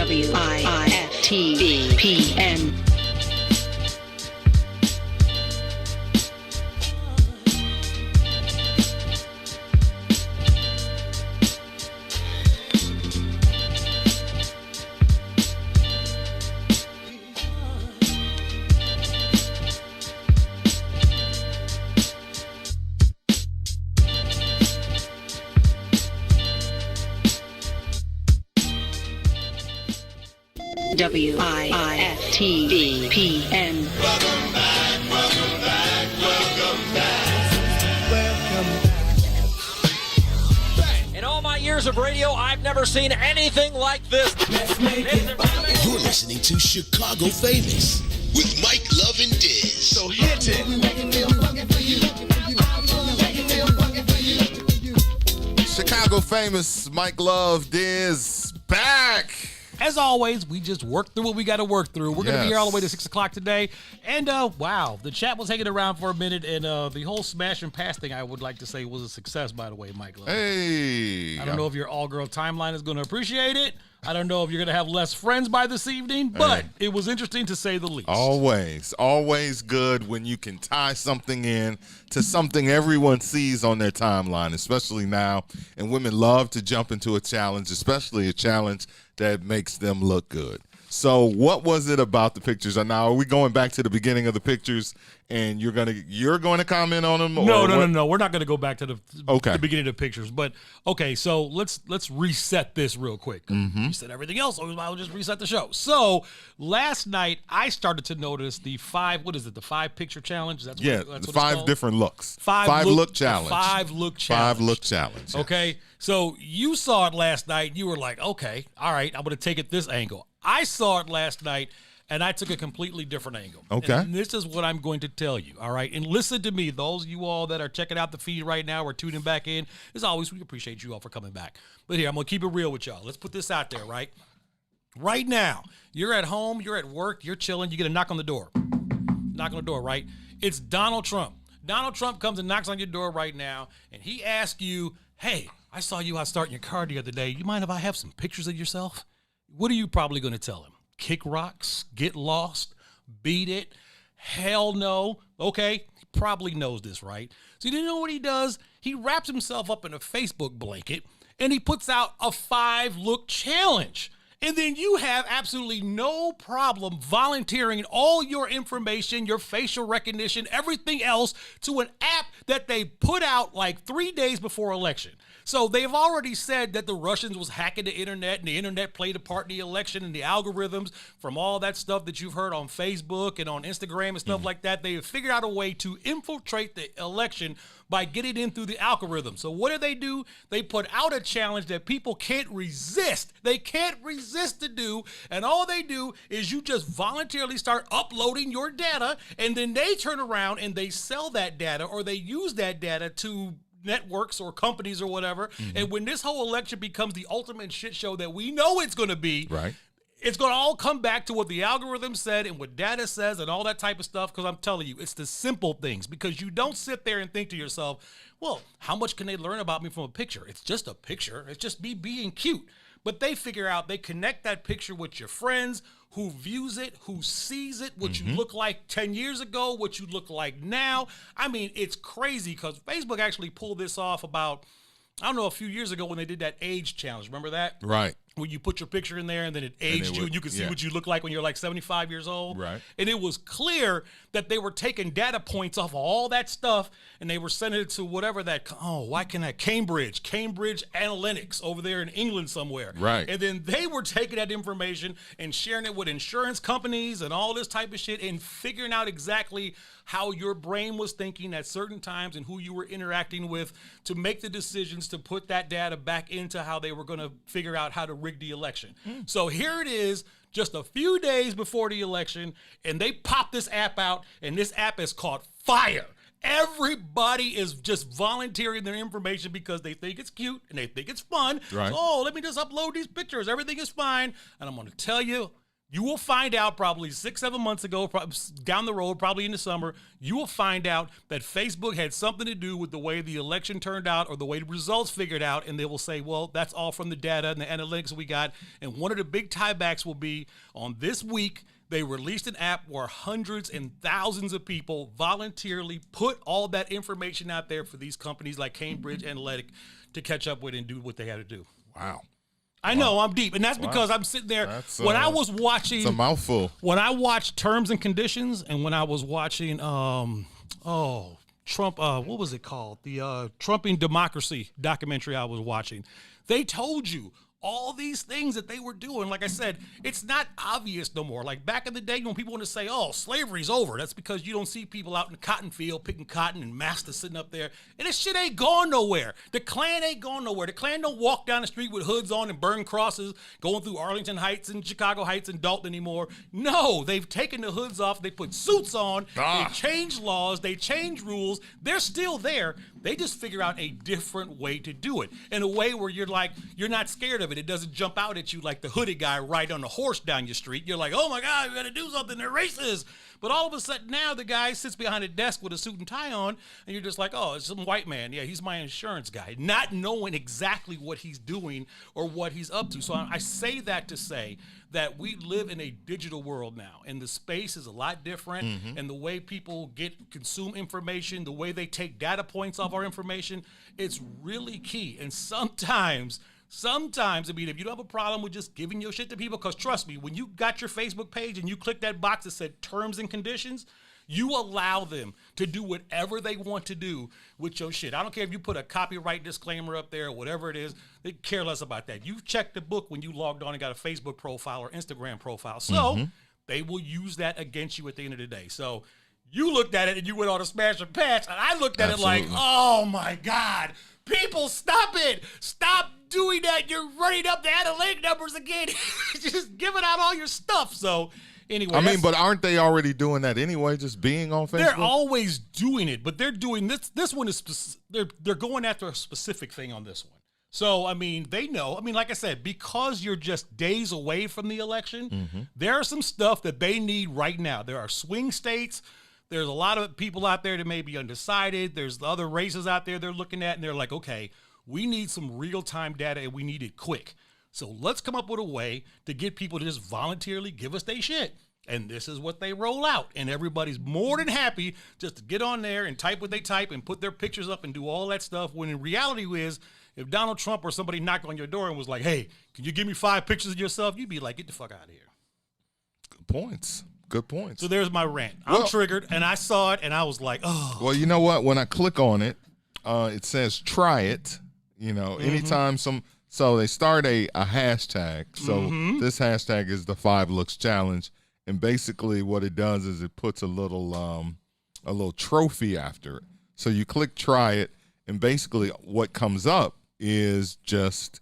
WIFTVPN. WIFTVPN. In all my years of radio, I've never seen anything like this. You're listening to Chicago Famous with Mike Love and Diz. So hit it. Chicago Famous, Mike Love, Diz, back. As always, we just work through what we got to work through. We're going to be here all the way to 6 o'clock today. And, wow, the chat was hanging around for a minute, and the whole smash and pass thing, I would like to say, was a success, by the way, Mike Love. Hey. I don't know if your all-girl timeline is going to appreciate it. I don't know if you're going to have less friends by this evening, but it was interesting to say the least. Always good when you can tie something in to something everyone sees on their timeline, especially now. And women love to jump into a challenge, especially a challenge that makes them look good. So what was it about the pictures? Now, are we going back to the beginning of the pictures, and you're going to comment on them? No. We're not going to go back to the beginning of the pictures. But okay, so let's reset this real quick. Reset everything else. I'll just reset the show. So last night I started to notice the 5 picture challenge. That's what the 5 different looks. Five look challenge. 5 look challenge. 5 look challenge. Yes. Okay, so you saw it last night. You were like, okay, all right, I'm going to take it this angle. I saw it last night, and I took a completely different angle. Okay. And this is what I'm going to tell you, all right? And listen to me, those of you all that are checking out the feed right now or tuning back in. As always, we appreciate you all for coming back. But here, I'm going to keep it real with y'all. Let's put this out there, right? Right now, you're at home, you're at work, you're chilling, you get a knock on the door. Knock on the door, right? It's Donald Trump. Donald Trump comes and knocks on your door right now, and he asks you, hey, I saw you out starting your car the other day. You mind if I have some pictures of yourself? What are you probably going to tell him? Kick rocks? Get lost? Beat it? Hell no. Okay, he probably knows this, right? So you know what he does? He wraps himself up in a Facebook blanket, and he puts out a 5-look challenge. And then you have absolutely no problem volunteering all your information, your facial recognition, everything else to an app that they put out like 3 days before election. So they've already said that the Russians was hacking the internet, and the internet played a part in the election, and the algorithms from all that stuff that you've heard on Facebook and on Instagram and stuff like that. They have figured out a way to infiltrate the election by getting in through the algorithm. So what do? They put out a challenge that people can't resist. They can't resist to do, and all they do is you just voluntarily start uploading your data, and then they turn around and they sell that data, or they use that data to networks or companies or whatever. And when this whole election becomes the ultimate shit show that we know it's going to be, Right. it's going to all come back to what the algorithm said and what data says and all that type of stuff. Because I'm telling you, it's the simple things. Because you don't sit there and think to yourself, well, how much can they learn about me from a picture? It's just a picture. It's just me being cute. But they figure out, they connect that picture with your friends, who views it, who sees it, what you look like 10 years ago, what you look like now. I mean, it's crazy because Facebook actually pulled this off about, I don't know, a few years ago when they did that age challenge. Remember that? Right. Where you put your picture in there and then it aged you and you could see what you look like when you're like 75 years old. Right. And it was clear that they were taking data points off of all that stuff and they were sending it to whatever Cambridge Analytics over there in England somewhere. Right. And then they were taking that information and sharing it with insurance companies and all this type of shit and figuring out exactly how your brain was thinking at certain times and who you were interacting with to make the decisions to put that data back into how they were going to figure out how to rig the election. So here it is, just a few days before the election, and they pop this app out, and this app is called Fire. Everybody is just volunteering their information because they think it's cute and they think it's fun. Right. So, let me just upload these pictures. Everything is fine. And I'm going to tell you, You will find out probably 6-7 months ago, down the road, probably in the summer, you will find out that Facebook had something to do with the way the election turned out or the way the results figured out, and they will say, well, that's all from the data and the analytics we got. And one of the big tiebacks will be on this week, they released an app where hundreds and thousands of people voluntarily put all that information out there for these companies like Cambridge Analytica to catch up with and do what they had to do. Wow. I know, I'm deep. And that's because I'm sitting there. When I was watching. It's a mouthful. When I watched Terms and Conditions and when I was watching, Trump, what was it called? The Trumping Democracy documentary I was watching. They told you all these things that they were doing. Like I said, it's not obvious no more. Like back in the day when people want to say, oh, slavery's over, that's because you don't see people out in the cotton field picking cotton and masters sitting up there. And this shit ain't going nowhere. The Klan ain't going nowhere. The Klan don't walk down the street with hoods on and burn crosses going through Arlington Heights and Chicago Heights and Dalton anymore. No, they've taken the hoods off. They put suits on. They change laws. They change rules. They're still there. They just figure out a different way to do it in a way where you're like, you're not scared of it. It doesn't jump out at you like the hooded guy riding on a horse down your street. You're like, oh my God, we got to do something. They're racist. But all of a sudden now the guy sits behind a desk with a suit and tie on and you're just like, oh, it's some white man. Yeah, he's my insurance guy. Not knowing exactly what he's doing or what he's up to. So I say that to say that we live in a digital world now and the space is a lot different and the way people consume information, the way they take data points off our information, it's really key. And sometimes, I mean, if you don't have a problem with just giving your shit to people, because trust me, when you got your Facebook page and you click that box that said terms and conditions, you allow them to do whatever they want to do with your shit. I don't care if you put a copyright disclaimer up there or whatever it is. They care less about that. You've checked the book when you logged on and got a Facebook profile or Instagram profile. So they will use that against you at the end of the day. So you looked at it and you went on a smash and patch, and I looked at it like, oh my God, people, stop it. Stop doing that. You're running up the analytic numbers again. Just giving out all your stuff. So anyway. I mean, but aren't they already doing that anyway, just being on Facebook? They're always doing it, but they're doing this. This one is, they're going after a specific thing on this one. So, I mean, they know. I mean, like I said, because you're just days away from the election, there are some stuff that they need right now. There are swing states. There's a lot of people out there that may be undecided. There's other races out there they're looking at, and they're like, okay, we need some real-time data, and we need it quick. So let's come up with a way to get people to just voluntarily give us their shit. And this is what they roll out. And everybody's more than happy just to get on there and type what they type and put their pictures up and do all that stuff, when in reality is, if Donald Trump or somebody knocked on your door and was like, hey, can you give me 5 pictures of yourself? You'd be like, get the fuck out of here. Good points. Good points. So there's my rant. I'm triggered, and I saw it, and I was like, oh. Well, you know what? When I click on it, it says try it. You know, anytime so they start a hashtag. So this hashtag is the 5 Looks Challenge. And basically what it does is it puts a little trophy after it. So you click try it, and basically what comes up is just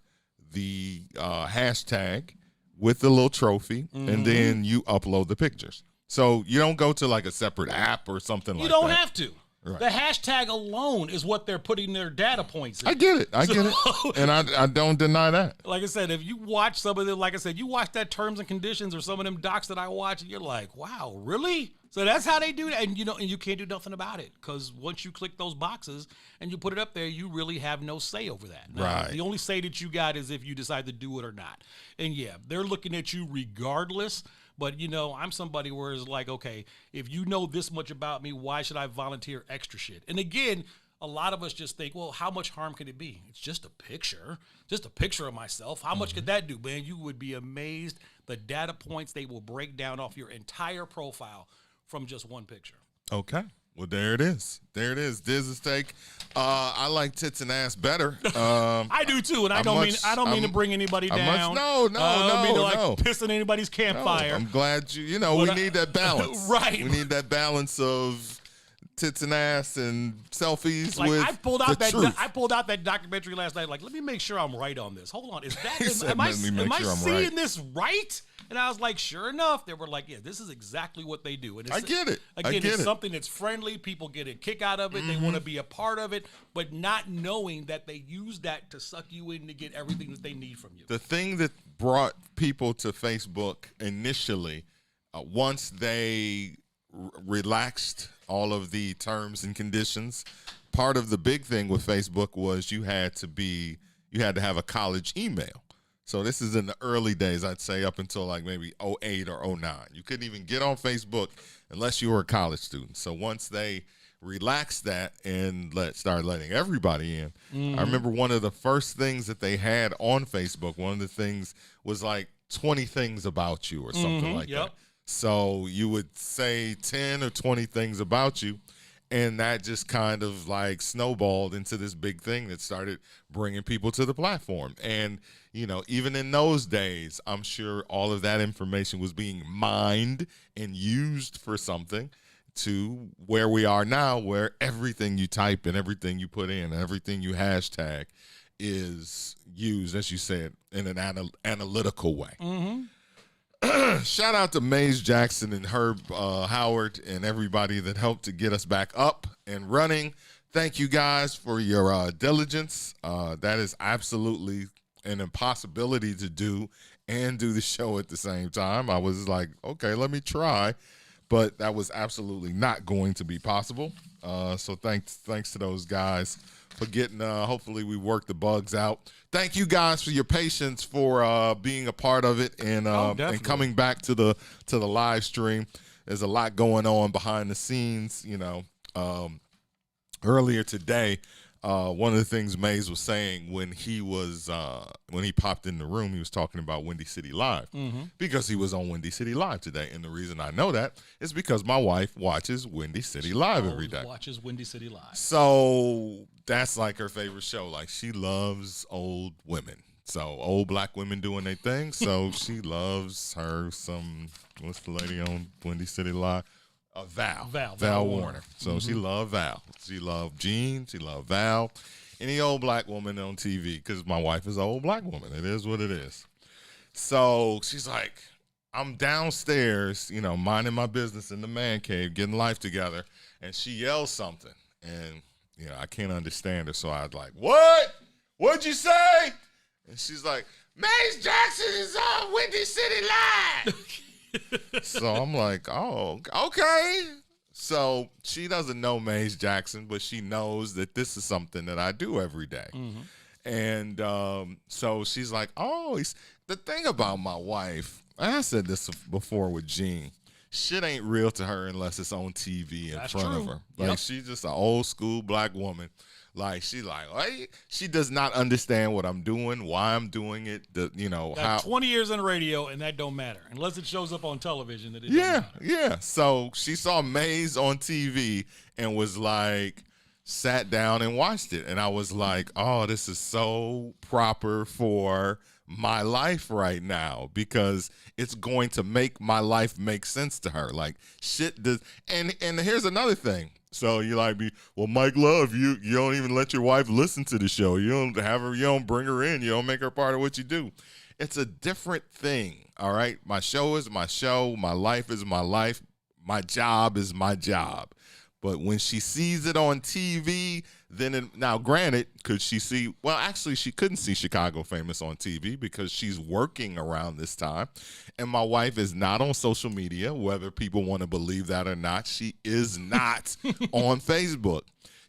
the hashtag with the little trophy, and then you upload the pictures. So you don't go to like a separate app or something like that. You don't have to. Right. The hashtag alone is what they're putting their data points in. I get it. I get it. And I don't deny that. Like I said, if you watch some of them, like I said, you watch that Terms and Conditions or some of them docs that I watch, and you're like, wow, really? So that's how they do that. And, and you can't do nothing about it, because once you click those boxes and you put it up there, you really have no say over that. Now, right. The only say that you got is if you decide to do it or not. And yeah, they're looking at you regardless. But, I'm somebody where it's like, okay, if you know this much about me, why should I volunteer extra shit? And again, a lot of us just think, well, how much harm could it be? It's just a picture of myself. How much could that do, man? You would be amazed the data points they will break down off your entire profile from just one picture. Okay. Well, there it is. There it is. Diz's take. I like tits and ass better. I do too, and I don't mean to bring anybody down. No. I don't mean to piss on anybody's campfire. I'm glad we need that balance. Right. We need that balance of tits and ass and selfies Like with I pulled out the truth. I pulled out that documentary last night. Like, let me make sure I'm right on this. Hold on, is He that said, am I "Let me make sure I'm seeing right." this right? And I was like, sure enough, they were like, yeah, this is exactly what they do. And it's, I get it. I Again, get it's it. something that's friendly. People get a kick out of it. They want to be a part of it, but not knowing that they use that to suck you in to get everything that they need from you. The thing that brought people to Facebook initially, once they relaxed all of the terms and conditions, part of the big thing with Facebook was you had to have a college email. So this is in the early days, I'd say up until like maybe 08 or 09. You couldn't even get on Facebook unless you were a college student. So once they relaxed that and started letting everybody in, I remember one of the first things that they had on Facebook, one of the things was like 20 things about you or something like that. So you would say 10 or 20 things about you, and that just kind of like snowballed into this big thing that started bringing people to the platform. And, you know, even in those days, I'm sure all of that information was being mined and used for something, to where we are now, where everything you type and everything you put in and everything you hashtag is used, as you said, in an analytical way. Shout out to Maze Jackson and Herb Howard and everybody that helped to get us back up and running. Thank you guys for your diligence. That is absolutely an impossibility to do and do the show at the same time. I was like, okay, let me try, but that was absolutely not going to be possible. So thanks to those guys for getting, hopefully we worked the bugs out. Thank you guys for your patience, for being a part of it, and coming back to the live stream. There's a lot going on behind the scenes. You know, earlier today, one of the things Maze was saying when he popped in the room, he was talking about Windy City Live, because he was on Windy City Live today. And the reason I know that is because my wife watches Windy City Live every day. Watches Windy City Live. So that's like her favorite show. Like, she loves old women. So old black women doing their thing. So she loves her some, what's the lady on Windy City Live? Val Warner. So she loved Val. She loved Jean. She loved Val. Any old black woman on TV, because my wife is an old black woman. It is what it is. So she's like, I'm downstairs, you know, minding my business in the man cave, getting life together, and she yells something. And, you know, I can't understand her. So I was like, what? What'd you say? And she's like, Maze Jackson is on Windy City Live. So I'm like, oh, okay. So she doesn't know Maze Jackson, but she knows that this is something that I do every day. And so she's like, oh, the thing about my wife, and I said this before with Jean, shit ain't real to her unless it's on TV in front of her. Like, she's just an old school black woman. Like, she's like, hey, she does not understand what I'm doing, why I'm doing it, how. 20 years in radio, and that don't matter. Unless it shows up on television, that it don't matter. Yeah. So she saw Maze on TV and was like, sat down and watched it. And I was like, oh, this is so proper for my life right now, because it's going to make my life make sense to her. Like, shit does. And here's another thing. So you like me, well, Mike Love, you don't even let your wife listen to the show. You don't have her, you don't bring her in, you don't make her part of what you do. It's a different thing, all right? My show is my show, my life is my life, my job is my job. But when she sees it on TV, now granted, could she see, well, actually she couldn't see Chicago Famous on TV because she's working around this time. And my wife is not on social media, whether people want to believe that or not. She is not on Facebook.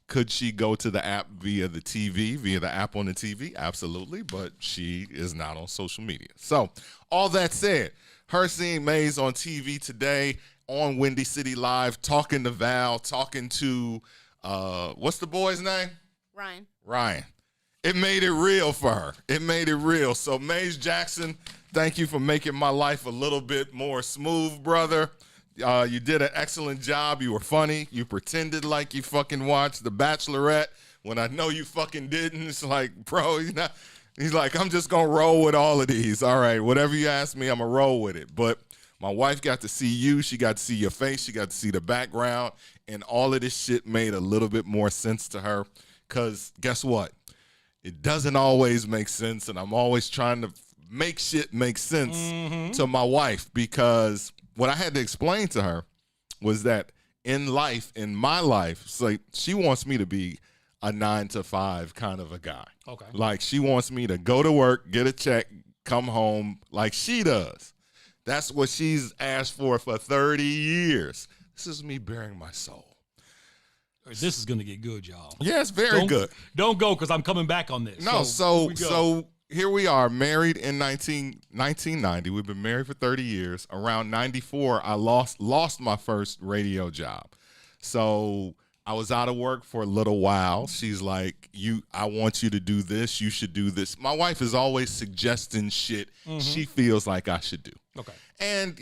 Could she go to the app via the app on the TV? Absolutely, but she is not on social media. So all that said, her seeing Maze on TV today, on Windy City Live, talking to Val, talking to, what's the boy's name? Ryan. It made it real for her. It made it real. So Maze Jackson, thank you for making my life a little bit more smooth, brother. You did an excellent job. You were funny. You pretended like you fucking watched The Bachelorette when I know you fucking didn't. It's like, bro, he's like, I'm just going to roll with all of these. All right, whatever you ask me, I'm going to roll with it. But My wife got to see you. She got to see your face. She got to see the background. And all of this shit made a little bit more sense to her. Because guess what? It doesn't always make sense. And I'm always trying to make shit make sense to my wife. Because what I had to explain to her was that in life, in my life, so she wants me to be a 9-to-5 kind of a guy. Okay. Like she wants me to go to work, get a check, come home like she does. That's what she's asked for 30 years. This is me bearing my soul. This is going to get good, y'all. Yeah, it's very good. Don't go because I'm coming back on this. No, so here we are, married in 1990. We've been married for 30 years. Around 94, I lost my first radio job. So I was out of work for a little while. She's like, I want you to do this. You should do this. My wife is always suggesting shit she feels like I should do. Okay. And,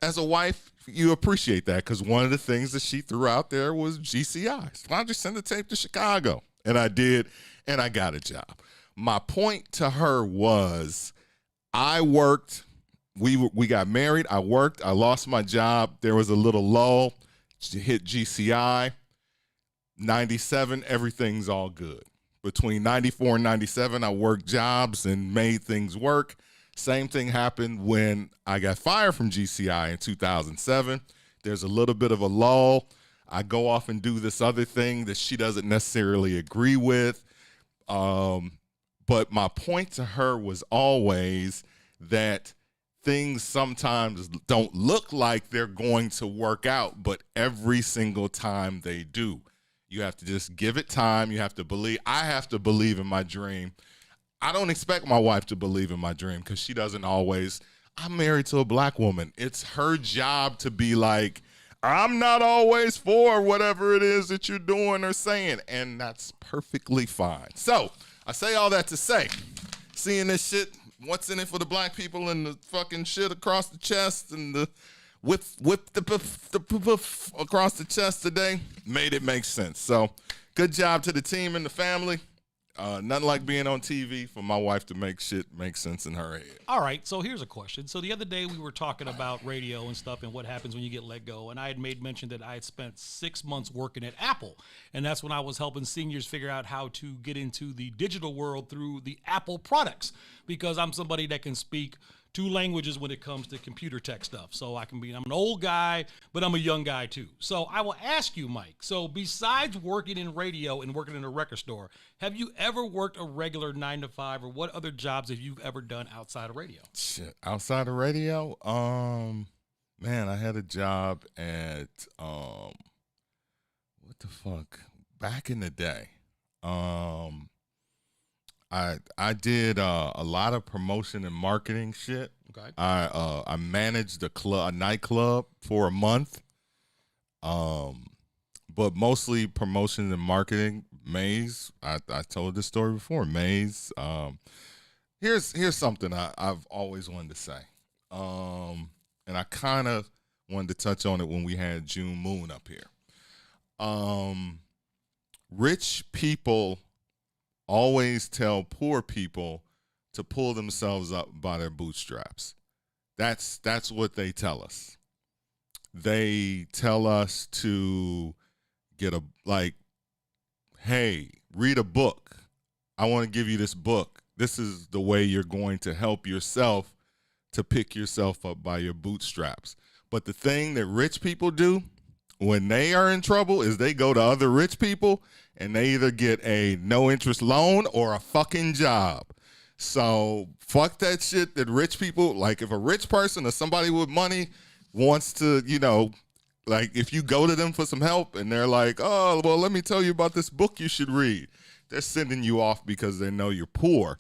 as a wife, you appreciate that because one of the things that she threw out there was GCI. So why don't you send the tape to Chicago? And I did, and I got a job. My point to her was I worked. We got married. I worked. I lost my job. There was a little lull. She hit GCI. 97, everything's all good. Between 94 and 97, I worked jobs and made things work. Same thing happened when I got fired from GCI in 2007. There's a little bit of a lull. I go off and do this other thing that she doesn't necessarily agree with. But my point to her was always that things sometimes don't look like they're going to work out, but every single time they do. You have to just give it time. You have to believe. I have to believe in my dream. I don't expect my wife to believe in my dream because she doesn't always. I'm married to a black woman. It's her job to be like, I'm not always for whatever it is that you're doing or saying, and that's perfectly fine. So I say all that to say, seeing this shit, what's in it for the black people and the fucking shit across the chest and the whip the across the chest today made it make sense. So good job to the team and the family. Nothing like being on TV for my wife to make shit make sense in her head. All right, so here's a question. So the other day we were talking about radio and stuff and what happens when you get let go, and I had made mention that I had spent 6 months working at Apple, and that's when I was helping seniors figure out how to get into the digital world through the Apple products, because I'm somebody that can speak 2 languages when it comes to computer tech stuff. So I'm an old guy, but I'm a young guy too. So I will ask you, Mike, so besides working in radio and working in a record store, have you ever worked a regular 9-to-5, or what other jobs have you ever done outside of radio? Shit, outside of radio? Man, I had a job at, what the fuck? Back in the day. I did a lot of promotion and marketing shit. Okay. I managed a nightclub for a month. But mostly promotion and marketing. Maze, I told this story before. Maze. Here's something I've always wanted to say. And I kind of wanted to touch on it when we had June Moon up here. Rich people always tell poor people to pull themselves up by their bootstraps. That's what they tell us. They tell us to get hey, read a book. I want to give you this book. This is the way you're going to help yourself to pick yourself up by your bootstraps. But the thing that rich people do when they are in trouble is they go to other rich people and they either get a no interest loan or a fucking job. So fuck that shit that rich people, like if a rich person or somebody with money wants to, like if you go to them for some help and they're like, oh, well, let me tell you about this book you should read. They're sending you off because they know you're poor.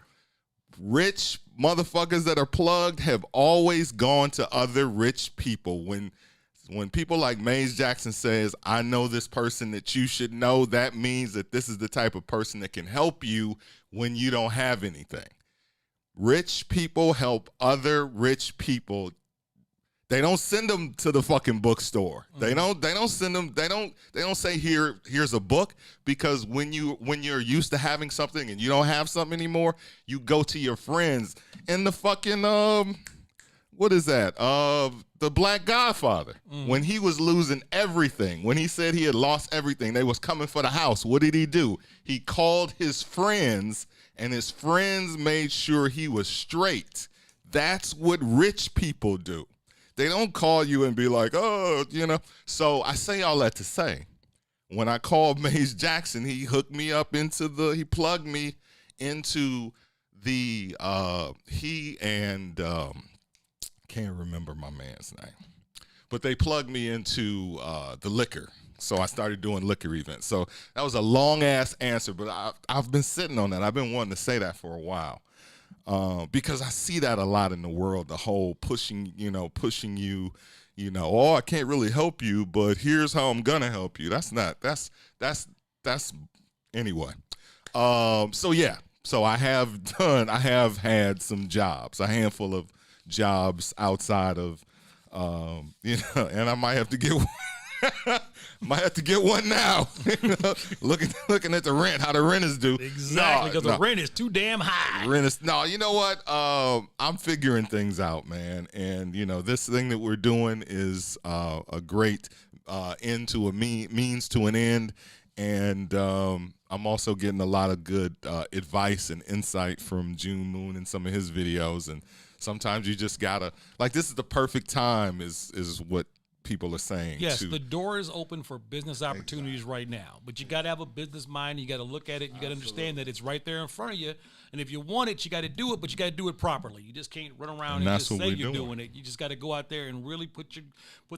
Rich motherfuckers that are plugged have always gone to other rich people. When people like Maze Jackson says, I know this person that you should know, that means that this is the type of person that can help you when you don't have anything. Rich people help other rich people. They don't send them to the fucking bookstore. Mm-hmm. They don't send them. They don't say here's a book, because when you're used to having something and you don't have something anymore, you go to your friends. And the fucking what is that? The Black Godfather. When he was losing everything, when he said he had lost everything, they was coming for the house. What did he do? He called his friends, and his friends made sure he was straight. That's what rich people do. They don't call you and be like, oh, you know. So I say all that to say, when I called Maze Jackson, he hooked me up he plugged me into the, can't remember my man's name, but they plugged me into the liquor. So I started doing liquor events. So that was a long ass answer, but I've been sitting on that. I've been wanting to say that for a while. Because I see that a lot in the world, the whole pushing you, oh, I can't really help you, but here's how I'm gonna help you. That's anyway. So I have had some jobs, a handful of jobs outside of, and I might have to get one now. looking at the rent, how the renters do. Exactly, because the rent is too damn high. You know what? I'm figuring things out, man. And this thing that we're doing is a great end to a means to an end. And I'm also getting a lot of good advice and insight from June Moon and some of his videos. And sometimes you just gotta, like, this is the perfect time is what people are saying. Yes, the door is open for business opportunities right now, but you got to have a business mind. You got to look at it. You got to understand that it's right there in front of you. And if you want it, you got to do it, but you got to do it properly. You just can't run around and just say you're doing it. You just got to go out there and really put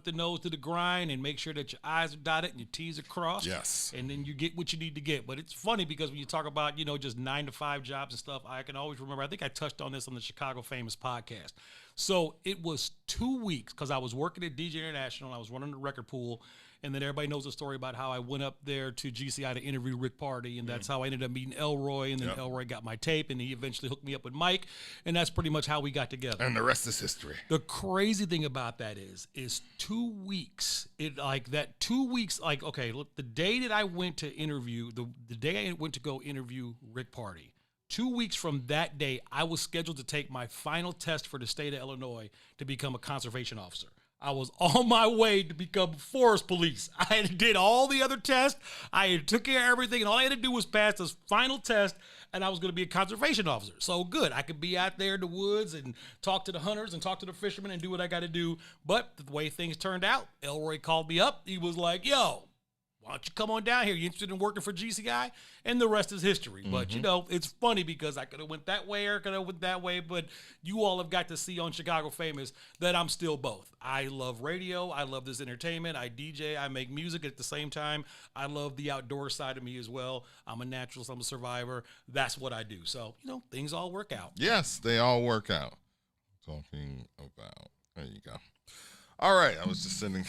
the nose to the grind and make sure that your I's are dotted and your T's are crossed. Yes. And then you get what you need to get. But it's funny because when you talk about, just 9-to-5 jobs and stuff, I can always remember, I think I touched on this on the Chicago Famous podcast. So it was 2 weeks because I was working at DJ International. I was running the record pool. And then everybody knows the story about how I went up there to GCI to interview Rick Party. And that's how I ended up meeting Elroy. And then Elroy got my tape. And he eventually hooked me up with Mike. And that's pretty much how we got together. And the rest is history. The crazy thing about that is 2 weeks. Okay, look, the day that I went to interview, the day I went to go interview Rick Party, 2 weeks from that day, I was scheduled to take my final test for the state of Illinois to become a conservation officer. I was on my way to become forest police. I had did all the other tests. I had took care of everything, and all I had to do was pass this final test, and I was going to be a conservation officer. So good. I could be out there in the woods and talk to the hunters and talk to the fishermen and do what I got to do. But the way things turned out, Elroy called me up. He was like, yo, why don't you come on down here? You interested in working for GCI? And the rest is history. But, it's funny because I could have went that way or could have went that way. But you all have got to see on Chicago Famous that I'm still both. I love radio. I love this entertainment. I DJ. I make music at the same time. I love the outdoor side of me as well. I'm a naturalist. I'm a survivor. That's what I do. So, things all work out. Yes, they all work out. Talking about, there you go. All right, I was just sitting.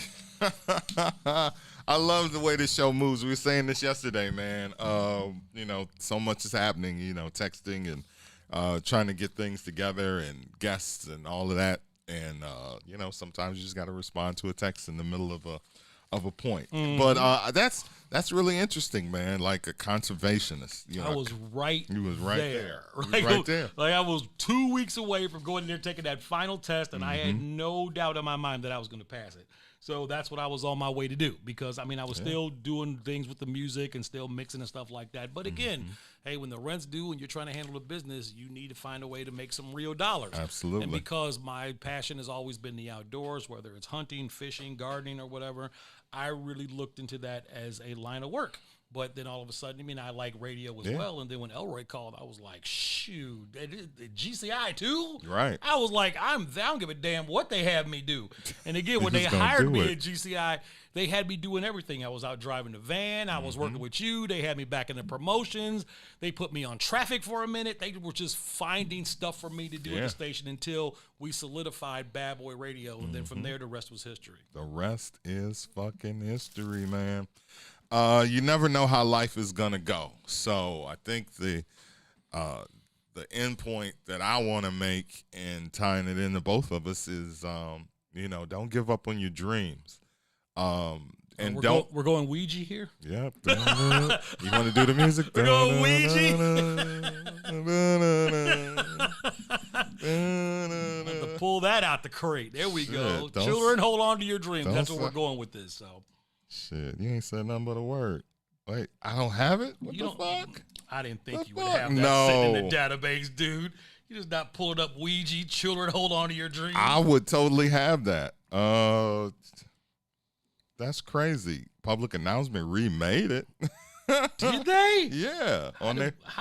I love the way this show moves. We were saying this yesterday, man. So much is happening, texting and trying to get things together and guests and all of that. And, sometimes you just got to respond to a text in the middle of a point. Mm-hmm. But that's really interesting, man. Like a conservationist. I was right there. You was right there. Like I was 2 weeks away from going in there taking that final test, and I had no doubt in my mind that I was going to pass it. So that's what I was on my way to do because, I was still doing things with the music and still mixing and stuff like that. But again, hey, when the rent's due and you're trying to handle the business, you need to find a way to make some real dollars. Absolutely. And because my passion has always been the outdoors, whether it's hunting, fishing, gardening, or whatever, I really looked into that as a line of work. But then all of a sudden, I like radio as well. And then when Elroy called, I was like, shoot, GCI too? Right. I was like, I don't give a damn what they have me do. And again, when they hired me at GCI, they had me doing everything. I was out driving the van. I was working with you. They had me back in the promotions. They put me on traffic for a minute. They were just finding stuff for me to do at the station until we solidified Bad Boy Radio. And then from there, the rest was history. The rest is fucking history, man. You never know how life is gonna go. So I think the end point that I want to make and tying it into both of us is, don't give up on your dreams. And we're going Ouija here. Yep. You want to do the music? We're going Ouija. The pull pull that out the crate. There we go. Shit, don't- Children, hold on to your dreams. don't That's where we're say- going with this. So Shit, you ain't said nothing but a word. Wait, I don't have it? What you the don't. fuck? I didn't think The you would fuck? have that sitting in No. the database, dude. You just not pulling up Ouija. Children, hold on to your dreams. I would totally have that. That's crazy. Public Announcement remade it. Did they? Yeah. How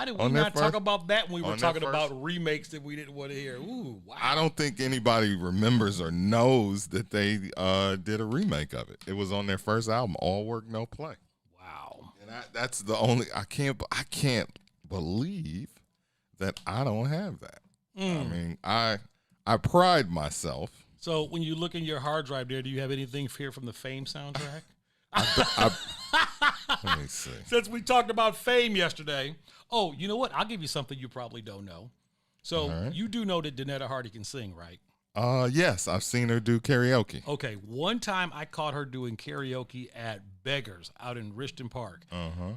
did we on their not talk first- about that when we were on their talking first- about remakes that we didn't want to hear? Ooh, wow. I don't think anybody remembers or knows that they did a remake of it. It was on their first album, All Work No Play. Wow. And that's the only I can't believe that I don't have that. I mean, I pride myself. So when you look in your hard drive there, do you have anything here from the Fame soundtrack? Let me see. Since we talked about Fame yesterday. Oh, you know what? I'll give you something you probably don't know. So All right. you do know that Danetta Hardy can sing, right? Yes, I've seen her do karaoke. Okay, one time I caught her doing karaoke at Beggars out in Richton Park.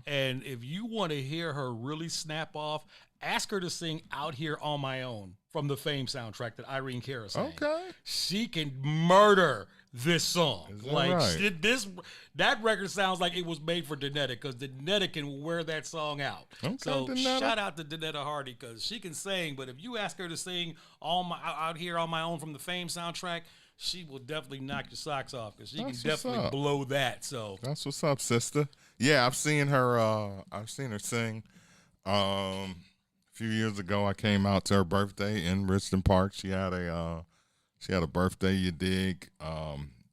And if you want to hear her really snap off, ask her to sing Out Here on My Own from the Fame soundtrack that Irene Cara sang. Okay. She can murder this song. Is that Like right? that record sounds like it was made for Danetta because Danetta can wear that song out. Okay, So Danetta. shout out to Danetta Hardy because she can sing, but if you ask her to sing Out Here on My Own from the Fame soundtrack, she will definitely knock your socks off because she can That's what's definitely up. blow that. So That's what's up, sister. Yeah, I've seen her sing. A few years ago I came out to her birthday in Richmond Park. She had a birthday you dig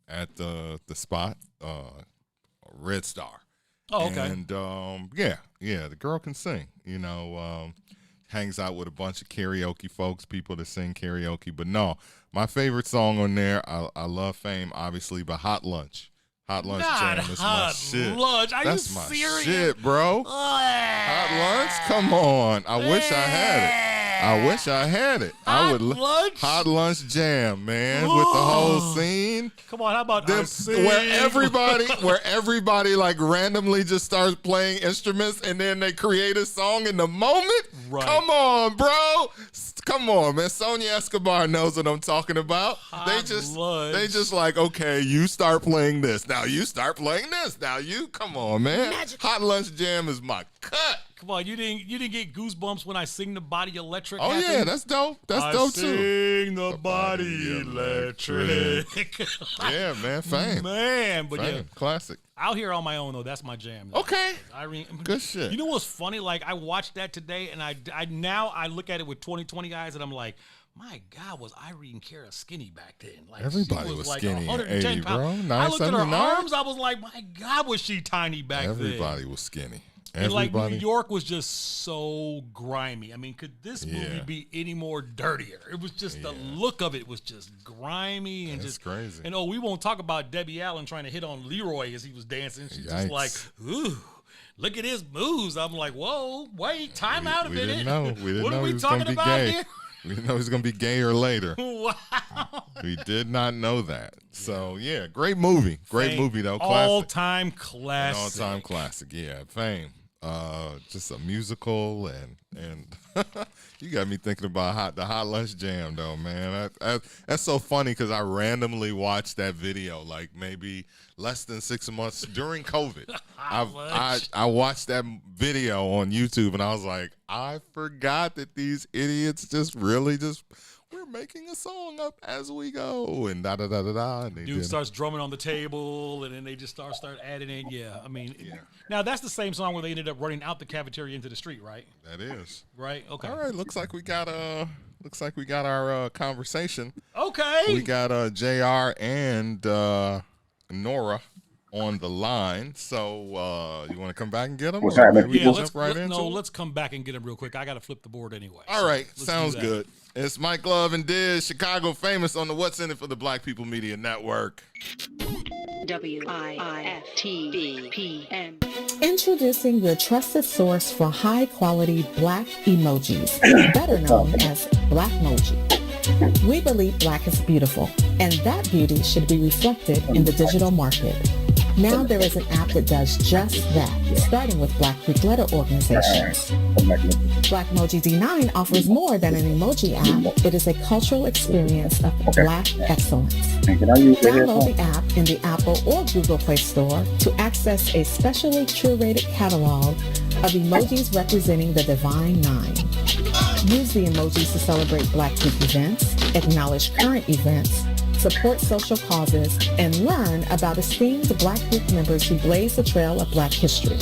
at the spot, Red Star. Oh, okay. And the girl can sing. You know, hangs out with a bunch of karaoke folks, people that sing karaoke. But no, my favorite song on there, I love Fame, obviously, but Hot Lunch. Hot Lunch Not Jam is Hot my shit. Lunch. Are That's you my serious? shit, bro. Hot Lunch? Come on. I wish I had it. Hot Lunch? Hot Lunch Jam, man, with the whole scene. Come on, how about Them, I sing? where everybody like randomly just starts playing instruments and then they create a song in the moment. Right. Come on, bro. Come on, man. Sonia Escobar knows what I'm talking about. They just like, okay, you start playing this. Now you start playing this. Now you come on, man. Hot Lunch Jam is my cut. Come on, you didn't get goosebumps when I sing the Body Electric? Oh yeah, that's dope. That's dope too. Sing the Body Electric. Yeah, man. Fame. Man, but yeah, Fame. Classic. Out Here on My Own though, that's my jam. though. Okay. Irene, Good shit. You know what's funny? Like I watched that today, and I now I look at it with 2020 eyes, and I'm like, my God, was Irene Cara skinny back then? Like Everybody she was like skinny in 110 80, pounds. bro. I looked at her 979? arms, I was like, my God, was she tiny back then? Everybody was skinny. And like New Everybody. York was just so grimy. I mean, could this movie Yeah. be any more dirtier? It was just the look of it was just grimy and That's just crazy. And we won't talk about Debbie Allen trying to hit on Leroy as he was dancing. She's just Yikes. like, ooh, look at his moves. I'm like, whoa, wait, time out a We minute. didn't know. We didn't what know are he we was gonna talking be about gay. here? We didn't know he was gonna be gayer later. Wow. We did not know that. So yeah, great movie. Great Fame, movie though. Classic. all-time An classic. all-time classic. Yeah, Fame. Just a musical and you got me thinking about the Hot Lunch Jam though, man. That's so funny because I randomly watched that video like maybe less than 6 months during COVID. I watched that video on YouTube and I was like, I forgot that these idiots we're making a song up as we go and da da da da da. And they Dude did. starts drumming on the table, and then they just start adding in. Yeah, I mean, now that's the same song where they ended up running out the cafeteria into the street, right? That is. Right. Okay. All right, looks like we got our conversation. Okay. We got JR and Nora on the line. So you want to come back and get them? What's happening, Yeah, people? let's come back and get them real quick. I got to flip the board anyway. All right, let's do sounds that. good. It's Mike Love and Diz, Chicago Famous on the What's in It for the Black People Media Network. WIFTBPM. Introducing your trusted source for high-quality Black emojis, better known as Blackmoji. We believe Black is beautiful, and that beauty should be reflected in the digital market. Now there is an app that does just that, starting with Black Greek Letter Organization. Blackmoji D9 offers more than an emoji app. It is a cultural experience of Black excellence. Download the app in the Apple or Google Play Store to access a specially curated catalog of emojis representing the Divine Nine. Use the emojis to celebrate Black Greek events, acknowledge current events, support social causes, and learn about esteemed Black Greek members who blaze the trail of Black history.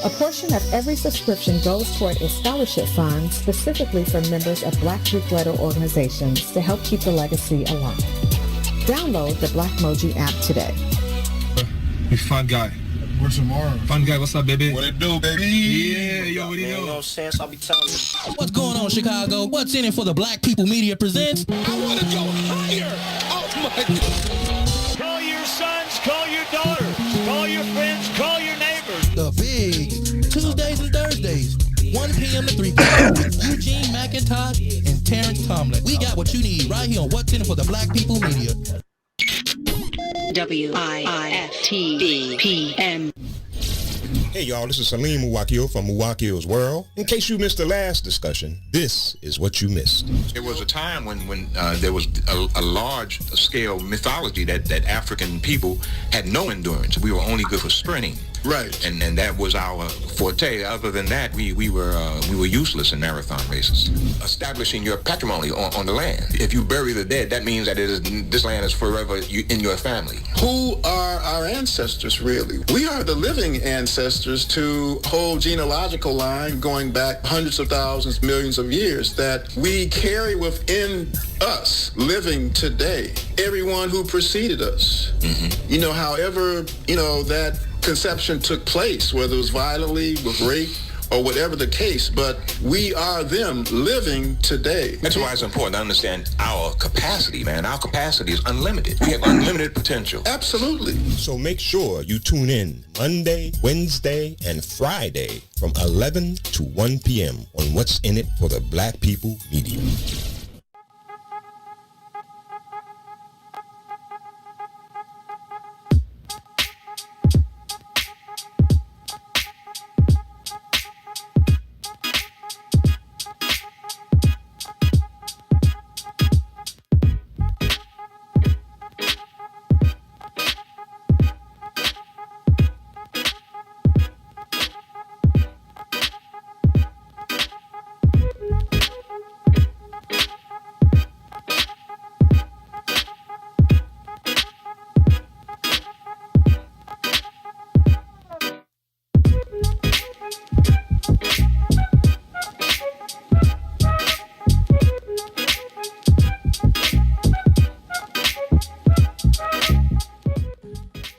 A portion of every subscription goes toward a scholarship fund specifically for members of Black Greek Letter organizations to help keep the legacy alive. Download the Blackmoji app today. You fun guy. Where's tomorrow? Fun guy, what's up, baby? What it do, baby? Yeah, you already know. You know what I'm saying? So I'll be telling you. What's going on, Chicago? What's in it for the Black People Media presents? I want to go higher. Oh my God. Call your sons, call your daughters, call your friends, call your neighbors. The Big Tuesdays and Thursdays, 1 p.m. to 3 p.m. with Eugene McIntosh and Terrence Tomlin. We got what you need right here on What's in it for the Black People Media. WIFTBPM. Hey y'all, this is Salim Muwakil from Muwakil's World. In case you missed the last discussion, this is what you missed. There was a time when there was a large scale mythology that African people had no endurance. We were only good for sprinting. Right. And that was our forte. Other than that, we were useless in marathon races. Establishing your patrimony on the land. If you bury the dead, that means that this land is forever in your family. Who are our ancestors, really? We are the living ancestors to a whole genealogical line going back hundreds of thousands, millions of years that we carry within us, living today. Everyone who preceded us. Mm-hmm. You know, however, that conception took place, whether it was violently, with rape, or whatever the case, but we are them living today. That's why it's important to understand our capacity, man. Our capacity is unlimited. We have unlimited potential. Absolutely. So make sure you tune in Monday, Wednesday, and Friday from 11 to 1 p.m. on What's in It for the Black People Media.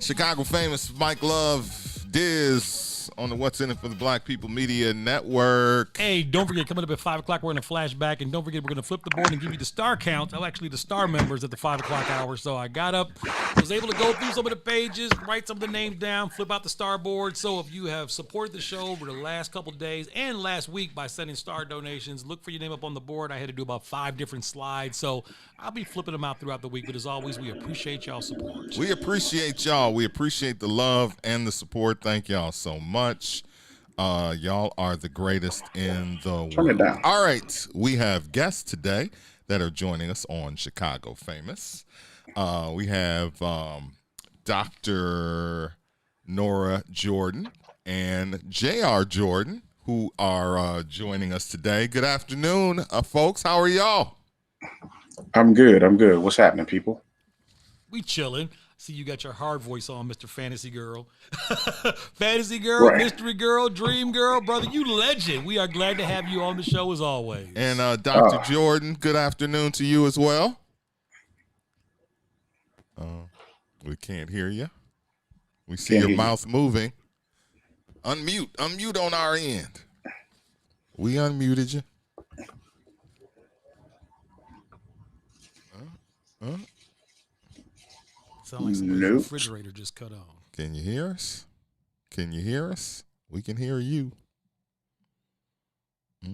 Chicago famous Mike Love, Diz on the What's in It for the Black People Media Network. Hey, don't forget, coming up at 5 o'clock, we're in a flashback. And don't forget, we're going to flip the board and give you the star count. Oh, actually, the star members at the 5 o'clock hour. So I got up, was able to go through some of the pages, write some of the names down, flip out the star board. So if you have supported the show over the last couple of days and last week by sending star donations, look for your name up on the board. I had to do about 5 different slides. So I'll be flipping them out throughout the week. But as always, we appreciate y'all's support. We appreciate y'all. We appreciate the love and the support. Thank y'all so much. Y'all are the greatest in the world. Turn it down. All right. We have guests today that are joining us on Chicago Famous. We have Dr. Nora Jordan and J.R. Jordan, who are joining us today. Good afternoon, folks. How are y'all? I'm good. What's happening, people? We chilling. See, you got your hard voice on, Mr. Fantasy Girl. Fantasy Girl, right. Mystery Girl, Dream Girl. Brother, you legend. We are glad to have you on the show as always. And Dr. Jordan, good afternoon to you as well. We can't hear you. We see your mouth moving. Unmute on our end. We unmuted you. Sound like somebody's refrigerator just cut on. Can you hear us? Can you hear us? We can hear you. Yeah,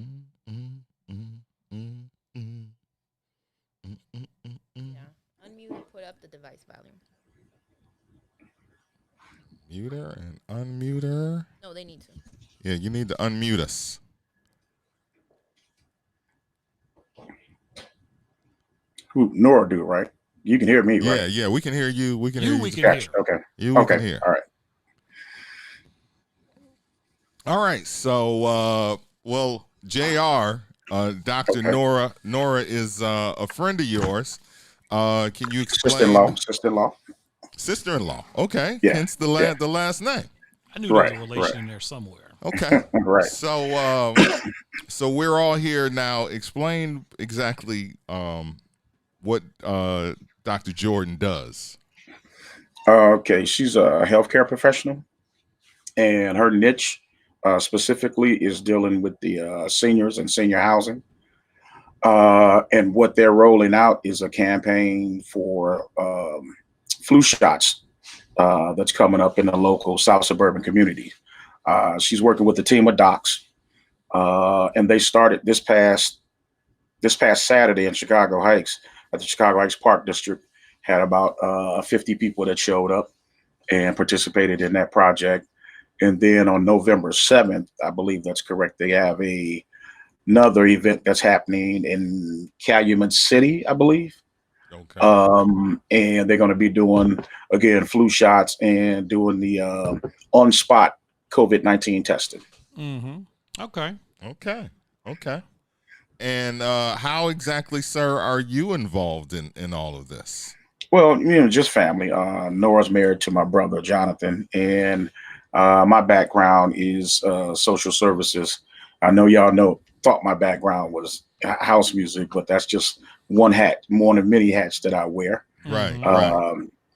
unmute and put up the device volume. Mute her and unmute her. No, they need to. Yeah, you need to unmute us. Who Nora do, right? You can hear me, right? Yeah, yeah, we can hear you. We can hear you. We can Gotcha. hear. Okay. You we Okay. can hear. All right. All right. So, well, JR, Dr. Okay. Nora is a friend of yours. Can you explain? Sister-in-law. Sister-in-law. Okay. Yeah, Hence the last name. I knew there was a Right, relation right. in there somewhere. Okay. Right. So, so we're all here now. Explain exactly what Dr. Jordan does. Okay, she's a healthcare professional, and her niche specifically is dealing with the seniors and senior housing. And what they're rolling out is a campaign for flu shots that's coming up in the local South suburban community. She's working with a team of docs, and they started this past Saturday in Chicago Heights at the Chicago Heights Park District. Had about 50 people that showed up and participated in that project. And then on November 7th, I believe that's correct, they have another event that's happening in Calumet City, I believe. Okay. And they're going to be doing, again, flu shots and doing the on-spot COVID-19 testing. Mm-hmm. Okay. Okay. And how exactly, sir, are you involved in all of this? Well, just family. Nora's married to my brother, Jonathan, and my background is social services. I know y'all thought my background was house music, but that's just one hat, one of many hats that I wear. Right.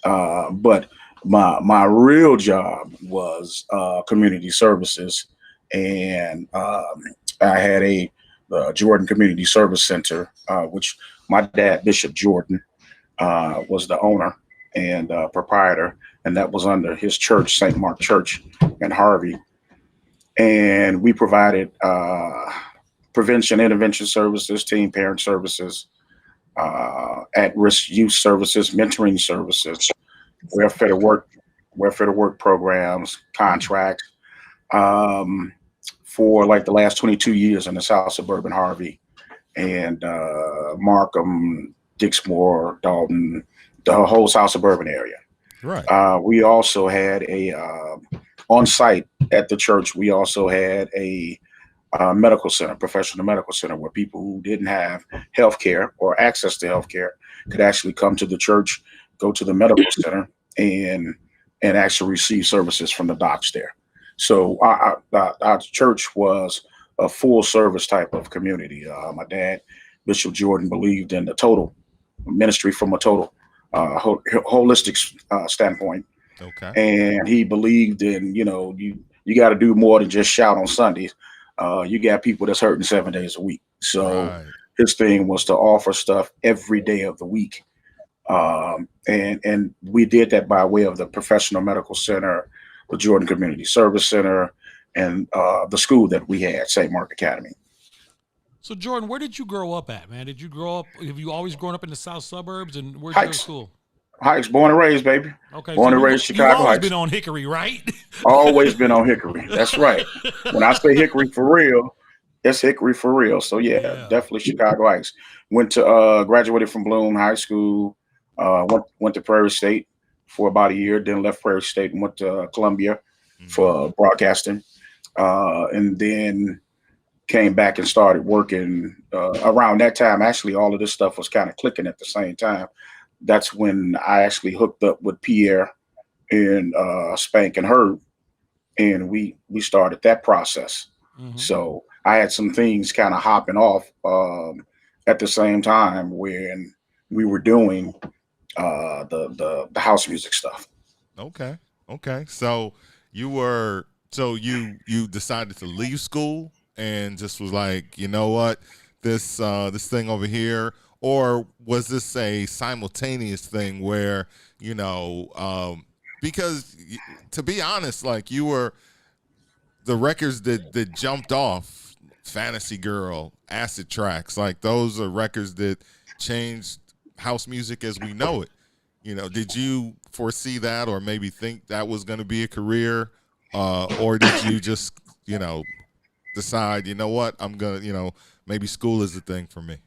But my real job was community services, and I had the Jordan Community Service Center, which my dad, Bishop Jordan, was the owner and proprietor, and that was under his church, St. Mark Church in Harvey. And we provided prevention intervention services, teen parent services, at-risk youth services, mentoring services, welfare to work programs, contracts, for like the last 22 years in the South suburban Harvey and Markham, Dixmoor, Dalton, the whole South suburban area. Right. We also had on site at the church, we also had a medical center, professional medical center, where people who didn't have health care or access to health care could actually come to the church, go to the medical center, and actually receive services from the docs there. So our church was a full service type of community. My dad, Bishop Jordan, believed in the total ministry from a total holistic standpoint. Okay. And he believed in, you got to do more than just shout on Sundays. You got people that's hurting 7 days a week. So his thing was to offer stuff every day of the week. And we did that by way of the Professional Medical Center, the Jordan Community Service Center, and the school that we had, St. Mark Academy. So Jordan, where did you grow up at, man? Did you grow up? Have you always grown up in the South suburbs? And where'd you go to school? Heights, born and raised, baby. Okay, born so and raised Chicago You've always Heights. been on Hickory, right? Always been on Hickory. That's right. When I say Hickory for real, it's Hickory for real. So yeah, definitely Chicago Heights. Went to graduated from Bloom High School. Went to Prairie State for about a year. Then left Prairie State and went to Columbia for broadcasting, and then came back and started working around that time. Actually, all of this stuff was kind of clicking at the same time. That's when I actually hooked up with Pierre and Spank and Herb, and we started that process. So I had some things kind of hopping off at the same time when we were doing the house music stuff. Okay. So you decided to leave school and just was like, you know what, this thing over here, or was this a simultaneous thing where, because to be honest, like you were the records that jumped off, Fantasy Girl, Acid Tracks, like those are records that changed house music as we know it. did you foresee that, or maybe think that was going to be a career, or did you just, decide, what, I'm going to, maybe school is the thing for me?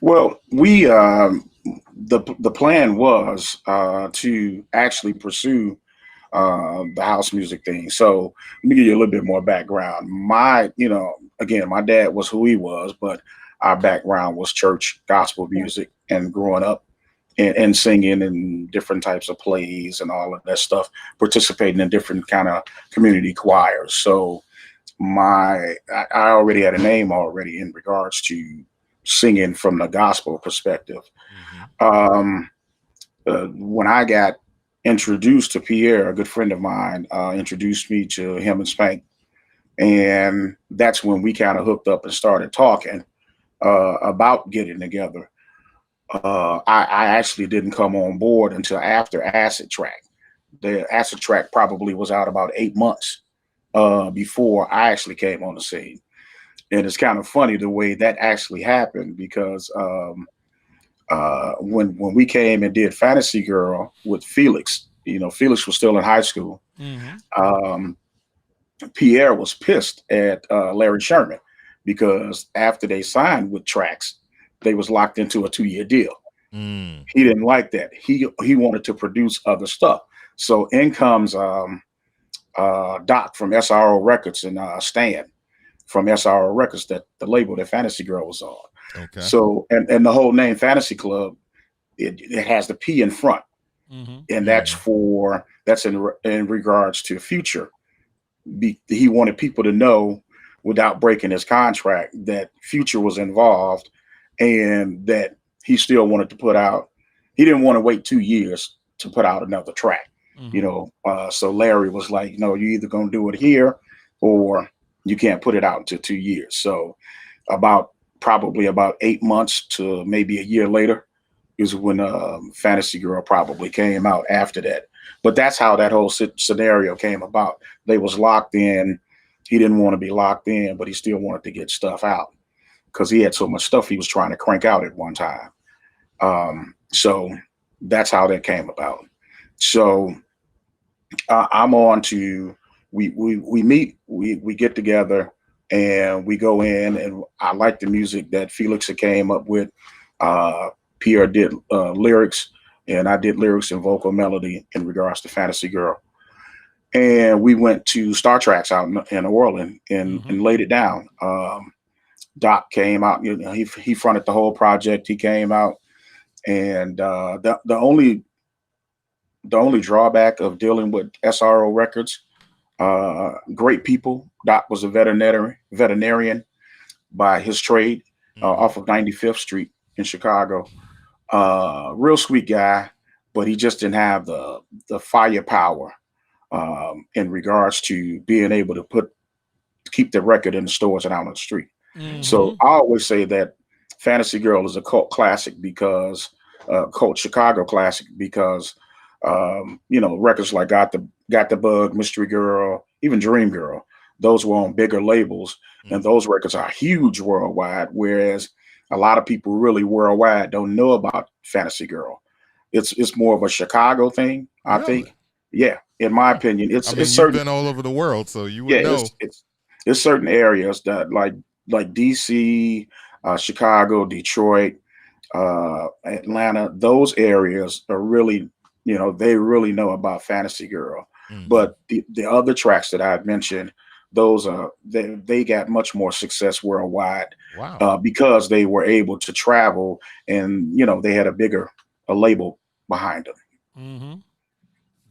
Well, we the plan was to actually pursue the house music thing. So let me give you a little bit more background. Again, my dad was who he was, but our background was church gospel music, and growing up and singing in different types of plays and all of that stuff, participating in different kind of community choirs. So I already had a name already in regards to singing from the gospel perspective. When I got introduced to Pierre, a good friend of mine, introduced me to him and Spank. And that's when we kind of hooked up and started talking about getting together. I actually didn't come on board until after Acid Track. The Acid Track probably was out about 8 months before I actually came on the scene. And it's kind of funny the way that actually happened, because when we came and did Fantasy Girl with Felix, Felix was still in high school. Pierre was pissed at Larry Sherman, because after they signed with Trax, they was locked into a 2-year deal. He didn't like that. He wanted to produce other stuff. So in comes Doc from SRO Records and Stan from SRO Records, that the label that Fantasy Girl was on. Okay. So and the whole name Fantasy Club, it has the P in front, and that's in regards to Future. He wanted people to know, without breaking his contract, that Future was involved, and that he still wanted to put out. He didn't want to wait 2 years to put out another track. So Larry was like, "No, you're either gonna do it here, or you can't put it out until 2 years." So probably about 8 months to maybe a year later is when Fantasy Girl probably came out after that. But that's how that whole scenario came about. They was locked in. He didn't want to be locked in, but he still wanted to get stuff out, because he had so much stuff he was trying to crank out at one time. So that's how that came about. So I'm on to, we meet, we get together, and we go in, and I like the music that Felix had came up with. Pierre did lyrics, and I did lyrics and vocal melody in regards to Fantasy Girl. And we went to Star Tracks out in New Orleans and laid it down. Doc came out, he fronted the whole project. He came out, and the only drawback of dealing with SRO Records, great people. Doc was a veterinarian by his trade, off of 95th Street in Chicago. Real sweet guy, but he just didn't have the firepower in regards to being able to keep the record in the stores and out on the street. So I always say that Fantasy Girl is a cult classic, because cult Chicago classic, because records like Got the Bug, Mystery Girl, even Dream Girl, those were on bigger labels, and those records are huge worldwide, whereas a lot of people really worldwide don't know about Fantasy Girl. It's more of a Chicago thing, I think. Yeah, in my opinion, it's you've been all over the world, so you would know. It's certain areas that like DC, Chicago, Detroit, Atlanta. Those areas are really, they really know about Fantasy Girl. But the other tracks that I've mentioned, those they got much more success worldwide. Wow. Because they were able to travel, and they had a label behind them.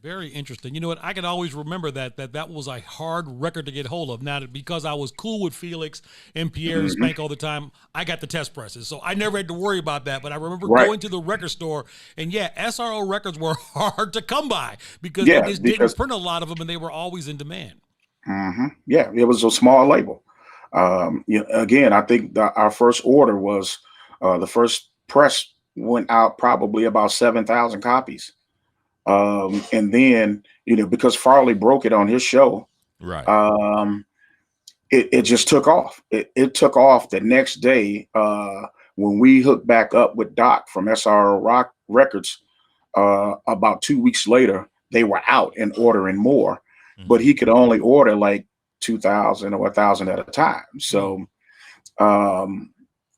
Very interesting. You know what? I can always remember that was a hard record to get hold of. Now, because I was cool with Felix and Pierre and Spank all the time, I got the test presses, so I never had to worry about that. But I remember going to the record store, and SRO records were hard to come by, because they just didn't print a lot of them, and they were always in demand. Yeah, it was a small label. Again, I think our first order was the first press went out probably about 7,000 copies. And then, because Farley broke it on his show, right? It just took off. It took off the next day when we hooked back up with Doc from SRO Records. about 2 weeks later, they were out and ordering more, but he could only order like 2,000 or 1,000 at a time. So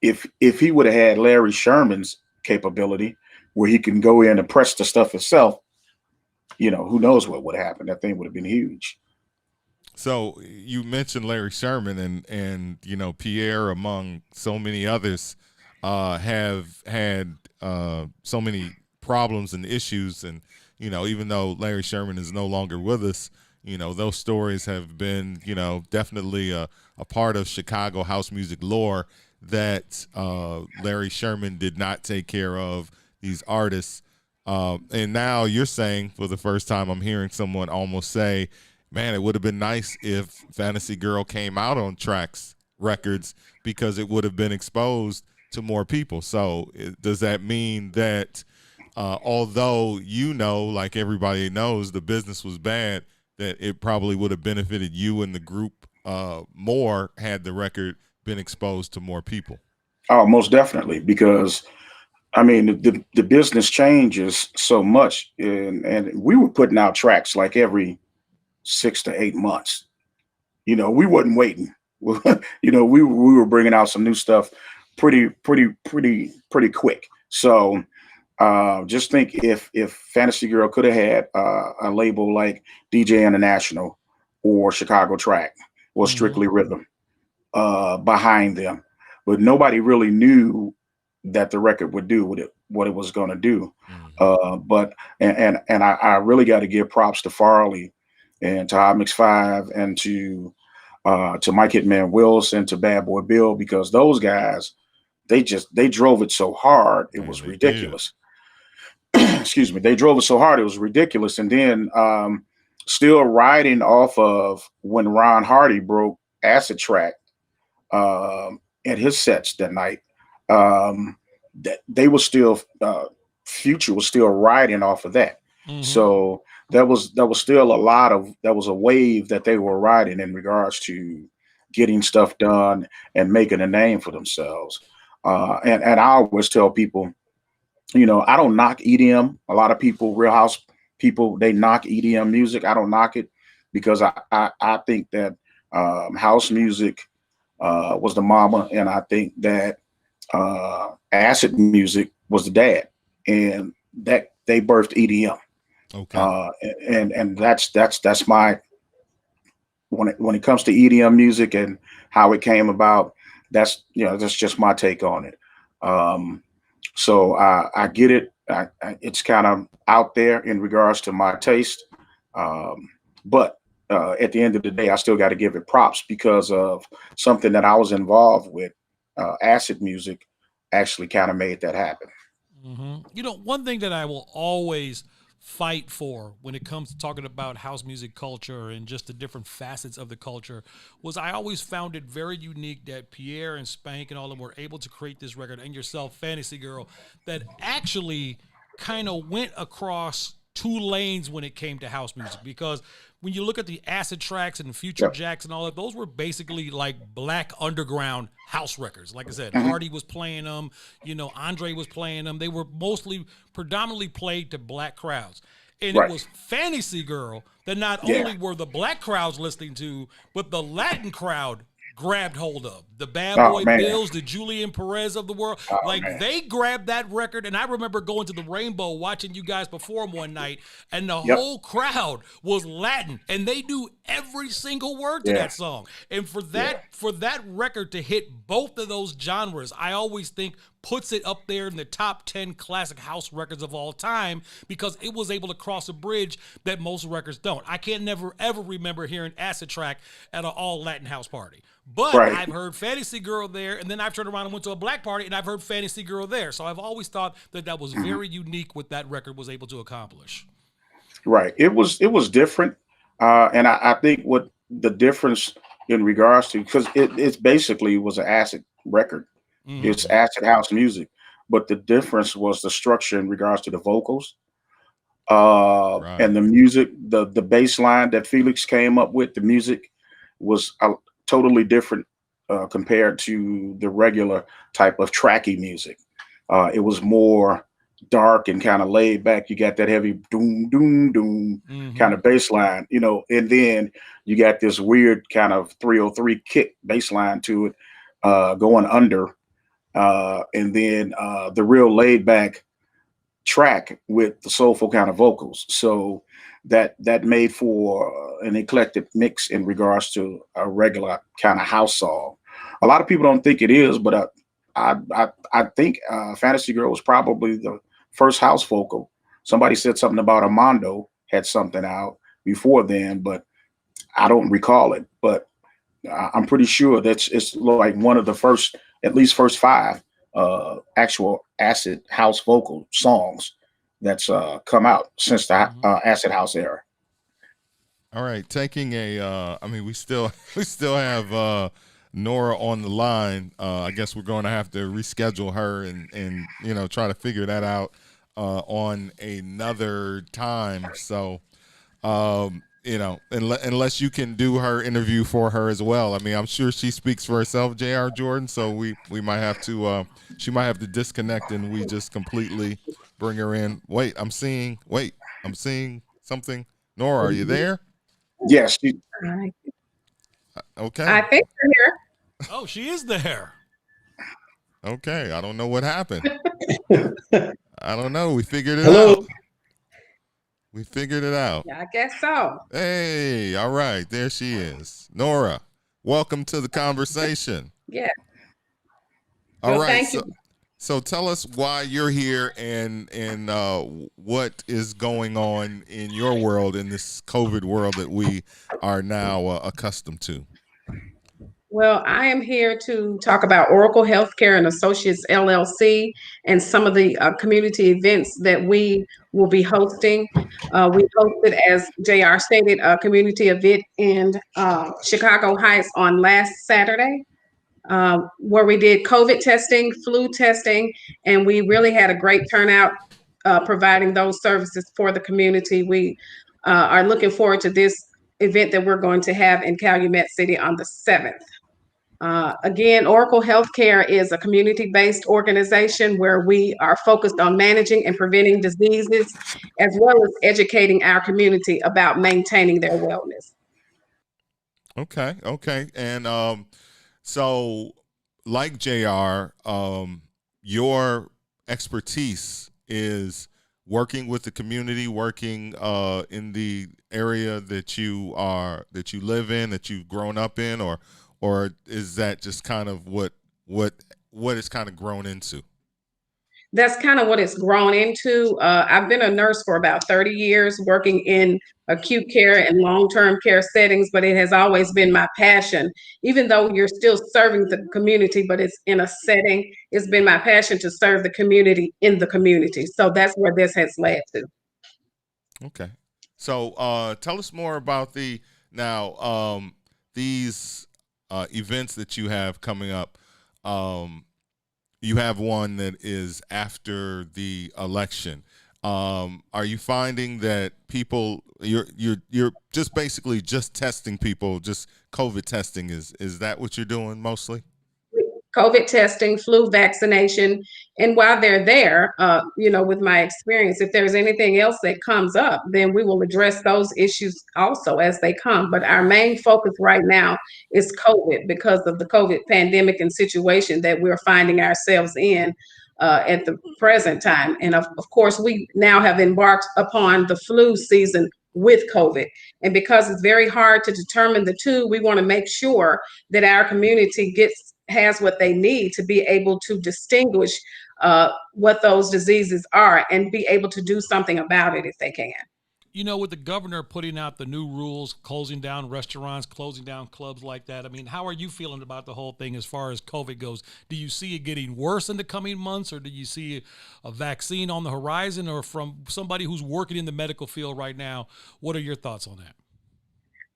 if he would have had Larry Sherman's capability where he can go in and press the stuff himself, you know, who knows what would happen. That thing would have been huge. So you mentioned Larry Sherman and you know, Pierre, among so many others, have had so many problems and issues. And, you know, even though Larry Sherman is no longer with us, you know, those stories have been, you know, definitely a part of Chicago house music lore, that Larry Sherman did not take care of these artists. And now you're saying, for the first time, I'm hearing someone almost say, man, it would have been nice if Fantasy Girl came out on Trax Records, because it would have been exposed to more people. So does that mean that although, you know, like everybody knows, the business was bad, that it probably would have benefited you and the group more had the record been exposed to more people? Oh, most definitely, because I mean, the business changes so much, and we were putting out tracks like every 6 to 8 months. You know, we wasn't waiting. You know, we were bringing out some new stuff pretty quick. So just think if Fantasy Girl could have had a label like DJ International or Chicago Track or Strictly Rhythm behind them, but nobody really knew that the record would do what it was going to do. But I really got to give props to Farley and to Hot Mix 5 and to Mike Hitman Wills and to Bad Boy Bill, because those guys, they drove it so hard it was ridiculous. Excuse me, they drove it so hard it was ridiculous. And then still riding off of when Ron Hardy broke Acid Track at his sets that night, that they were still Future was still riding off of that. So that was still that was a wave that they were riding in regards to getting stuff done and making a name for themselves. And I always tell people, you know, I don't knock EDM. A lot of people, Real House people, they knock EDM music. I don't knock it, because I think that house music was the mama, and I think that acid music was the dad, and that they birthed EDM. Okay. And that's my, when it comes to EDM music and how it came about, that's just my take on it. So I get it. It's kind of out there in regards to my taste. But at the end of the day, I still got to give it props because of something that I was involved with. Acid music actually kind of made that happen. You know, one thing that I will always fight for when it comes to talking about house music culture and just the different facets of the culture was, I always found it very unique that Pierre and Spank and all of them were able to create this record, and yourself, Fantasy Girl, that actually kind of went across two lanes when it came to house music. Because when you look at the Acid Tracks and Future Jacks and all that, those were basically like black underground house records. Like I said, Hardy was playing them, you know, Andre was playing them. They were predominantly played to black crowds. And it was Fantasy Girl that not only were the black crowds listening to, but the Latin crowd grabbed hold of. The Bad Boy Bills, the Julian Perez of the world. They grabbed that record. And I remember going to the Rainbow, watching you guys perform one night, and the whole crowd was Latin, and they knew every single word to that song. And for that record to hit both of those genres, I always think puts it up there in the top 10 classic house records of all time, because it was able to cross a bridge that most records don't. I can't never ever remember hearing Acid Track at an all Latin house party. But I've heard Fantasy Girl there, and then I've turned around and went to a black party, and I've heard Fantasy Girl there. So I've always thought that was very unique what that record was able to accomplish. Right. It was different. And I think what the difference in regards to, because it basically was an acid record. It's acid house music. But the difference was the structure in regards to the vocals and the music, the bass line that Felix came up with. The music was totally different compared to the regular type of tracky music. It was more dark and kind of laid back. You got that heavy doom, doom, doom kind of bass line, you know, and then you got this weird kind of 303 kick bass line to it, going under. And then the real laid back track with the soulful kind of vocals. So that made for an eclectic mix in regards to a regular kind of house song. A lot of people don't think it is, but I think Fantasy Girl was probably the first house vocal. Somebody said something about Armando had something out before then, but I don't recall it. But I'm pretty sure it's like one of the first, at least first 5 actual acid house vocal songs that's come out since the acid house era. All right, taking a I mean, we still have Nora on the line. I guess we're going to have to reschedule her and you know, try to figure that out on another time. So you know, unless you can do her interview for her as well. I mean, I'm sure she speaks for herself, J.R. Jordan. So we might have to she might have to disconnect and we just completely bring her in. Wait, I'm seeing something. Nora, are you there? Yes. Okay. I think you're here. Oh, she is there. Okay. I don't know what happened. I don't know. We figured it Hello. out. We figured it out. Yeah, I guess so. Hey, all right. There she is. Nora, welcome to the conversation. Yeah. All Well, right. thank you. So tell us why you're here and what is going on in your world, in this COVID world that we are now accustomed to. Well, I am here to talk about Oracle Healthcare and Associates LLC and some of the community events that we will be hosting. We hosted, as JR stated, a community event in Chicago Heights on last Saturday, where we did COVID testing, flu testing, and we really had a great turnout providing those services for the community. We are looking forward to this event that we're going to have in Calumet City on the 7th. Again, Oracle Healthcare is a community-based organization where we are focused on managing and preventing diseases, as well as educating our community about maintaining their wellness. Okay. And so, like JR, your expertise is working with the community, working in the area that you live in, that you've grown up in, or is that just kind of what it's kind of grown into? That's kind of what it's grown into. I've been a nurse for about 30 years, working in acute care and long-term care settings, but it has always been my passion. Even though you're still serving the community, but it's in a setting, it's been my passion to serve the community in the community. So that's where this has led to. Okay. So tell us more about these events that you have coming up. You have one that is after the election. Are you finding that people, you're just basically just testing people, just COVID testing? Is that what you're doing mostly? COVID testing, flu vaccination. And while they're there, with my experience, if there's anything else that comes up, then we will address those issues also as they come. But our main focus right now is COVID, because of the COVID pandemic and situation that we're finding ourselves in at the present time. And of course, we now have embarked upon the flu season with COVID. And because it's very hard to determine the two, we want to make sure that our community has what they need to be able to distinguish what those diseases are and be able to do something about it if they can. You know, with the governor putting out the new rules, closing down restaurants, closing down clubs like that, I mean, how are you feeling about the whole thing as far as COVID goes? Do you see it getting worse in the coming months, or do you see a vaccine on the horizon? Or from somebody who's working in the medical field right now, what are your thoughts on that?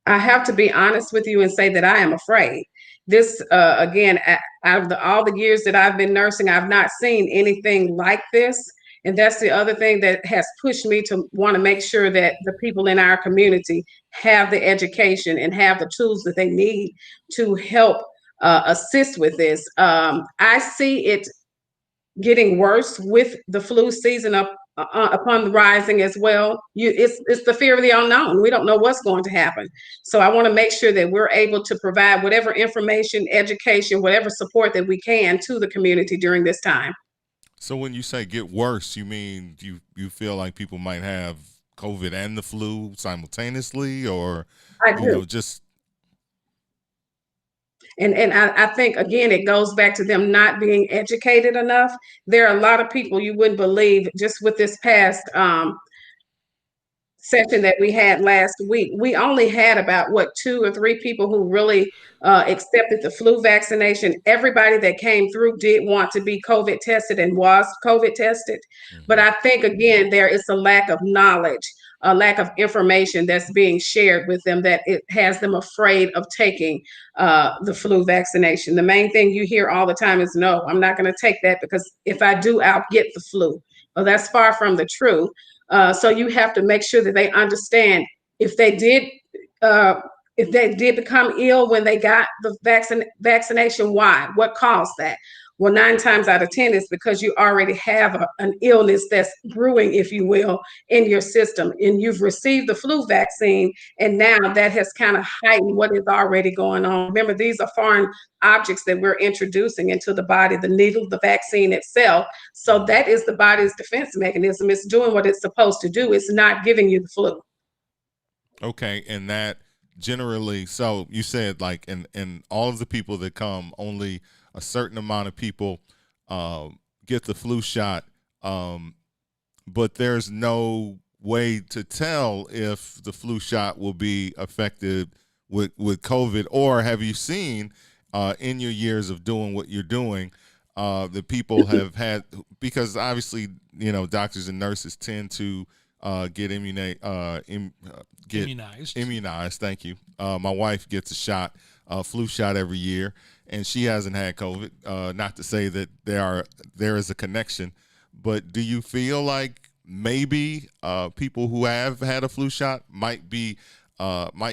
I have to be honest with you and say that I am afraid. This, again, out of all the years that I've been nursing, I've not seen anything like this. And that's the other thing that has pushed me to want to make sure that the people in our community have the education and have the tools that they need to help assist with this. I see it getting worse with the flu season upon the rising as well. It's the fear of the unknown. We don't know what's going to happen. So I want to make sure that we're able to provide whatever information, education, whatever support that we can to the community during this time. So when you say get worse, you mean you feel like people might have COVID and the flu simultaneously, or I do. And I think, again, it goes back to them not being educated enough. There are a lot of people you wouldn't believe, just with this past session that we had last week. We only had about 2 or 3 people who really accepted the flu vaccination. Everybody that came through did want to be COVID tested and was COVID tested. But I think, again, there is a lack of knowledge, a lack of information that's being shared with them, that it has them afraid of taking the flu vaccination. The main thing you hear all the time is, no, I'm not going to take that because if I do, I'll get the flu. Well, that's far from the truth. So you have to make sure that they understand if they did become ill when they got the vaccination, why? What caused that? Well, 9 times out of 10 is because you already have an illness that's brewing, if you will, in your system, and you've received the flu vaccine, and now that has kind of heightened what is already going on. Remember, these are foreign objects that we're introducing into the body, the needle, the vaccine itself. So that is the body's defense mechanism. It's doing what it's supposed to do. It's not giving you the flu. Okay, and that generally, so you said like in all of the people that come, only a certain amount of people get the flu shot, but there's no way to tell if the flu shot will be effective with COVID. Or have you seen in your years of doing what you're doing, the people have had, because obviously, you know, doctors and nurses tend to get immunized. Thank you. My wife gets a shot, flu shot every year, and she hasn't had COVID. Not to say that there is a connection, but do you feel like maybe people who have had a flu shot might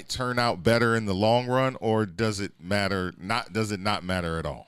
turn out better in the long run, or does it matter? Does it not matter at all?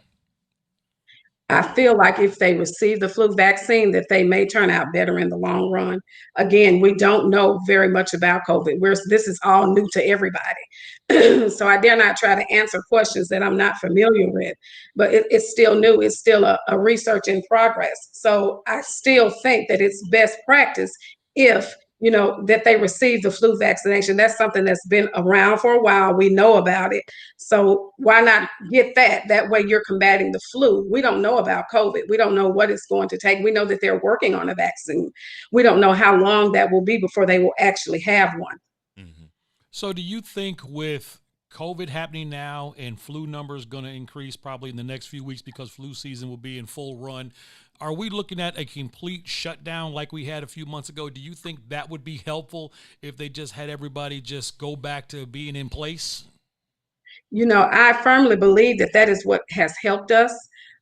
I feel like if they receive the flu vaccine, that they may turn out better in the long run. Again, we don't know very much about COVID. This is all new to everybody. So I dare not try to answer questions that I'm not familiar with, but it's still new. It's still a research in progress. So I still think that it's best practice if, you know, that they receive the flu vaccination. That's something that's been around for a while. We know about it. So why not get that? That way you're combating the flu. We don't know about COVID. We don't know what it's going to take. We know that they're working on a vaccine. We don't know how long that will be before they will actually have one. Mm-hmm. So do you think with COVID happening now and flu numbers going to increase probably in the next few weeks because flu season will be in full run, are we looking at a complete shutdown like we had a few months ago? Do you think that would be helpful if they just had everybody just go back to being in place? You know, I firmly believe that is what has helped us.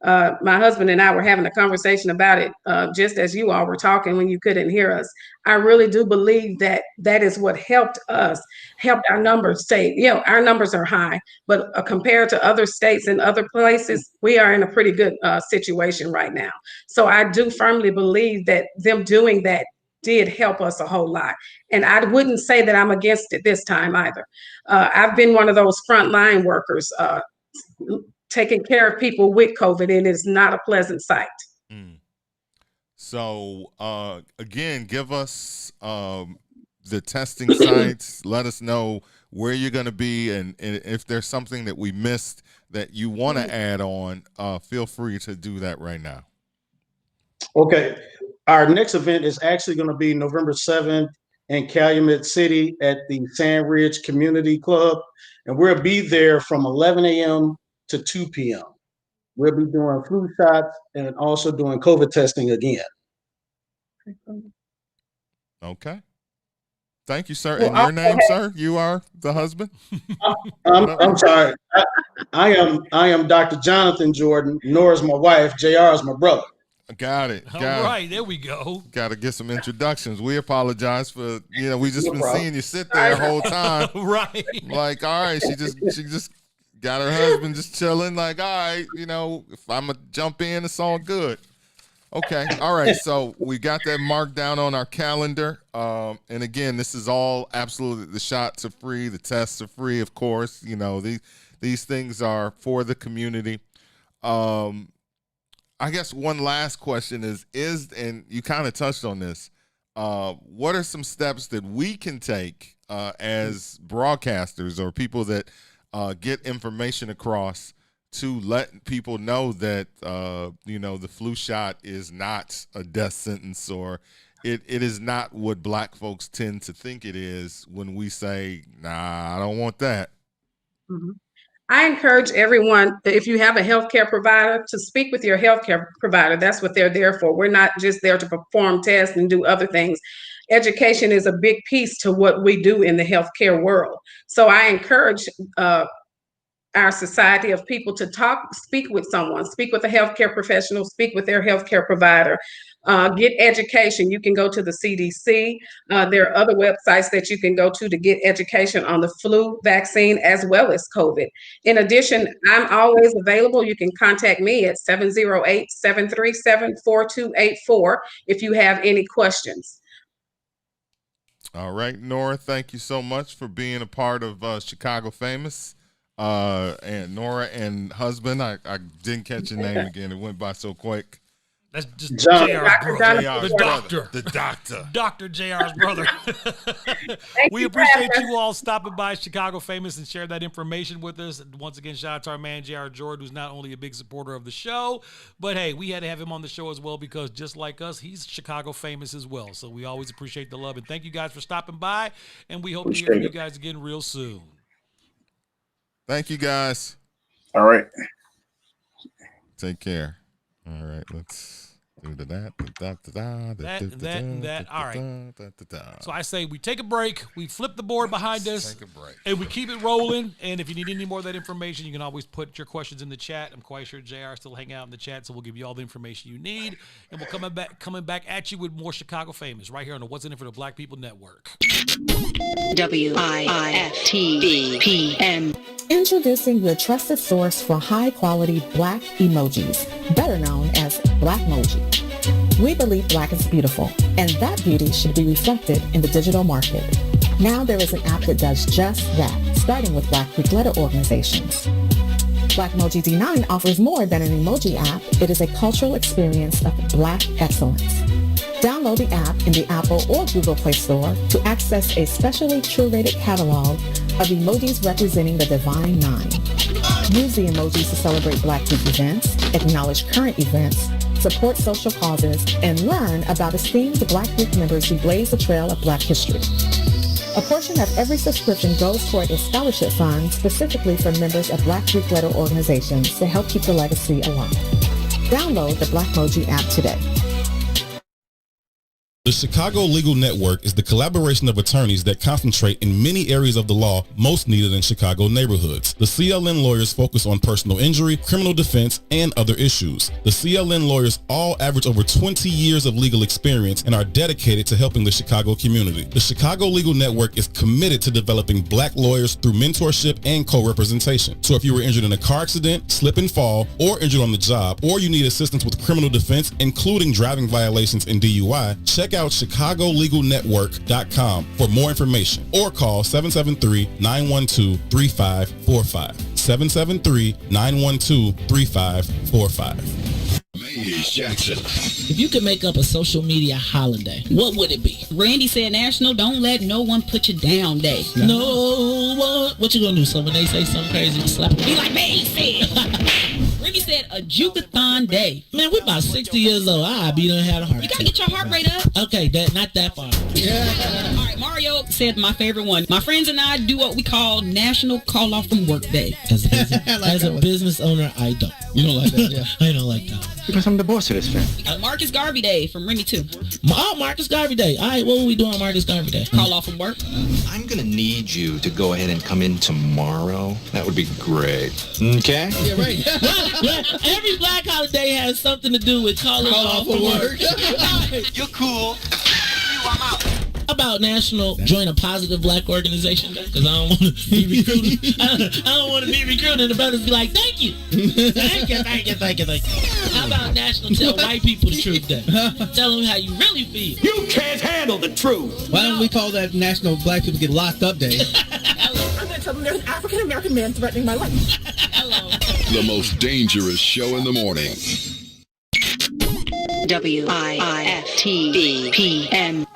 My husband and I were having a conversation about it just as you all were talking when you couldn't hear us. I really do believe that is what helped us, helped our numbers stay. You know, our numbers are high, but compared to other states and other places, we are in a pretty good situation right now. So I do firmly believe that them doing that did help us a whole lot. And I wouldn't say that I'm against it this time either. I've been one of those frontline workers taking care of people with COVID, and it's not a pleasant sight. So again, give us the testing sites. Let us know where you're going to be, and if there's something that we missed that you want to add on, feel free to do that right now. Okay. Our next event is actually going to be November 7th in Calumet City at the Sand Ridge Community Club, and we'll be there from 11 a.m. to 2 p.m. We'll be doing flu shots and also doing COVID testing again. Okay. Thank you, sir. And your name, sir? You are the husband? I'm sorry. I am Dr. Jonathan Jordan. Nora's my wife. JR is my brother. Got it. All right, there we go. Got to get some introductions. We apologize for, we just been seeing you sit there the whole time. Right. Like, all right, she just got her husband just chilling. Like, all right, if I'm going to jump in, it's all good. Okay. All right. So we got that marked down on our calendar. And again, this is all absolutely, the shots are free. The tests are free, of course. You know, these things are for the community. I guess one last question is, and you kind of touched on this, what are some steps that we can take as broadcasters or people that get information across to let people know that, the flu shot is not a death sentence, or it is not what black folks tend to think it is when we say, nah, I don't want that. Mm-hmm. I encourage everyone, if you have a healthcare provider, to speak with your healthcare provider. That's what they're there for. We're not just there to perform tests and do other things. Education is a big piece to what we do in the healthcare world. So I encourage our society of people to speak with someone, speak with a healthcare professional, speak with their healthcare provider, get education. You can go to the CDC. There are other websites that you can go to get education on the flu vaccine as well as COVID. In addition, I'm always available. You can contact me at 708-737-4284 if you have any questions. All right, Nora, thank you so much for being a part of Chicago Famous. And Nora and husband, I didn't catch your name again. It went by so quick. That's just John. JR's brother. The doctor. Dr. JR's brother. We appreciate you all stopping by Chicago Famous and share that information with us. Once again, shout out to our man, JR Jordan, who's not only a big supporter of the show, but hey, we had to have him on the show as well because just like us, he's Chicago Famous as well. So we always appreciate the love. And thank you guys for stopping by. And we hope to hear from you guys again real soon. Thank you, guys. All right. Take care. All right, let's do that. All right. So I say we take a break. We flip the board behind us. Take a break. And we keep it rolling. And if you need any more of that information, you can always put your questions in the chat. I'm quite sure JR still hang out in the chat, so we'll give you all the information you need. And we'll coming back at you with more Chicago Famous right here on the What's in It for the Black People Network. WIFTBPM. Introducing your trusted source for high-quality Black emojis, better known as Blackmoji. We believe Black is beautiful, and that beauty should be reflected in the digital market. Now there is an app that does just that, starting with Black Greek letter organizations. Blackmoji D9 offers more than an emoji app. It is a cultural experience of Black excellence. Download the app in the Apple or Google Play Store to access a specially curated catalog of emojis representing the Divine Nine. Use the emojis to celebrate Black Greek events, acknowledge current events, support social causes, and learn about esteemed Black Greek members who blaze the trail of Black history. A portion of every subscription goes toward a scholarship fund specifically for members of Black Greek letter organizations to help keep the legacy alive. Download the Blackmoji app today. The Chicago Legal Network is the collaboration of attorneys that concentrate in many areas of the law most needed in Chicago neighborhoods. The CLN lawyers focus on personal injury, criminal defense, and other issues. The CLN lawyers all average over 20 years of legal experience and are dedicated to helping the Chicago community. The Chicago Legal Network is committed to developing Black lawyers through mentorship and co-representation. So if you were injured in a car accident, slip and fall, or injured on the job, or you need assistance with criminal defense, including driving violations and DUI, check out ChicagoLegalNetwork.com for more information or call 773-912-3545. 773-912-3545. Jackson. If you could make up a social media holiday, what would it be? Randy said National Don't Let No One Put You Down Day. No one. What you gonna do? So when they say something crazy, you slap them? Be like me said. Randy said a Jukathon Day. Man, we're about 60 years old. I be done had a heart You attack. gotta get your heart rate up. Okay, not that far. All right, Mario said my favorite one. My friends and I do what we call National Call Off From Work Day. As a business owner, I don't. You don't like that? Yeah. I don't like that. Because I'm the boss of this family. Marcus Garvey Day from Remy too. Oh, Marcus Garvey Day. All right, what will we do on Marcus Garvey Day? Call off from work. I'm going to need you to go ahead and come in tomorrow. That would be great. Okay? Yeah, right. well, every Black holiday has something to do with calling off from work. You're cool. I'm out. about National Join a Positive Black Organization Day? Because I don't want to be recruited. I don't want to be recruited and the brothers be like, thank you. Thank you. How about National Tell White People the Truth Day? Tell them how you really feel. You can't handle the truth. Why don't we call that National Black People Get Locked Up Day? I'm going to tell them there's an African-American man threatening my life. Hello. The most dangerous show in the morning. WIFT PM.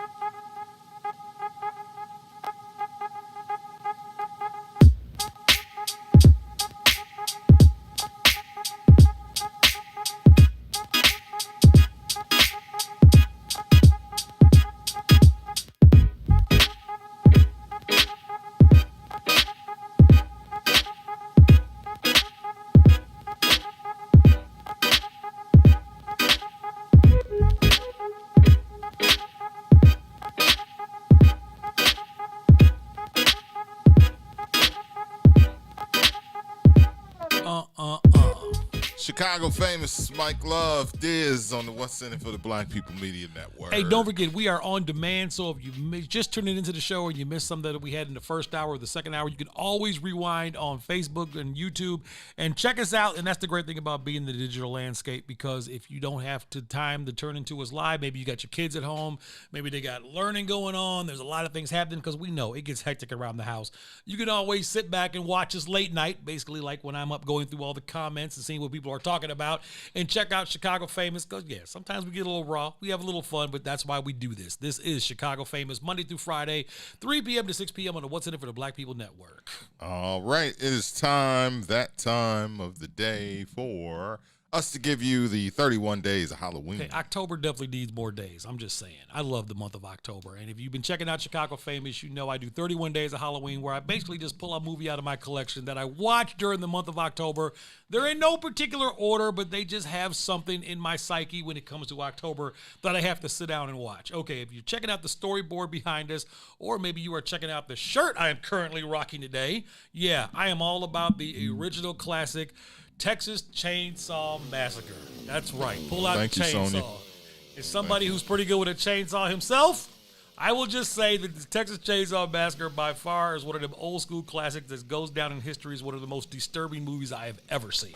Chicago famous Mike Love Diz on the What's In It for the Black People Media Network. Hey, don't forget, we are on demand, so if you just tuned into the show and you missed something that we had in the first hour or the second hour, you can always rewind on Facebook and YouTube and check us out. And that's the great thing about being in the digital landscape, because if you don't have time to turn into us live, maybe you got your kids at home, maybe they got learning going on, there's a lot of things happening, because we know it gets hectic around the house. You can always sit back and watch us late night, basically like when I'm up going through all the comments and seeing what people are talking about, and check out Chicago Famous, because yeah, sometimes we get a little raw, we have a little fun, but that's why we do this. This is Chicago Famous, Monday through Friday, 3 p.m. to 6 p.m. on the What's In It for the Black People Network. All right, it is time, that time of the day for us to give you the 31 days of Halloween. Okay, October definitely needs more days. I'm just saying. I love the month of October. And if you've been checking out Chicago Famous, you know I do 31 days of Halloween, where I basically just pull a movie out of my collection that I watched during the month of October. They're in no particular order, but they just have something in my psyche when it comes to October that I have to sit down and watch. Okay, if you're checking out the storyboard behind us, or maybe you are checking out the shirt I am currently rocking today, yeah, I am all about the original classic Texas Chainsaw Massacre. That's right. Pull out the chainsaw. As somebody who's pretty good with a chainsaw himself, I will just say that the Texas Chainsaw Massacre by far is one of them old school classics that goes down in history as one of the most disturbing movies I have ever seen.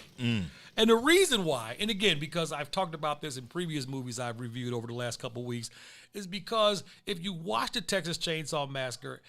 And the reason why, and again, because I've talked about this in previous movies I've reviewed over the last couple of weeks, is because if you watch the Texas Chainsaw Massacre,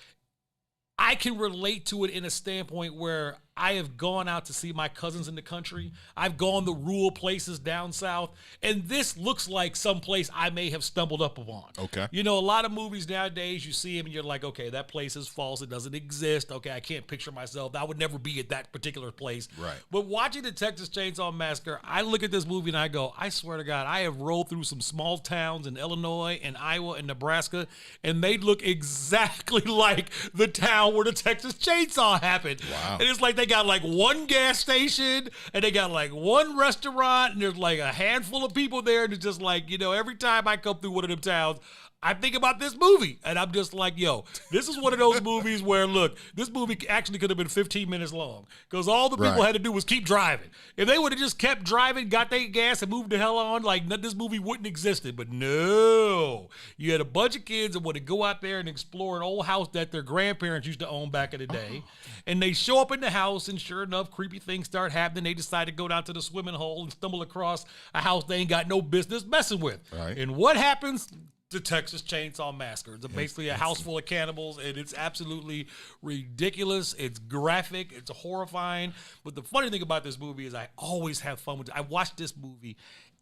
I can relate to it in a standpoint where I have gone out to see my cousins in the country. I've gone to rural places down south, and this looks like some place I may have stumbled up upon. Okay. You know, a lot of movies nowadays, you see them and you're like, okay, that place is false. It doesn't exist. Okay, I can't picture myself. I would never be at that particular place. Right. But watching the Texas Chainsaw Massacre, I look at this movie and I go, I swear to God, I have rolled through some small towns in Illinois and Iowa and Nebraska, and they look exactly like the town where the Texas Chainsaw happened. Wow. And it's like they got like one gas station and they got like one restaurant and there's like a handful of people there, and it's just like, you know, every time I come through one of them towns, I think about this movie, and I'm just like, yo, this is one of those movies where, look, this movie actually could have been 15 minutes long, because all the people had to do was keep driving. If they would have just kept driving, got their gas, and moved the hell on, like, this movie wouldn't existed. But no, you had a bunch of kids that want to go out there and explore an old house that their grandparents used to own back in the day, and they show up in the house, and sure enough, creepy things start happening. They decide to go down to the swimming hole and stumble across a house they ain't got no business messing with. Right. And what happens? The Texas Chainsaw Massacre. It's basically a house full of cannibals, and it's absolutely ridiculous. It's graphic. It's horrifying. But the funny thing about this movie is I always have fun with it. I watch this movie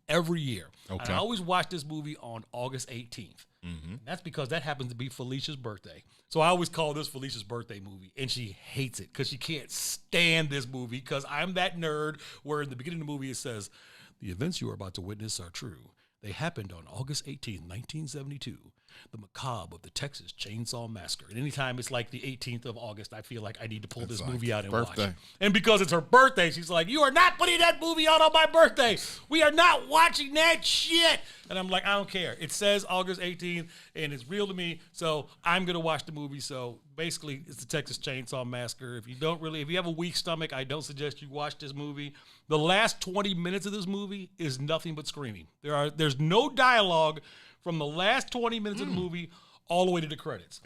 every year. Okay. And I always watch this movie on August 18th. And that's because that happens to be Felicia's birthday. So I always call this Felicia's birthday movie, and she hates it because she can't stand this movie, because I'm that nerd where in the beginning of the movie it says, the events you are about to witness are true. They happened on August 18th, 1972, the macabre of the Texas Chainsaw Massacre. And anytime it's like the 18th of August, I feel like I need to pull this movie out and watch it. And because it's her birthday, she's like, you are not putting that movie out on my birthday. We are not watching that shit. And I'm like, I don't care. It says August 18th, and it's real to me, so I'm going to watch the movie. So basically, it's the Texas Chainsaw Massacre. If you have a weak stomach, I don't suggest you watch this movie. The last 20 minutes of this movie is nothing but screaming. There's no dialogue from the last 20 minutes of the movie all the way to the credits.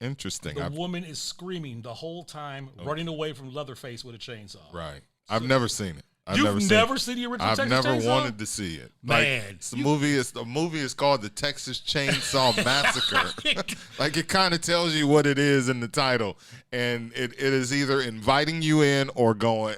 Interesting. The woman is screaming the whole time, running away from Leatherface with a chainsaw. Right. I've never seen it. You've never seen the original Texas Chainsaw? I've never wanted to see it. Man. The movie is called The Texas Chainsaw Massacre. Like, it kind of tells you what it is in the title. And it is either inviting you in or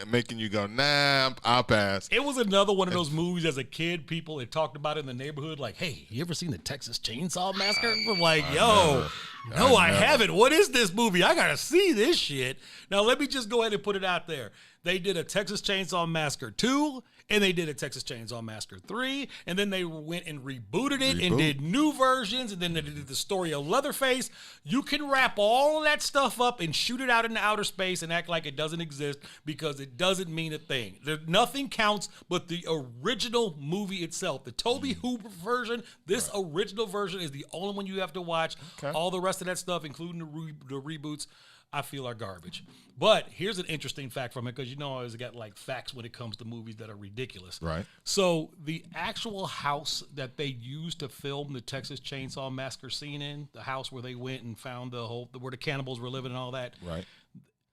making you go, nah, I'll pass. It was another one of those movies as a kid, people had talked about it in the neighborhood, like, hey, you ever seen The Texas Chainsaw Massacre? We're like, I haven't. What is this movie? I got to see this shit. Now, let me just go ahead and put it out there. They did a Texas Chainsaw Massacre 2, and they did a Texas Chainsaw Massacre 3, and then they went and rebooted it and did new versions, and then they did the story of Leatherface. You can wrap all of that stuff up and shoot it out into outer space and act like it doesn't exist because it doesn't mean a thing. Nothing counts but the original movie itself. The Tobe Hooper version, this original version is the only one you have to watch. Okay. All the rest of that stuff, including the reboots, I feel are garbage. But here's an interesting fact from it, because I always got like facts when it comes to movies that are ridiculous. Right. So the actual house that they used to film the Texas Chainsaw Massacre scene in, the house where they went and found where the cannibals were living and all that. Right.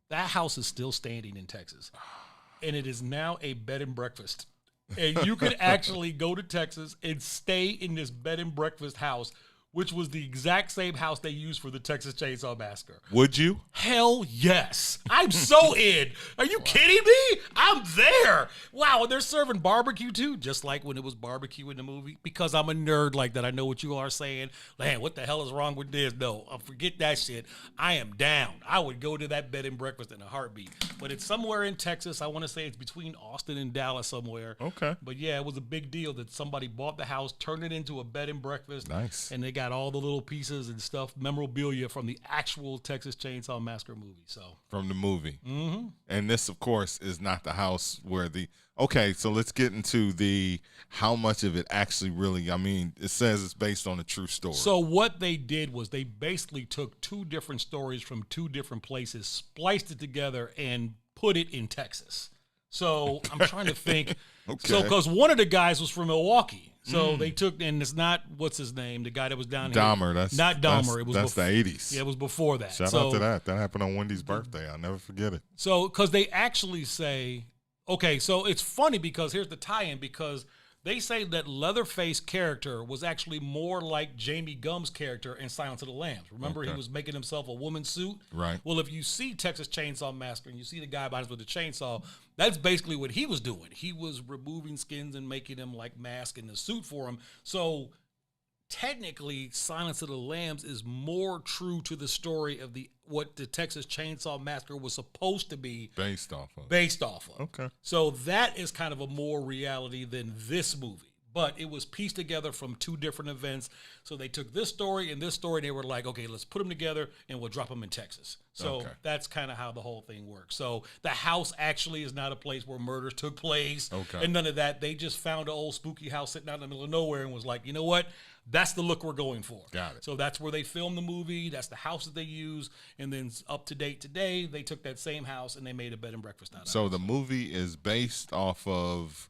That house is still standing in Texas. And it is now a bed and breakfast. And you can actually go to Texas and stay in this bed and breakfast house, which was the exact same house they used for the Texas Chainsaw Massacre. Would you? Hell yes. I'm so in. Are you kidding me? I'm there. Wow, and they're serving barbecue too, just like when it was barbecue in the movie. Because I'm a nerd like that. I know what you are saying. Man, what the hell is wrong with this? No, forget that shit. I am down. I would go to that bed and breakfast in a heartbeat. But it's somewhere in Texas. I want to say it's between Austin and Dallas somewhere. Okay. But yeah, it was a big deal that somebody bought the house, turned it into a bed and breakfast. Nice. And they got all the little pieces and stuff, memorabilia from the actual Texas Chainsaw Massacre movie. So from the movie. Mm-hmm. And this, of course, is not the house where okay, so let's get into how much of it actually really, it says it's based on a true story. So what they did was they basically took two different stories from two different places, spliced it together, and put it in Texas. So I'm trying to think. Okay. So because one of the guys was from Milwaukee. So they took, and it's not, what's his name? The guy that was down here. Dahmer. Not Dahmer. It was that's the 80s. Yeah, it was before that. Shout out to that. That happened on Wendy's birthday. I'll never forget it. So, because they actually say, okay, so it's funny because here's the tie-in, because they say that Leatherface character was actually more like Jamie Gumm's character in Silence of the Lambs. Remember, he was making himself a woman's suit? Right. Well, if you see Texas Chainsaw Massacre and you see the guy behind us with the chainsaw, that's basically what he was doing. He was removing skins and making them like mask in the suit for him. So technically, Silence of the Lambs is more true to the story of what the Texas Chainsaw Massacre was supposed to be based off of. Okay. So that is kind of a more reality than this movie. But it was pieced together from two different events. So they took this story and this story, and they were like, okay, let's put them together and we'll drop them in Texas. So that's kind of how the whole thing works. So the house actually is not a place where murders took place and none of that. They just found an old spooky house sitting out in the middle of nowhere and was like, you know what? That's the look we're going for. Got it. So that's where they filmed the movie. That's the house that they use. And then up to date today, they took that same house and they made a bed and breakfast out of it. So the movie is based off of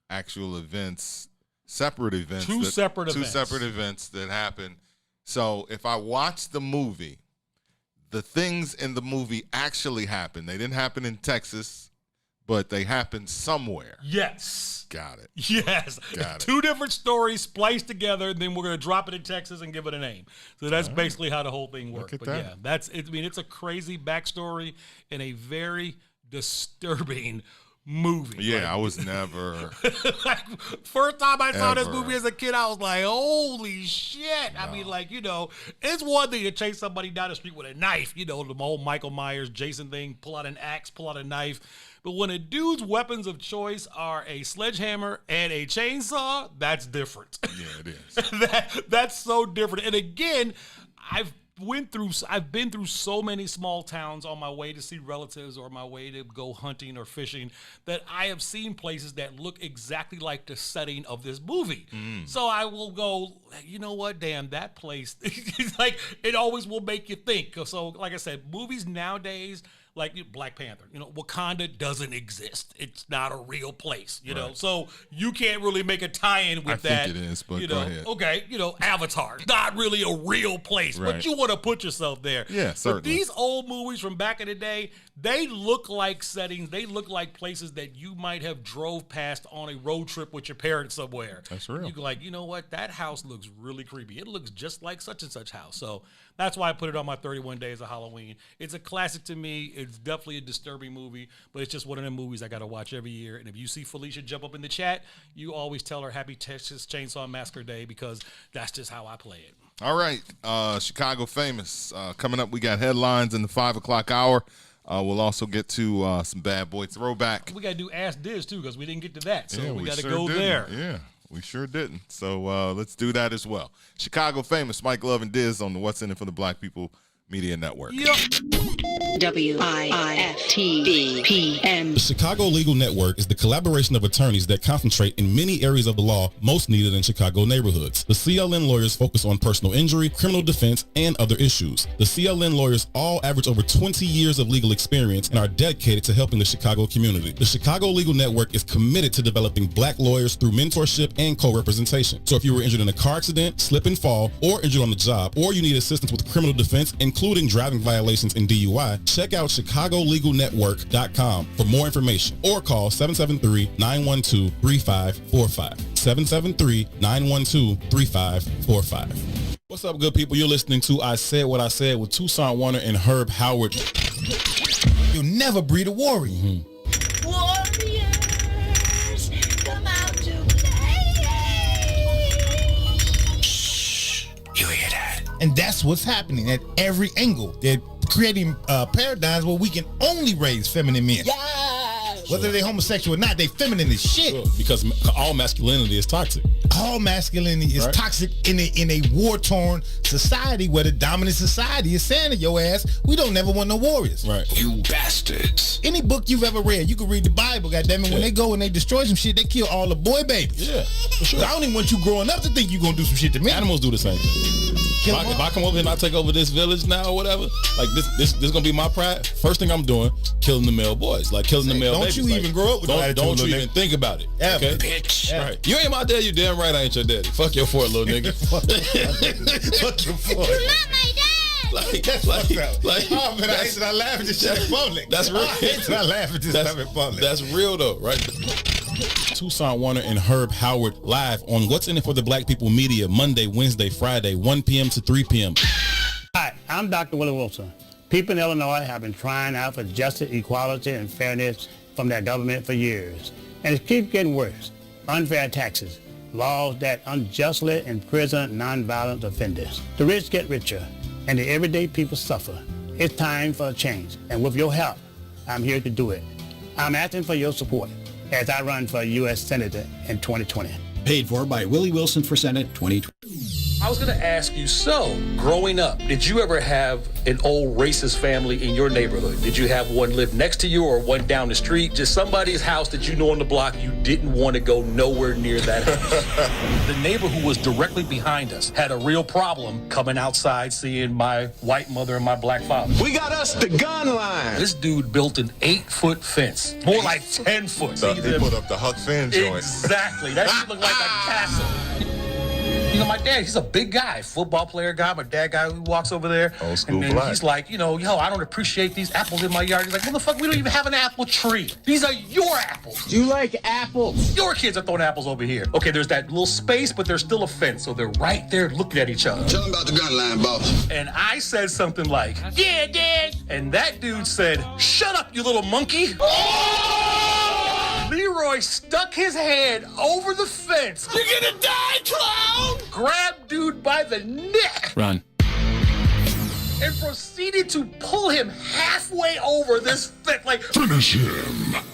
actual events, separate events. Two separate events that happened. So if I watch the movie, the things in the movie actually happened. They didn't happen in Texas, but they happened somewhere. Yes. Got it. Yes. Got it. Two different stories spliced together, and then we're going to drop it in Texas and give it a name. So that's basically how the whole thing works. But yeah, that's it. I mean, it's a crazy backstory and a very disturbing movie. Yeah, I was never. First time I saw this movie as a kid, I was like, holy shit. No. I mean, like, it's one thing to chase somebody down the street with a knife, the old Michael Myers, Jason thing, pull out an axe, pull out a knife. But when a dude's weapons of choice are a sledgehammer and a chainsaw, that's different. Yeah, it is. That's so different. And again, I've been through so many small towns on my way to see relatives or my way to go hunting or fishing that I have seen places that look exactly like the setting of this movie. So I will go, you know what, damn, that place, it's like, it always will make you think. So like I said, movies nowadays, like Black Panther. Wakanda doesn't exist. It's not a real place, you know. So you can't really make a tie-in with that. I think it is, but go ahead. Okay, Avatar, not really a real place, but you want to put yourself there. Yeah, certainly. But these old movies from back in the day, they look like settings. They look like places that you might have drove past on a road trip with your parents somewhere. That's real. You go like, you know what? That house looks really creepy. It looks just like such and such house. So that's why I put it on my 31 Days of Halloween. It's a classic to me. It's definitely a disturbing movie, but it's just one of the movies I got to watch every year. And if you see Felicia jump up in the chat, you always tell her Happy Texas Chainsaw Massacre Day, because that's just how I play it. All right, Chicago Famous. Coming up, we got headlines in the 5 o'clock hour. We'll also get to some Bad Boy throwback. We got to do Ask Diz, too, because we didn't get to that. So we got to sure go didn't. there. Yeah, we sure didn't. So let's do that as well. Chicago Famous, Mike Love and Diz on the What's in It for the Black People Media Network. Yep. WIFTBPM. The Chicago Legal Network is the collaboration of attorneys that concentrate in many areas of the law most needed in Chicago neighborhoods. The CLN lawyers focus on personal injury, criminal defense, and other issues. The CLN lawyers all average over 20 years of legal experience and are dedicated to helping the Chicago community. The Chicago Legal Network is committed to developing black lawyers through mentorship and co-representation. So if you were injured in a car accident, slip and fall, or injured on the job, or you need assistance with criminal defense, including driving violations and DUI, check out ChicagoLegalNetwork.com for more information, or call 773-912-3545. 773-912-3545. What's up, good people? You're listening to I Said What I Said with Tucson Warner and Herb Howard. You'll never breed a warrior. Warriors, come out to play. Shh. You hear that? And that's what's happening at every angle. They're creating paradigms where we can only raise feminine men. Yes. Whether they're homosexual or not, they feminine as shit. Sure, because all masculinity is toxic. All masculinity is toxic in a war-torn society where the dominant society is saying to your ass, we don't never want no warriors. Right. You bastards. Any book you've ever read, you can read the Bible, goddammit. Yeah. When they go and they destroy some shit, they kill all the boy babies. Yeah, for sure. I don't even want you growing up to think you're going to do some shit to me. Animals do the same thing. If I come over here and I take over this village now or whatever, like this gonna be my pride. First thing I'm doing, killing the male boys, like killing the male babies. Don't you even grow up with that? Don't you even think about it. Okay? Bitch. Right. You ain't my dad, you damn right I ain't your daddy. Fuck your fort, little nigga. Fuck your fort. You're not my dad. Oh man, I hate that I laugh at this shit in public. That's real. I hate that I laugh at this stuff in public. That's real though, right? Tucson Warner and Herb Howard live on What's in It for the Black People Media, Monday, Wednesday, Friday, 1 p.m. to 3 p.m. Hi, I'm Dr. Willie Wilson. People in Illinois have been crying out for justice, equality, and fairness from their government for years. And it keeps getting worse. Unfair taxes, laws that unjustly imprison nonviolent offenders. The rich get richer, and the everyday people suffer. It's time for a change, and with your help, I'm here to do it. I'm asking for your support as I run for U.S. Senator in 2020. Paid for by Willie Wilson for Senate 2020. I was going to ask you, so growing up, did you ever have an old racist family in your neighborhood? Did you have one live next to you or one down the street? Just somebody's house that you know on the block, you didn't want to go nowhere near that house. The neighbor who was directly behind us had a real problem coming outside seeing my white mother and my black father. We got us the gun line. This dude built an 8-foot fence, more like 10 foot. So they put up the Huck Finn joint. Exactly. That shit looked like a castle. You know, my dad, he's a big guy, football player guy. My dad guy who walks over there. Old school and then black. he's like, yo, I don't appreciate these apples in my yard. He's like, motherfucker, we don't even have an apple tree. These are your apples. You like apples? Your kids are throwing apples over here. Okay, there's that little space, but there's still a fence. So they're right there looking at each other. Tell them about the gun line, boss. And I said something like, yeah, Dad. And that dude said, shut up, you little monkey. Leroy stuck his head over the fence. You're gonna die, clown! Grabbed dude by the neck. Run. And proceeded to pull him halfway over this fence. Like, finish him.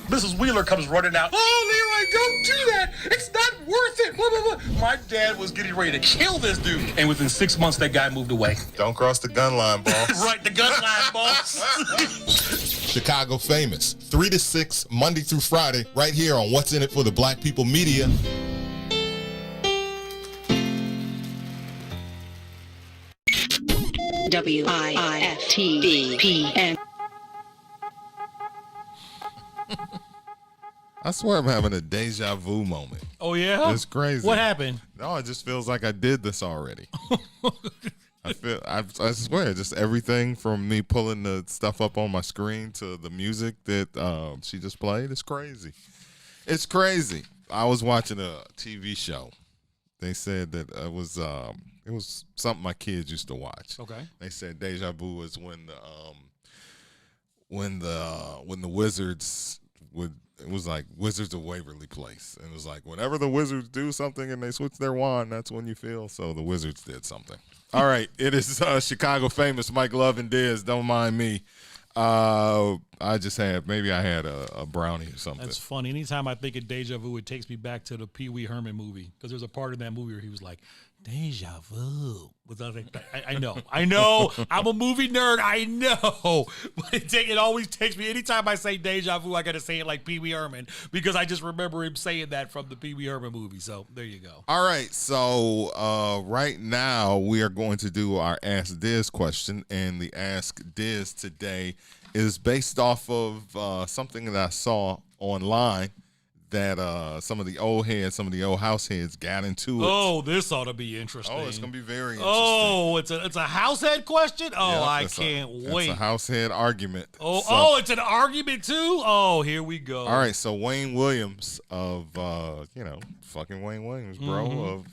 Mrs. Wheeler comes running out. Oh, Leroy, don't do that. It's not worth it. Blah, blah, blah. My dad was getting ready to kill this dude. And within 6 months, that guy moved away. Don't cross the gun line, boss. Right, the gun line, boss. Chicago Famous, 3 to 6, Monday through Friday, right here on What's in It for the Black People Media. WIFTBPM. I swear I'm having a deja vu moment. Oh, yeah? It's crazy. What happened? No, it just feels like I did this already. I swear, just everything from me pulling the stuff up on my screen to the music that she just played is crazy. It's crazy. I was watching a TV show. They said that it was something my kids used to watch. Okay. They said deja vu is when the Wizards would. It was like Wizards of Waverly Place. And it was like whenever the Wizards do something and they switch their wand, that's when you feel. So the Wizards did something. All right. It is Chicago famous Mike Love and Diz. Don't mind me. I just had, maybe I had a brownie or something. That's funny. Anytime I think of deja vu, it takes me back to the Pee Wee Herman movie. Because there's a part in that movie where he was like, deja vu. I know. I'm a movie nerd. I know. But it always takes me, anytime I say deja vu, I got to say it like Pee Wee Herman. Because I just remember him saying that from the Pee Wee Herman movie. So there you go. All right. So right now we are going to do our Ask Diz question. And the Ask Diz today is based off of something that I saw online that some of the old heads, some of the old house heads got into it. Oh, this ought to be interesting. Oh, it's going to be very interesting. Oh, it's a house head question? Oh, Yep, I can't wait. It's a house head argument. Oh, it's an argument too? Oh, here we go. All right, so Wayne Williams of, fucking Wayne Williams, bro,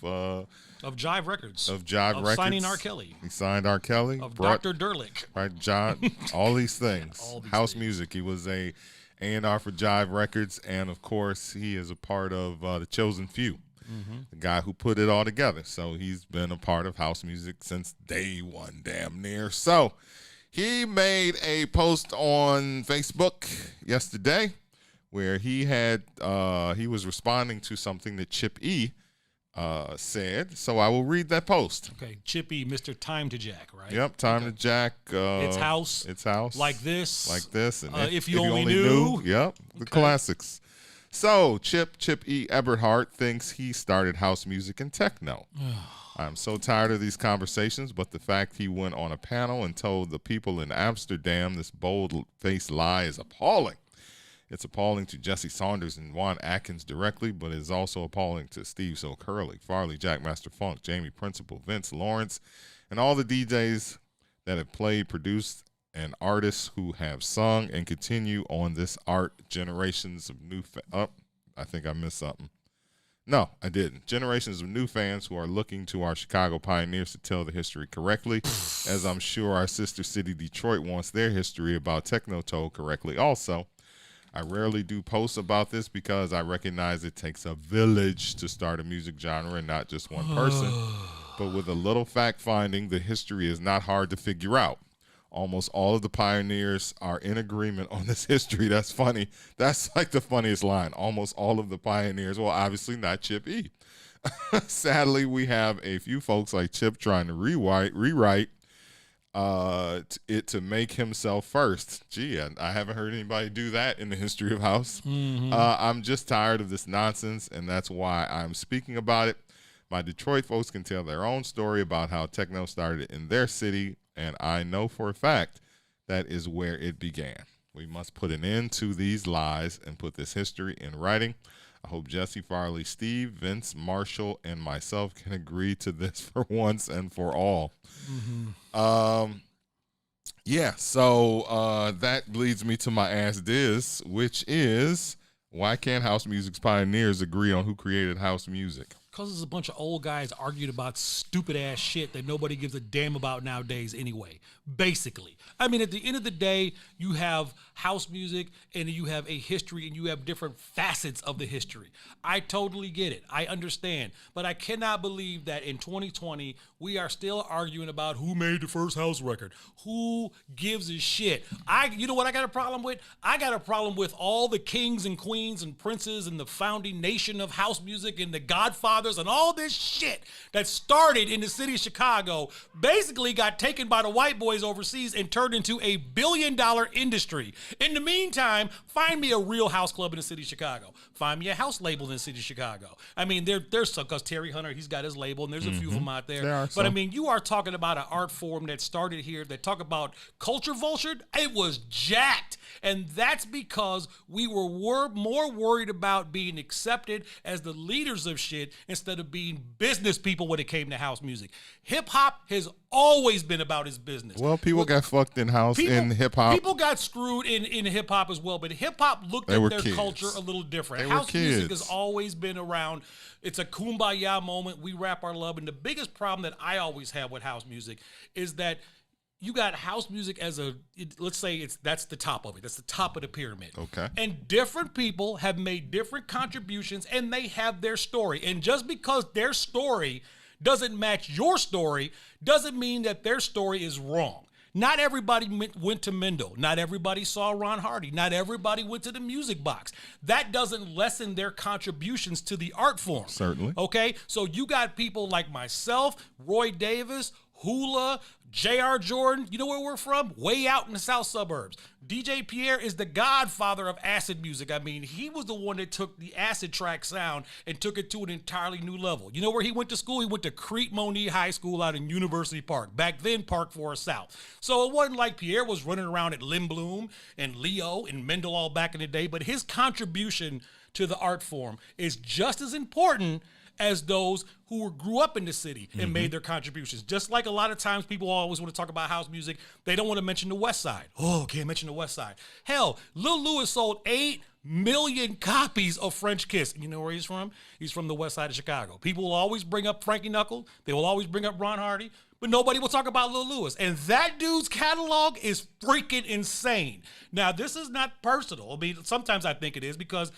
of Jive Records. Of Jive Records. Signing R. Kelly. He signed R. Kelly. Of Dr. Derlick. Right, John, all these things. House music. He was A&R for Jive Records, and of course, he is a part of The Chosen Few, the guy who put it all together. So he's been a part of house music since day one, damn near. So he made a post on Facebook yesterday where he was responding to something that Chip E said. So I will read that post. Okay, Chip E, Mr. Time to Jack, right? Yep, Time to Jack. It's house. It's house. Like this. And if you only knew. Yep, the classics. So Chip E. Eberhardt thinks he started house music and techno. I'm so tired of these conversations, but the fact he went on a panel and told the people in Amsterdam this bold-faced lie is appalling. It's appalling to Jesse Saunders and Juan Atkins directly, but it is also appalling to Steve So Curly, Farley, Jackmaster Funk, Jamie Principle, Vince Lawrence, and all the DJs that have played, produced, and artists who have sung and continue on this art. Generations of new I think I missed something. No, I didn't. Generations of new fans who are looking to our Chicago pioneers to tell the history correctly, as I'm sure our sister city Detroit wants their history about techno told correctly also. I rarely do posts about this because I recognize it takes a village to start a music genre and not just one person. But with a little fact finding, the history is not hard to figure out. Almost all of the pioneers are in agreement on this history. That's funny. That's like the funniest line. Almost all of the pioneers. Well, obviously not Chip E. Sadly, we have a few folks like Chip trying to rewrite it to make himself first. Gee, I haven't heard anybody do that in the history of house. I'm just tired of this nonsense, and that's why I'm speaking about it. My Detroit folks can tell their own story about how techno started in their city, and I know for a fact that is where it began. We must put an end to these lies and put this history in writing. I hope Jesse, Farley, Steve, Vince, Marshall, and myself can agree to this for once and for all. So that leads me to my Ask Diz, which is, why can't house music's pioneers agree on who created house music? Because there's a bunch of old guys arguing about stupid ass shit that nobody gives a damn about nowadays anyway, basically. I mean, at the end of the day, you have house music and you have a history and you have different facets of the history. I totally get it. I understand. But I cannot believe that in 2020, we are still arguing about who made the first house record. Who gives a shit? You know what I got a problem with? I got a problem with all the kings and queens and princes and the founding nation of house music and the godfather Brothers and all this shit that started in the city of Chicago basically got taken by the white boys overseas and turned into a billion-dollar industry. In the meantime, find me a real house club in the city of Chicago. Find me a house label in the city of Chicago. I mean, there's some, because Terry Hunter, he's got his label, and there's a few of them out there. But I mean, you are talking about an art form that started here, that talk about culture vulture. It was jacked. And that's because we were more worried about being accepted as the leaders of shit instead of being business people when it came to house music. Hip hop has always been about his business. Well, people got fucked in hip hop. People got screwed in hip hop as well, but hip hop looked at their culture a little different. House music has always been around. It's a kumbaya moment. We rap our love. And the biggest problem that I always have with house music is that you got house music as let's say that's the top of it. That's the top of the pyramid. Okay. And different people have made different contributions, and they have their story. And just because their story doesn't match your story doesn't mean that their story is wrong. Not everybody went to Mendel. Not everybody saw Ron Hardy. Not everybody went to the Music Box. That doesn't lessen their contributions to the art form. Certainly. Okay? So you got people like myself, Roy Davis, Hula, J.R. Jordan. You know where we're from? Way out in the south suburbs. DJ Pierre is the godfather of acid music. I mean, he was the one that took the acid track sound and took it to an entirely new level. You know where he went to school? He went to Crete Monier High School out in University Park. Back then, Park Forest South. So it wasn't like Pierre was running around at Lindblom and Leo and Mendel all back in the day, but his contribution to the art form is just as important as those who grew up in the city and made their contributions. Just like a lot of times people always want to talk about house music, they don't want to mention the West Side. Oh, can't mention the West Side. Hell, Lil Louis sold 8 million copies of French Kiss. You know where he's from? He's from the West Side of Chicago. People will always bring up Frankie Knuckle. They will always bring up Ron Hardy, but nobody will talk about Lil Louis. And that dude's catalog is freaking insane. Now, this is not personal. I mean, sometimes I think it is because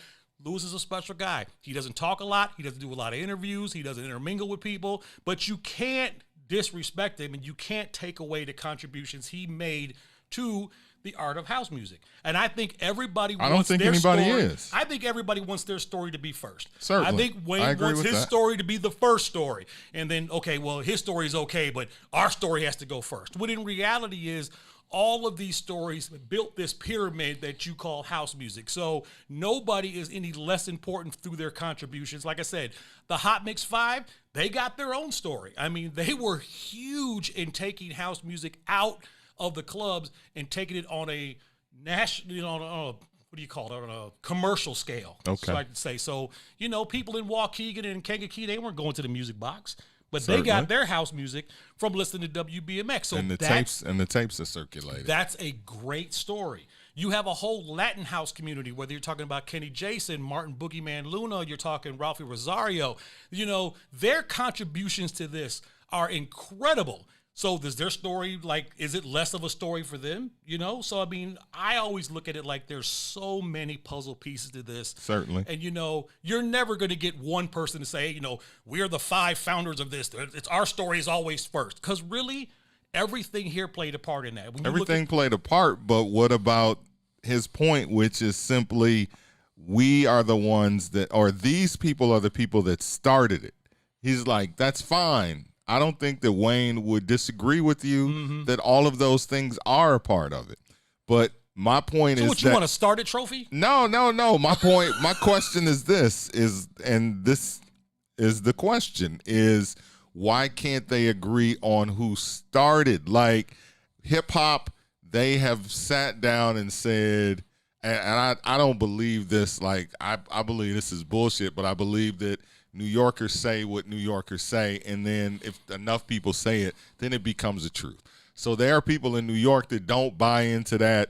Louis is a special guy. He doesn't talk a lot. He doesn't do a lot of interviews. He doesn't intermingle with people. But you can't disrespect him, and you can't take away the contributions he made to the art of house music. And I think everybody wants their story. I think everybody wants their story to be first. Certainly. I think Wayne wants his story to be the first story. And then, okay, well, his story is okay, but our story has to go first. What in reality is, all of these stories built this pyramid that you call house music. So nobody is any less important through their contributions. Like I said, the Hot Mix 5, they got their own story. I mean, they were huge in taking house music out of the clubs and taking it on a national, what do you call it, on a commercial scale. Okay. So I could say. So, you know, people in Waukegan and Kankakee, they weren't going to the Music Box. But Certainly. They got their house music from listening to WBMX. So and the tapes are circulated. That's a great story. You have a whole Latin house community, whether you're talking about Kenny Jason, Martin Boogeyman Luna, you're talking Ralphie Rosario. You know, their contributions to this are incredible. So does their story, like, is it less of a story for them? You know? So, I mean, I always look at it like there's so many puzzle pieces to this. Certainly. And, you know, you're never going to get one person to say, you know, we're the 5 founders of this. It's our story is always first. Because really, everything here played a part in that. Everything played a part, but what about his point, which is simply we are the ones that, or these people are the people that started it. He's like, that's fine. I don't think that Wayne would disagree with you that all of those things are a part of it. But my point is what, you want a started trophy? No. My point, my question is this is the question is why can't they agree on who started? Like hip hop, they have sat down and said, and I don't believe this, like I believe this is bullshit, but I believe that New Yorkers say what New Yorkers say, and then if enough people say it, then it becomes the truth. So there are people in New York that don't buy into that,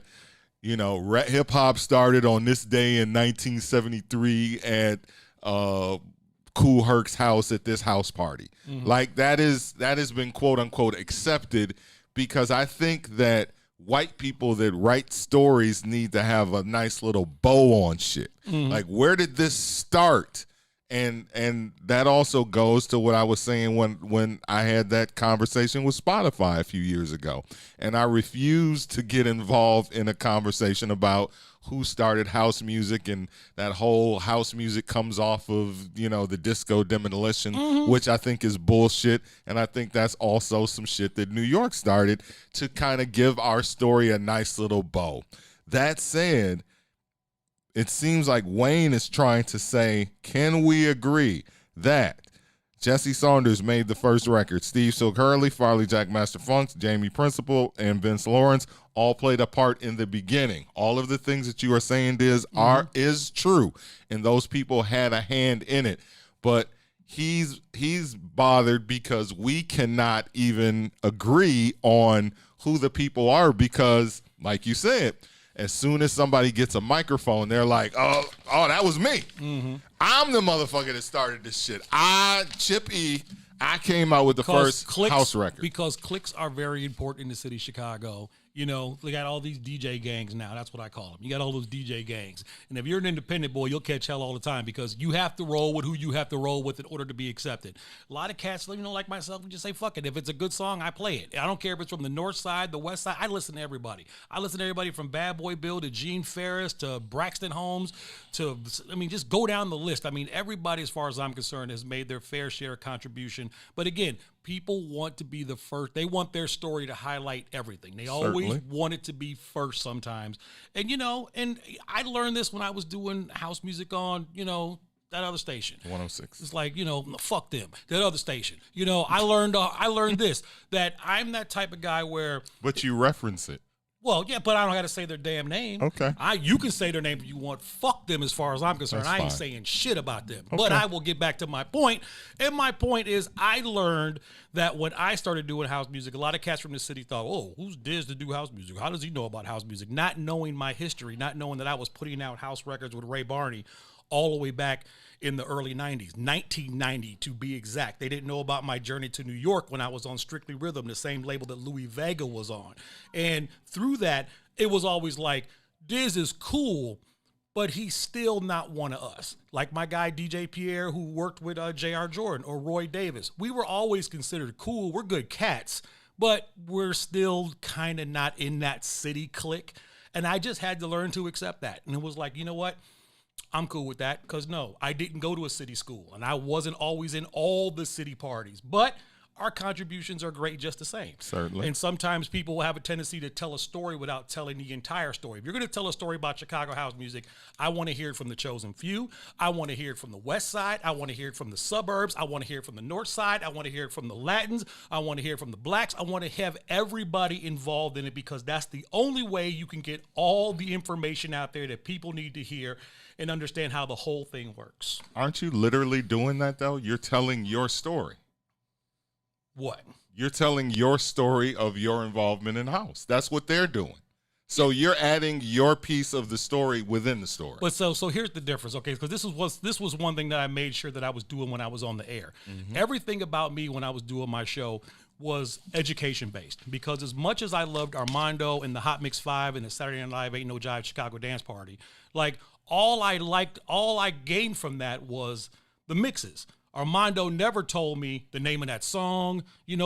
you know, hip hop started on this day in 1973 at Kool Herc's house at this house party. Like that has been quote unquote accepted, because I think that white people that write stories need to have a nice little bow on shit. Like, where did this start? And that also goes to what I was saying when I had that conversation with Spotify a few years ago. And I refused to get involved in a conversation about who started house music, and that whole house music comes off of, the disco demolition, which I think is bullshit. And I think that's also some shit that New York started to kind of give our story a nice little bow. That said, it seems like Wayne is trying to say, can we agree that Jesse Saunders made the first record, Steve Silk Hurley, Farley Jack Master Funk, Jamie Principle, and Vince Lawrence all played a part in the beginning. All of the things that you are saying is true, and those people had a hand in it. But he's bothered because we cannot even agree on who the people are because, like you said, as soon as somebody gets a microphone, they're like, oh, that was me. I'm the motherfucker that started this shit. Chip E, I came out with the first house record. Because clicks are very important in the city of Chicago. They got all these DJ gangs now. That's what I call them. You got all those DJ gangs. And if you're an independent boy, you'll catch hell all the time because you have to roll with who you have to roll with in order to be accepted. A lot of cats, like myself, we just say, fuck it. If it's a good song, I play it. I don't care if it's from the north side, the west side. I listen to everybody. I listen to everybody from Bad Boy Bill to Gene Ferris to Braxton Holmes to, just go down the list. Everybody, as far as I'm concerned, has made their fair share of contribution. But again, people want to be the first. They want their story to highlight everything. They always want it to be first sometimes. And, and I learned this when I was doing house music on, that other station. 106. It's like, fuck them. That other station. I learned this, that I'm that type of guy where. But you reference it. Well, yeah, but I don't got to say their damn name. Okay. You can say their name if you want. Fuck them as far as I'm concerned. I ain't saying shit about them. Okay. But I will get back to my point. And my point is I learned that when I started doing house music, a lot of cats from the city thought, oh, who's Diz to do house music? How does he know about house music? Not knowing my history, not knowing that I was putting out house records with Ray Barney all the way back in the early 90s, 1990 to be exact. They didn't know about my journey to New York when I was on Strictly Rhythm, the same label that Louis Vega was on. And through that, it was always like, Diz is cool, but he's still not one of us. Like my guy DJ Pierre, who worked with J.R. Jordan or Roy Davis. We were always considered cool. We're good cats, but we're still kind of not in that city clique. And I just had to learn to accept that. And it was like, you know what? I'm cool with that because, no, I didn't go to a city school and I wasn't always in all the city parties. But our contributions are great just the same. Certainly. And sometimes people will have a tendency to tell a story without telling the entire story. If you're going to tell a story about Chicago house music, I want to hear it from the chosen few. I want to hear it from the west side. I want to hear it from the suburbs. I want to hear it from the north side. I want to hear it from the Latins. I want to hear it from the blacks. I want to have everybody involved in it because that's the only way you can get all the information out there that people need to hear and understand how the whole thing works. Aren't you literally doing that, though? You're telling your story. What? You're telling your story of your involvement in house. That's what they're doing. So you're adding your piece of the story within the story. But so here's the difference, okay? Because this was one thing that I made sure that I was doing when I was on the air. Everything about me when I was doing my show was education based. Because as much as I loved Armando and the Hot Mix 5 and the Saturday Night Live Ain't No Jive Chicago Dance Party, like all I gained from that was the mixes. Armando never told me the name of that song.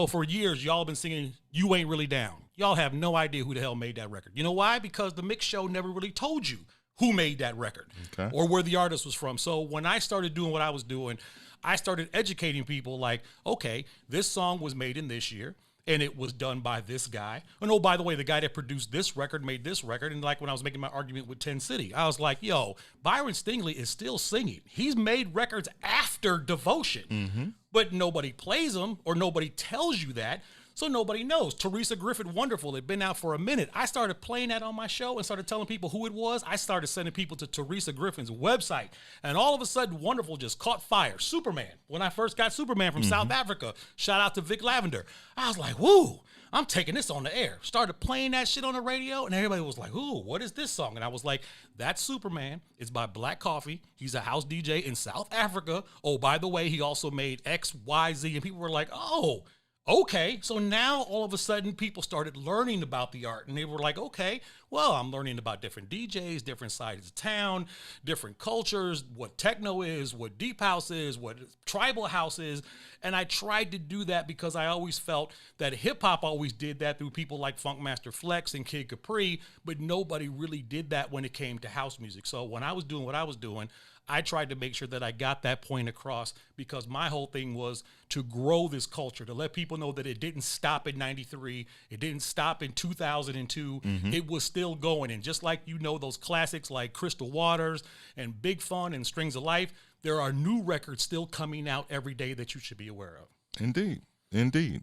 For years, y'all been singing You Ain't Really Down. Y'all have no idea who the hell made that record. You know why? Because the mix show never really told you who made that record or where the artist was from. So when I started doing what I was doing, I started educating people like, okay, this song was made in this year. And it was done by this guy. And oh, by the way, the guy that produced this record made this record. And like when I was making my argument with 10 City, I was like, yo, Byron Stingley is still singing. He's made records after Devotion, but nobody plays them or nobody tells you that. So nobody knows. Teresa Griffin Wonderful had been out for a minute. I started playing that on my show and started telling people who it was. I started sending people to Teresa Griffin's website. And all of a sudden, Wonderful just caught fire. Superman. When I first got Superman from South Africa, shout out to Vic Lavender. I was like, woo, I'm taking this on the air. Started playing that shit on the radio, and everybody was like, ooh, what is this song? And I was like, that's Superman. It's by Black Coffee. He's a house DJ in South Africa. Oh, by the way, he also made X, Y, Z. And people were like, oh, Okay, so now all of a sudden people started learning about the art, and they were like, okay, well, I'm learning about different DJs, different sides of town, different cultures, what techno is, what deep house is, what tribal house is. And I tried to do that because I always felt that hip hop always did that through people like Funkmaster Flex and Kid Capri, but nobody really did that when it came to house music. So when I was doing what I was doing, I tried to make sure that I got that point across, because my whole thing was to grow this culture, to let people know that it didn't stop in 93. It didn't stop in 2002. It was still going. And just like, those classics like Crystal Waters and Big Fun and Strings of Life, there are new records still coming out every day that you should be aware of. Indeed.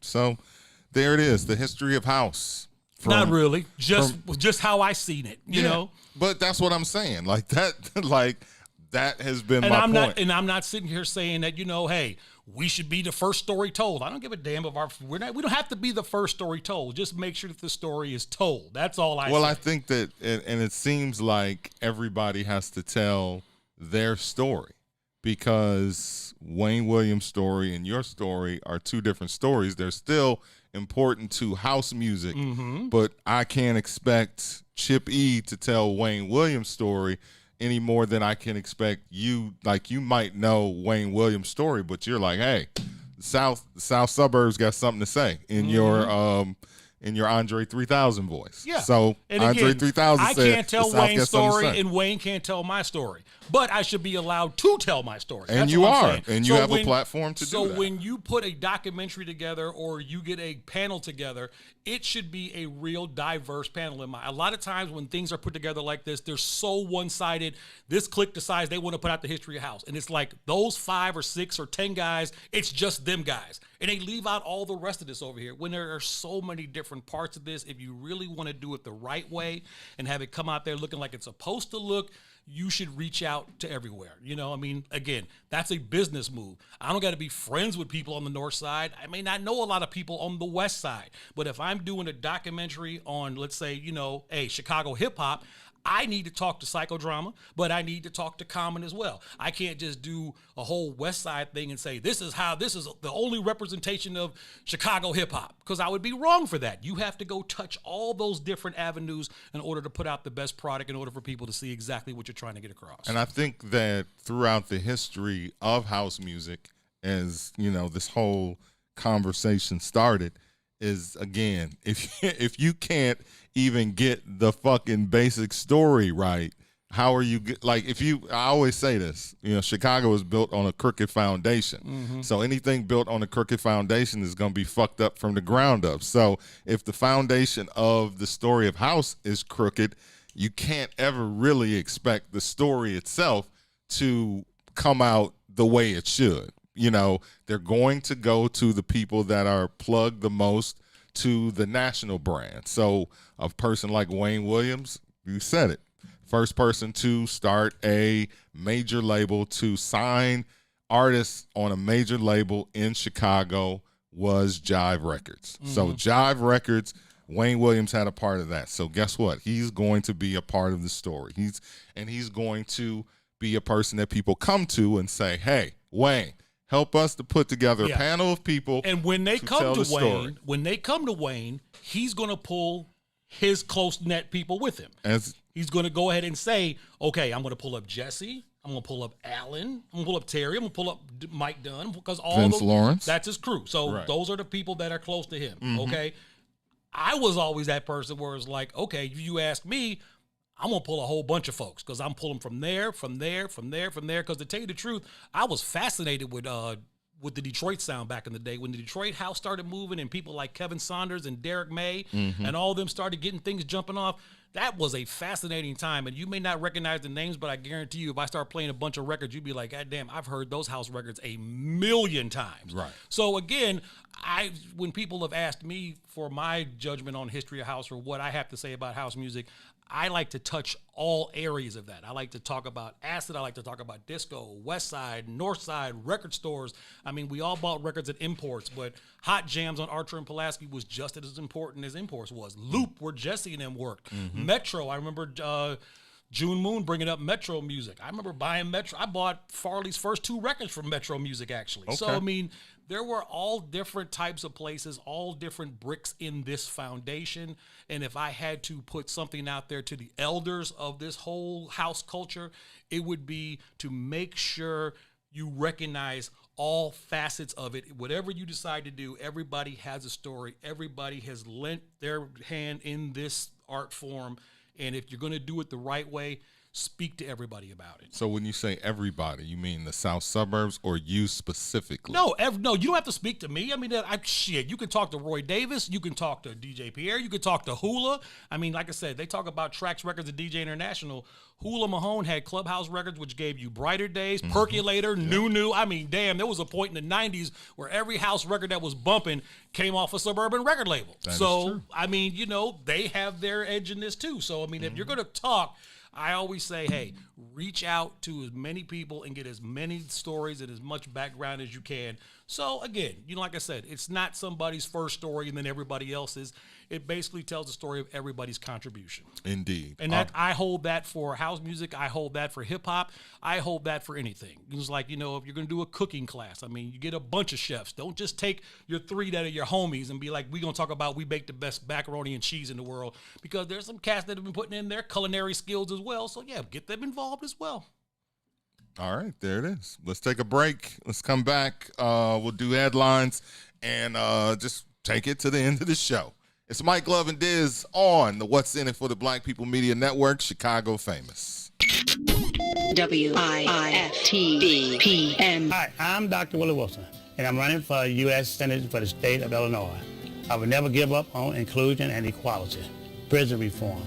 So there it is, the history of house. Not really, just how I seen it, you know? But that's what I'm saying. Like that has been and my I'm point. I'm not sitting here saying that, hey, we should be the first story told. I don't give a damn if we don't have to be the first story told. Just make sure that the story is told. That's all I say. I think that, and it seems like everybody has to tell their story, because Wayne Williams' story and your story are two different stories. They're still important to house music, but I can't expect Chip E to tell Wayne Williams' story any more than I can expect you. Like, you might know Wayne Williams' story, but you're like, hey, the South suburbs got something to say in your Andre 3000 voice. Yeah. So and Andre again, 3000 I said can't tell the South Wayne's got something to story, say. and Wayne can't tell my story. But I should be allowed to tell my story. And That's you what I'm are, saying. and you have a platform to do So that. when you put a documentary together or you get a panel together, it should be a real diverse panel. A lot of times when things are put together like this, they're so one-sided. This clique decides they want to put out the history of house, and it's like those 5 or 6 or 10 guys, it's just them guys, and they leave out all the rest of this over here. When there are so many different parts of this, if you really want to do it the right way and have it come out there looking like it's supposed to look, you should reach out to everywhere. Again, that's a business move. I don't got to be friends with people on the north side. I may not know a lot of people on the west side, but if I'm doing a documentary on, let's say, Chicago hip hop, I need to talk to Psychodrama, but I need to talk to Common as well. I can't just do a whole West Side thing and say, this is the only representation of Chicago hip hop, because I would be wrong for that. You have to go touch all those different avenues in order to put out the best product, in order for people to see exactly what you're trying to get across. And I think that throughout the history of house music, as this whole conversation started, is, again, if you can't even get the fucking basic story right, how are you I always say this, Chicago is built on a crooked foundation. So anything built on a crooked foundation is going to be fucked up from the ground up. So if the foundation of the story of house is crooked, you can't ever really expect the story itself to come out the way it should. They're going to go to the people that are plugged the most to the national brand. So a person like Wayne Williams, you said it, first person to start a major label, to sign artists on a major label in Chicago, was Jive Records. So Jive Records, Wayne Williams had a part of that. So guess what? He's going to be a part of the story. He's going to be a person that people come to and say, hey, Wayne, help us to put together a panel of people. And when they come to Wayne, he's going to pull his close net people with him. He's going to go ahead and say, okay, I'm going to pull up Jesse. I'm going to pull up Allen. I'm going to pull up Terry. I'm going to pull up Mike Dunn, because Vince Lawrence. That's his crew. So those are the people that are close to him. Okay. I was always that person where it's like, okay, if you ask me, I'm going to pull a whole bunch of folks, because I'm pulling from there. Because to tell you the truth, I was fascinated with the Detroit sound back in the day. When the Detroit house started moving and people like Kevin Saunders and Derek May and all of them started getting things jumping off, that was a fascinating time. And you may not recognize the names, but I guarantee you, if I start playing a bunch of records, you'd be like, God damn, I've heard those house records a million times. Right. So again, when people have asked me for my judgment on history of house or what I have to say about house music, I like to touch all areas of that. I like to talk about acid. I like to talk about disco, West Side, North Side, record stores. I mean, we all bought records at Imports, but Hot Jams on Archer and Pulaski was just as important as Imports was. Loop, where Jesse and them worked. Metro, I remember June Moon bringing up Metro Music. I remember buying Metro. I bought Farley's first 2 records from Metro Music, actually. Okay. So, I mean, there were all different types of places, all different bricks in this foundation. And if I had to put something out there to the elders of this whole house culture, it would be to make sure you recognize all facets of it. Whatever you decide to do, everybody has a story. Everybody has lent their hand in this art form. And if you're going to do it the right way, speak to everybody about it. So when you say everybody, you mean the South Suburbs or you specifically? No, no, you don't have to speak to me. I mean, you can talk to Roy Davis. You can talk to DJ Pierre. You can talk to Hula. I mean, like I said, they talk about Trax Records and DJ International. Hula Mahone had Clubhouse Records, which gave you Brighter Days, Percolator, New. I mean, damn, there was a point in the 90s where every house record that was bumping came off a Suburban record label. That is so, true. I mean, you know, they have their edge in this too. So, I mean, if you're going to talk, I always say, hey, reach out to as many people and get as many stories and as much background as you can. So, again, you know, like I said, it's not somebody's first story and then everybody else's. It basically tells the story of everybody's contribution. Indeed. And that I hold that for house music. I hold that for hip hop. I hold that for anything. It's like, you know, if you're going to do a cooking class, I mean, you get a bunch of chefs. Don't just take your 3 that are your homies and be like, we're going to talk about we bake the best macaroni and cheese in the world, because there's some cats that have been putting in their culinary skills as well. So, yeah, get them involved as well. All right, there it is. Let's take a break. Let's come back. We'll do headlines and just take it to the end of the show. It's Mike Love and Diz on the What's in It for the Black People Media Network, Chicago Famous. WIFTPM. Hi, I'm Dr. Willie Wilson, and I'm running for U.S. Senate for the state of Illinois. I will never give up on inclusion and equality, prison reform,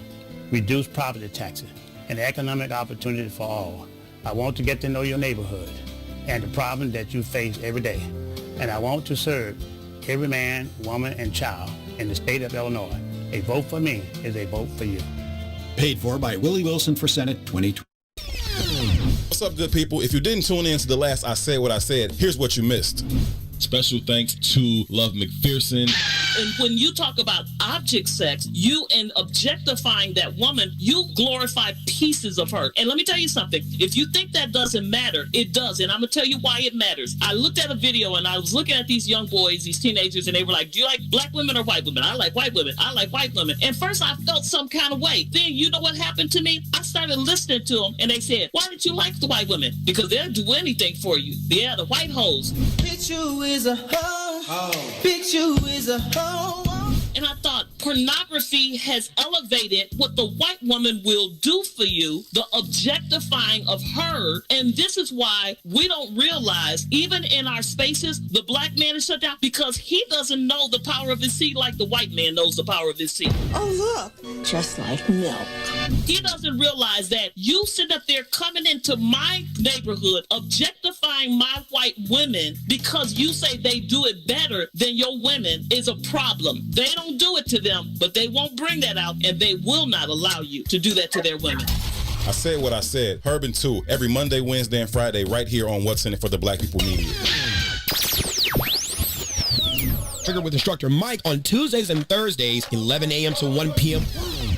reduced property taxes, and economic opportunity for all. I want to get to know your neighborhood and the problem that you face every day. And I want to serve every man, woman, and child in the state of Illinois. A vote for me is a vote for you. Paid for by Willie Wilson for Senate 2020. What's up, good people? If you didn't tune in to the last I Said What I Said, here's what you missed. Special thanks to Love McPherson. And when you talk about object sex, you and objectifying that woman, you glorify pieces of her. And let me tell you something. If you think that doesn't matter, it does. And I'm going to tell you why it matters. I looked at a video and I was looking at these young boys, these teenagers, and they were like, do you like black women or white women? I like white women. I like white women. And first I felt some kind of way. Then you know what happened to me? I started listening to them and they said, why did you like the white women? Because they'll do anything for you. Yeah, the white hoes. Bitch, you is a hoe. Oh. Bitch, you is a hoe. And I thought pornography has elevated what the white woman will do for you, the objectifying of her. And this is why we don't realize, even in our spaces, the black man is shut down because he doesn't know the power of his seed like the white man knows the power of his seed. Oh, look. Just like milk. He doesn't realize that you sit up there coming into my neighborhood, objectifying my white women because you say they do it better than your women is a problem. They don't do it to them, but they won't bring that out, and they will not allow you to do that to their women. I said what I said. Herb 2, every Monday, Wednesday, and Friday, right here on What's in It for the Black People Media. Trigger with instructor Mike on Tuesdays and Thursdays, 11 a.m. to 1 p.m.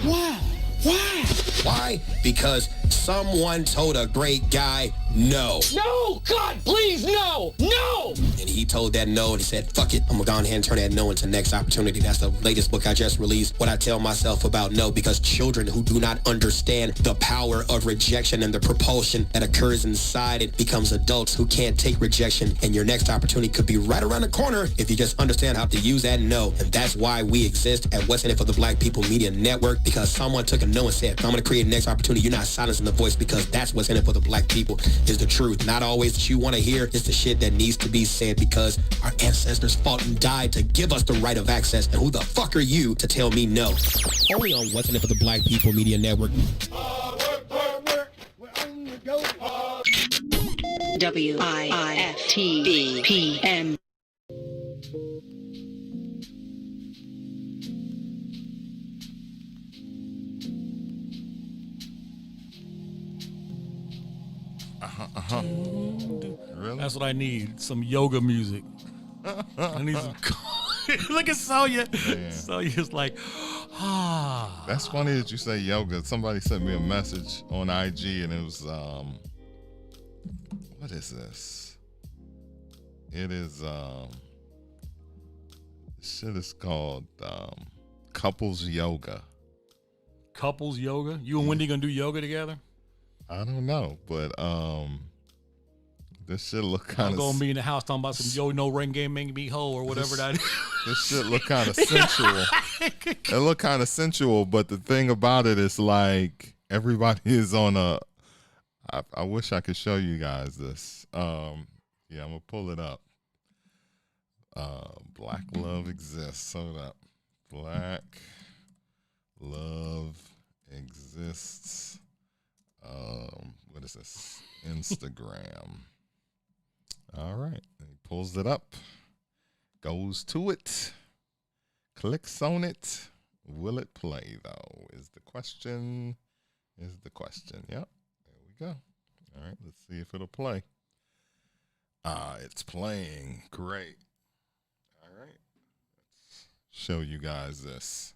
Why? Why? Why? Because someone told a great guy no. No! God, please, no! No! And he told that no and he said, fuck it, I'm gonna go ahead and turn that no into next opportunity. That's the latest book I just released, What I Tell Myself About No, because children who do not understand the power of rejection and the propulsion that occurs inside it becomes adults who can't take rejection, and your next opportunity could be right around the corner if you just understand how to use that no. And that's why we exist at What's in It for the Black People Media Network, because someone took a no and said, I'm gonna create next opportunity. You're not silencing the voice, because that's what's in it for the black people, is the truth. Not always that you want to hear, it's the shit that needs to be said, because our ancestors fought and died to give us the right of access, and who the fuck are you to tell me no? Only on What's in It for the Black People Media Network. WIFTPM. Really? That's what I need. Some yoga music. I need some. Look at Sonya. Yeah. Sonya's like, That's funny that you say yoga. Somebody sent me a message on IG, and it was what is this? It is shit is called couples yoga. Couples yoga? You and Wendy gonna do yoga together? I don't know, but this shit look kind I'm of. gonna be in the house talking about some yo no ring game make me whole or whatever that is. This shit look kind of sensual. It look kind of sensual, but the thing about it is like everybody is on a. I wish I could show you guys this. Yeah, I'm gonna pull it up. Black Love Exists. Hold up. Black Love Exists. What is this? Instagram. All right. He pulls it up. Goes to it. Clicks on it. Will it play though? Is the question. Yep. There we go. All right. Let's see if it'll play. It's playing. Great. All right. Let's show you guys this.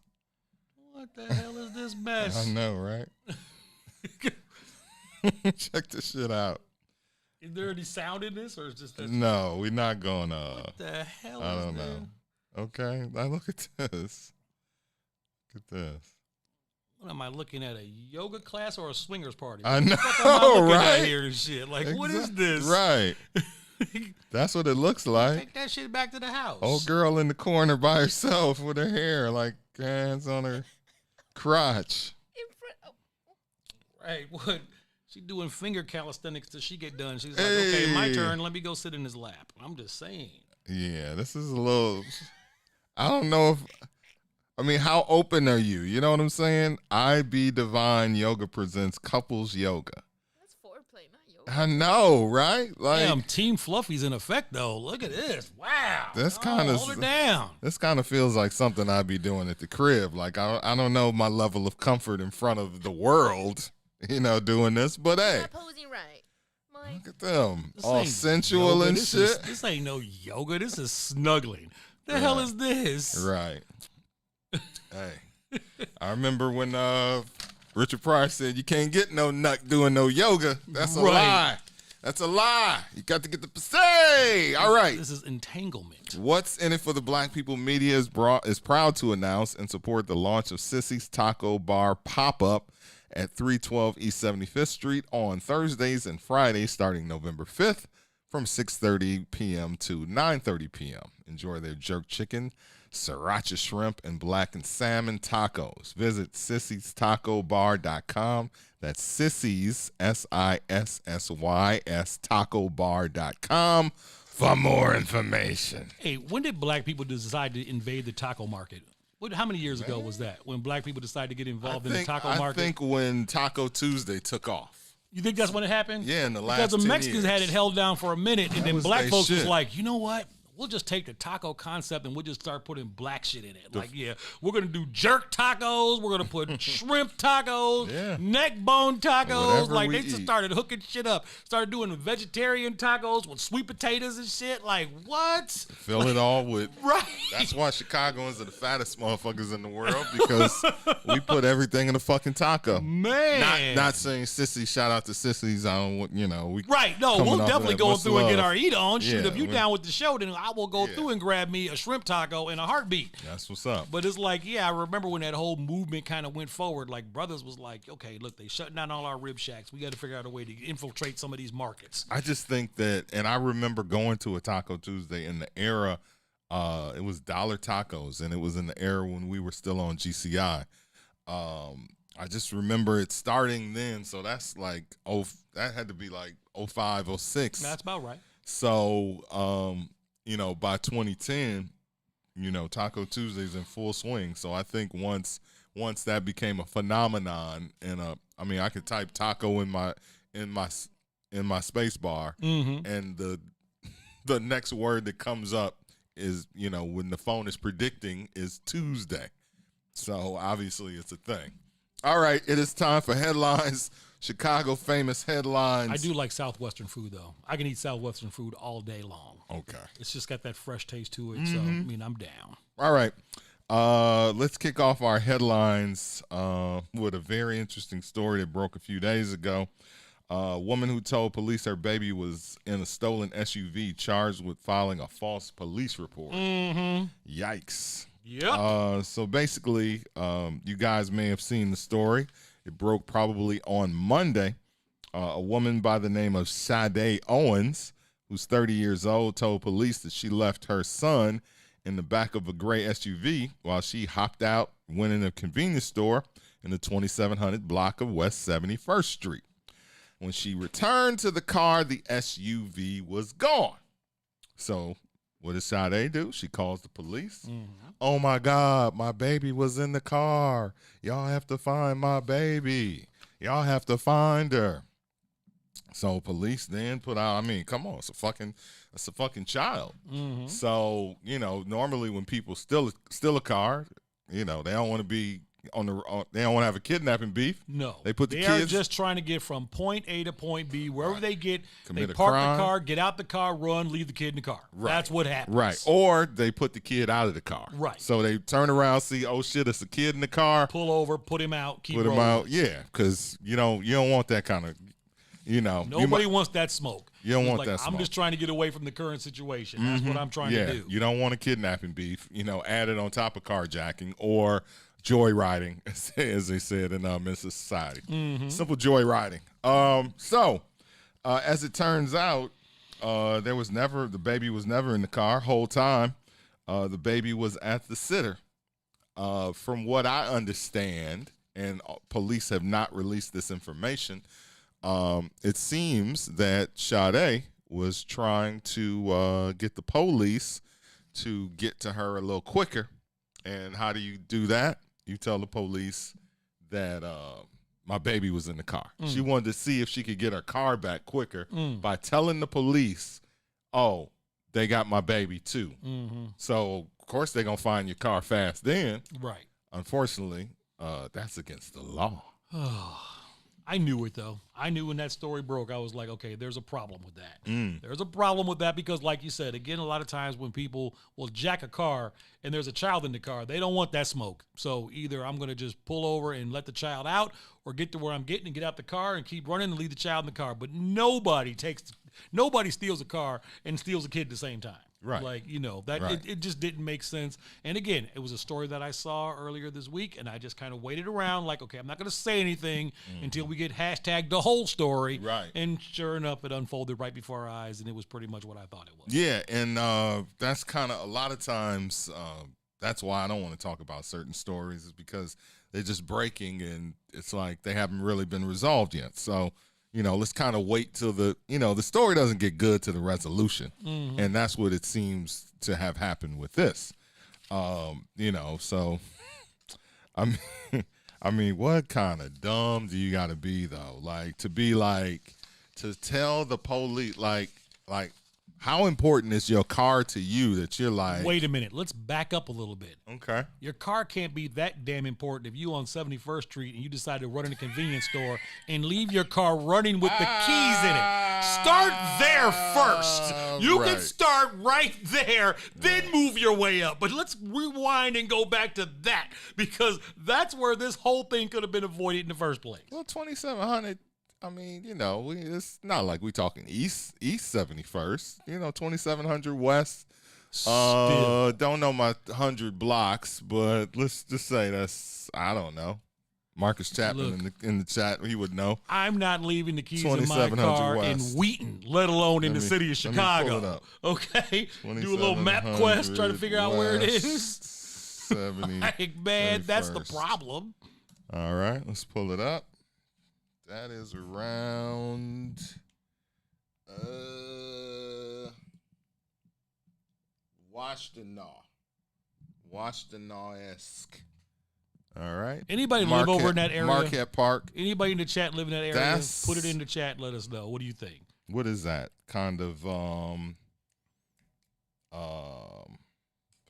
What the hell is this mess? I know, right? Check this shit out. Is there any sound in this, or is just this? No, we're not going to. What the hell I is don't this? know. Okay, now look at this. Look at this. What am I looking at? A yoga class or a swingers party? I What know, the fuck am I looking right? at here and shit. Like, what is this? Right. That's what it looks like. Take that shit back to the house. Old girl in the corner by herself with her hair, like hands on her crotch. Right, what? She doing finger calisthenics till she get done. She's like, okay, my turn. Let me go sit in his lap. I'm just saying. Yeah, this is a little. I don't know if. I mean, how open are you? You know what I'm saying? IB Divine Yoga presents couples yoga. That's foreplay, not yoga. I know, right? Like, damn, Team Fluffy's in effect though. Look at this. Wow. This kind of hold her down. This kind of feels like something I'd be doing at the crib. Like I don't know my level of comfort in front of the world, you know, doing this. But hey, posing right. look at them, This all ain't sensual yoga. and This shit. This ain't no yoga. This is snuggling. The hell is this? Right. Hey, I remember when Richard Pryor said you can't get no nut doing no yoga. That's a lie. That's a lie. You got to get the say. All right. This is entanglement. What's in it for the Black People Media is proud to announce and support the launch of Sissy's Taco Bar pop-up at 312 East 75th Street on Thursdays and Fridays starting November 5th from 6:30 p.m. to 9:30 p.m. Enjoy their jerk chicken, sriracha shrimp, and blackened salmon tacos. Visit sissystacobar.com. That's Sissy's, SISSYS, tacobar.com for more information. Hey, when did black people decide to invade the taco market? How many years ago was that when black people decided to get involved in the taco market? I think when Taco Tuesday took off. You think that's when it happened? Yeah, in the last Because the 10 Mexicans years. had it held down for a minute, and That then was black they folks was shit. like, you know what? We'll just take the taco concept and we'll just start putting black shit in it. Like, yeah, we're going to do jerk tacos. We're going to put shrimp tacos, neck bone tacos. Whatever Like, we they just eat. started hooking shit up. Started doing vegetarian tacos with sweet potatoes and shit. Like, what? Fill it all with. Right. That's why Chicagoans are the fattest motherfuckers in the world, because we put everything in a fucking taco. Man. Not saying Sissy, shout out to Sissy's on, you know. We Right. No, coming we'll off of definitely that go What's through and get Love. our eat on. Shoot, Yeah, if you we- down with the show, then I will go through and grab me a shrimp taco in a heartbeat. That's what's up. But it's like, yeah, I remember when that whole movement kind of went forward. Like, brothers was like, okay, look, they shutting down all our rib shacks. We got to figure out a way to infiltrate some of these markets. I just think that, and I remember going to a Taco Tuesday in the era, it was Dollar Tacos, and it was in the era when we were still on GCI. I just remember it starting then, so that's like, that had to be like 05, 06. That's about right. So, you know, by 2010, you know, Taco Tuesday's in full swing. So I think once that became a phenomenon, and I mean, I could type taco in my space bar, and the next word that comes up is, you know, when the phone is predicting, is Tuesday. So obviously it's a thing. All right, it is time for headlines. Chicago famous headlines. I do like Southwestern food, though. I can eat Southwestern food all day long. Okay. It's just got that fresh taste to it. So, I mean, I'm down. All right. Let's kick off our headlines with a very interesting story that broke a few days ago. A woman who told police her baby was in a stolen SUV charged with filing a false police report. Yikes. Yep. So basically, you guys may have seen the story. It broke probably on Monday. A woman by the name of Sade Owens, who's 30 years old, told police that she left her son in the back of a gray SUV while she hopped out, went in a convenience store in the 2700 block of West 71st Street. When she returned to the car, the SUV was gone. So what does Sade do? She calls the police. Oh, my God, my baby was in the car. Y'all have to find my baby. Y'all have to find her. So police then put out, I mean, come on, it's a fucking child. So, you know, normally when people steal a car, you know, they don't want to be they don't want to have a kidnapping beef. No. They put the They kids. are just trying to get from point A to point B. Wherever they get, Commit they a park crime. the car, get out the car, run, leave the kid in the car. Right. That's what happens. Right. Or they put the kid out of the car. Right. So they turn around, see, oh shit, it's a kid in the car. Pull over, put him out, keep Put rolling. him out. Yeah, because you don't want that kind of, you know. Nobody wants that smoke. You don't It's want like, that smoke. I'm just trying to get away from the current situation. That's what I'm trying to do. You don't want a kidnapping beef, you know, added on top of carjacking or joyriding, as they said in Mensa Society. Simple joyriding. So, as it turns out, the baby was never in the car whole time. The baby was at the sitter. From what I understand, and police have not released this information, it seems that Sade was trying to get the police to get to her a little quicker. And how do you do that? You tell the police that my baby was in the car. She wanted to see if she could get her car back quicker by telling the police, oh, they got my baby too. So, of course, they're going to find your car fast then. Right. Unfortunately, that's against the law. I knew it, though. I knew when that story broke, I was like, okay, there's a problem with that. There's a problem with that because, like you said, again, a lot of times when people will jack a car and there's a child in the car, they don't want that smoke. So either I'm going to just pull over and let the child out or get to where I'm getting and get out the car and keep running and leave the child in the car. But nobody steals a car and steals a kid at the same time. Right. Like, you know, that Right. it just didn't make sense. And again, it was a story that I saw earlier this week, and I just kind of waited around like, okay, I'm not going to say anything until we get hashtag the whole story. Right. And sure enough, it unfolded right before our eyes, and it was pretty much what I thought it was. Yeah, and that's kind of a lot of times, that's why I don't want to talk about certain stories is because they're just breaking, and it's like they haven't really been resolved yet. So, you know, let's kind of wait till the story doesn't get good to the resolution. And that's what it seems to have happened with this. You know, so I mean, what kind of dumb do you got to be though? Like to tell the police, like how important is your car to you that you're like, Wait a minute. Let's back up a little bit. okay, Your car can't be that damn important if you on 71st Street and you decide to run in a convenience store and leave your car running with the keys in it. Start there first. You can right. start right there, then move your way up. But let's rewind and go back to that because that's where this whole thing could have been avoided in the first place. well, 2700. I mean, you know, it's not like we talking East 71st. You know, 2700 West. Still. Don't know my 100 blocks, but let's just say that's, I don't know. Marcus Chapman in the chat, he would know. I'm not leaving the keys in my 2700 car West. in Wheaton, let alone in Let the me- city of let me pull it Chicago. up. Okay? Do a little map quest, try to figure out where it is. 70. Like, man, that's the 31st. problem. All right, let's pull it up. That is around Washtenaw-esque. All right. Anybody live over in that area? Marquette Park. Anybody in the chat live in that area? That's- Put it in the chat and let us know. What do you think? What is that? Kind of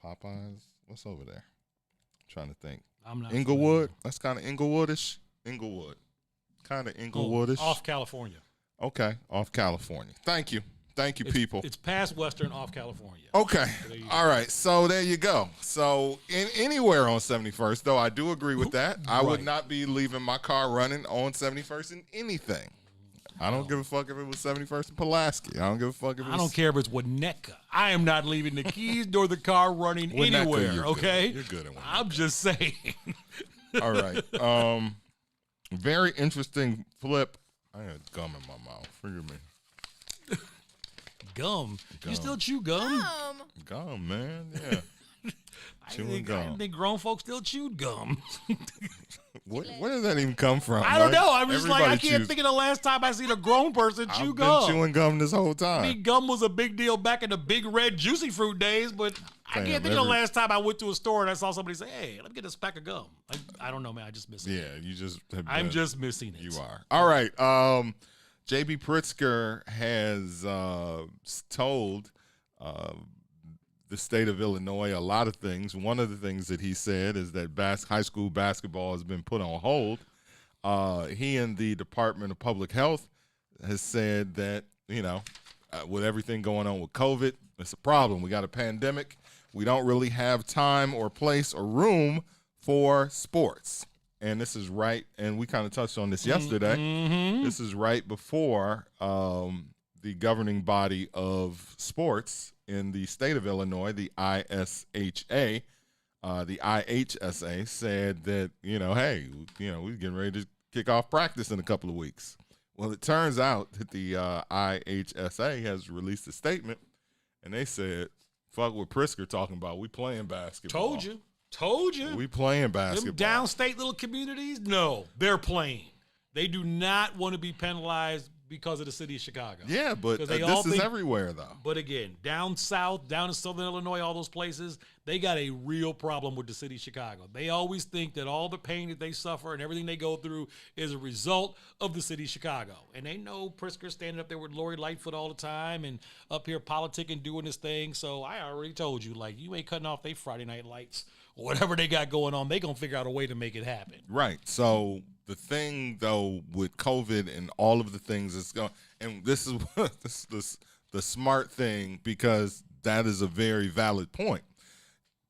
Popeyes? What's over there? I'm trying to think. I'm not Inglewood? That's kind of Inglewoodish. Inglewood. Kind of Inglewoodish. Off California. Okay, off California. Thank you. Thank you, people. It's past Western, off California. Okay. So All right. So there you go. So anywhere on 71st, though, I do agree with that. I would not be leaving my car running on 71st in anything. I don't give a fuck if it was 71st and Pulaski. I don't give a fuck if it was... I don't care if it's Winnetka. I am not leaving the keys nor the car running Winnetka, anywhere, you're okay? good. You're good at Winnetka. I'm just saying. All right. Very interesting flip. I got gum in my mouth. Forgive me. Gum. You still chew gum? Gum, man. Yeah. Chewing gum. I didn't think grown folks still chewed gum. Where does that even come from? I don't Like, know. I'm just like, I everybody can't chews- think of the last time I seen a grown person chew I've gum. been chewing gum this whole time. I mean, gum was a big deal back in the big red juicy fruit days, but I can't think of the last time I went to a store and I saw somebody say, "Hey, let me get this pack of gum." I don't know, man. I just miss it. Yeah, you just. I'm just missing it. You are. All right. J.B. Pritzker has told the state of Illinois a lot of things. One of the things that he said is that high school basketball has been put on hold. He and the Department of Public Health has said that, with everything going on with COVID, it's a problem. We got a pandemic. We don't really have time or place or room for sports. And this is right, and we kind of touched on this yesterday. Mm-hmm. This is right before the governing body of sports in the state of Illinois, the ISHA, the IHSA, said that, hey, we're getting ready to kick off practice in a couple of weeks. Well, it turns out that the IHSA has released a statement, and they said, fuck what Pritzker talking about. We playing basketball. Told you. We playing basketball. Them downstate little communities, no, they're playing. They do not want to be penalized because of the city of Chicago. Yeah, but Because they this all is think- everywhere, though. But again, down south, down in Southern Illinois, all those places, they got a real problem with the city of Chicago. They always think that all the pain that they suffer and everything they go through is a result of the city of Chicago. And they know Pritzker standing up there with Lori Lightfoot all the time and up here politicking, doing this thing. So I already told you, like, you ain't cutting off their Friday night lights or whatever they got going on. They going to figure out a way to make it happen. Right. So the thing, though, with COVID and all of the things that's going, and this is the smart thing, because that is a very valid point,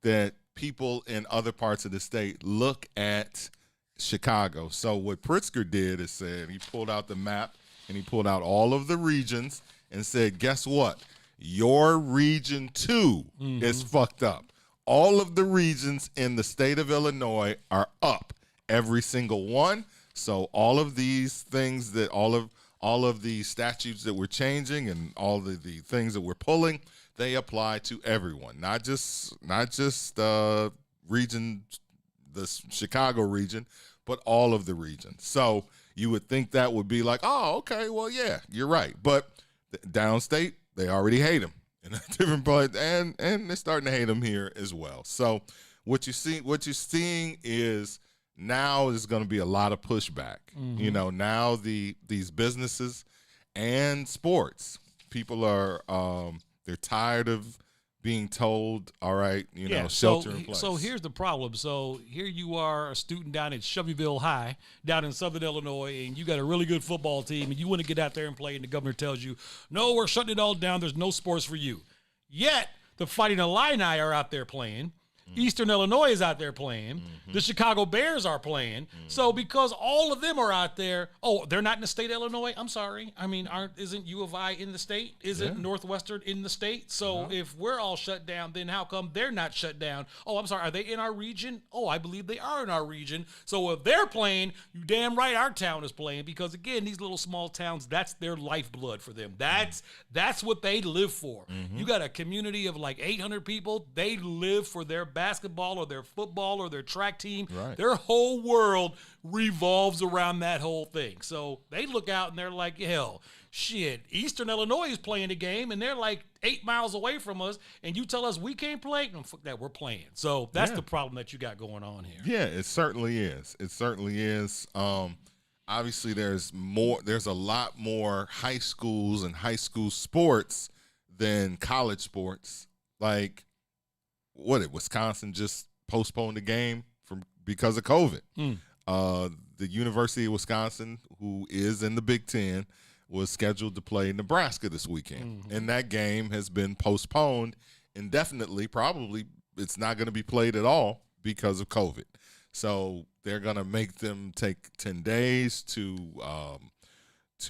that people in other parts of the state look at Chicago. So what Pritzker did is said, he pulled out the map and he pulled out all of the regions and said, guess what? Your region too is fucked up. All of the regions in the state of Illinois are up, every single one. So all of these things that all of the statutes that we're changing and all the things that we're pulling, they apply to everyone, not just region, the Chicago region, but all of the regions. So you would think that would be like, oh, okay, well, yeah, you're right. But downstate, they already hate him in a different part, and they're starting to hate him here as well. So what you're seeing is now there's going to be a lot of pushback. Mm-hmm. Now these businesses and sports, people are they're tired of being told, all right, shelter in place. So here's the problem. So here you are, a student down at Shelbyville High, down in Southern Illinois, and you got a really good football team, and you want to get out there and play, and the governor tells you, no, we're shutting it all down. There's no sports for you. Yet the Fighting Illini are out there playing. Eastern Illinois is out there playing. The Chicago Bears are playing. So because all of them are out there, they're not in the state of Illinois? I'm sorry. I mean, isn't U of I in the state? Isn't Northwestern in the state? So if we're all shut down, then how come they're not shut down? Oh, I'm sorry. Are they in our region? Oh, I believe they are in our region. So if they're playing, you damn right our town is playing, because again, these little small towns, that's their lifeblood for them. That's what they live for. You got a community of like 800 people. They live for their basketball or their football or their track team. Right. Their whole world revolves around that whole thing. So they look out and they're like, hell, shit, Eastern Illinois is playing a game and they're like 8 miles away from us, and you tell us we can't play? No, fuck that, we're playing. So that's the problem that you got going on here. Yeah, it certainly is. It certainly is. Obviously, there's a lot more high schools and high school sports than college sports. Like, Wisconsin just postponed the game because of COVID. The University of Wisconsin, who is in the Big Ten, was scheduled to play Nebraska this weekend. And that game has been postponed indefinitely. Probably it's not going to be played at all because of COVID. So they're going to make them take 10 days to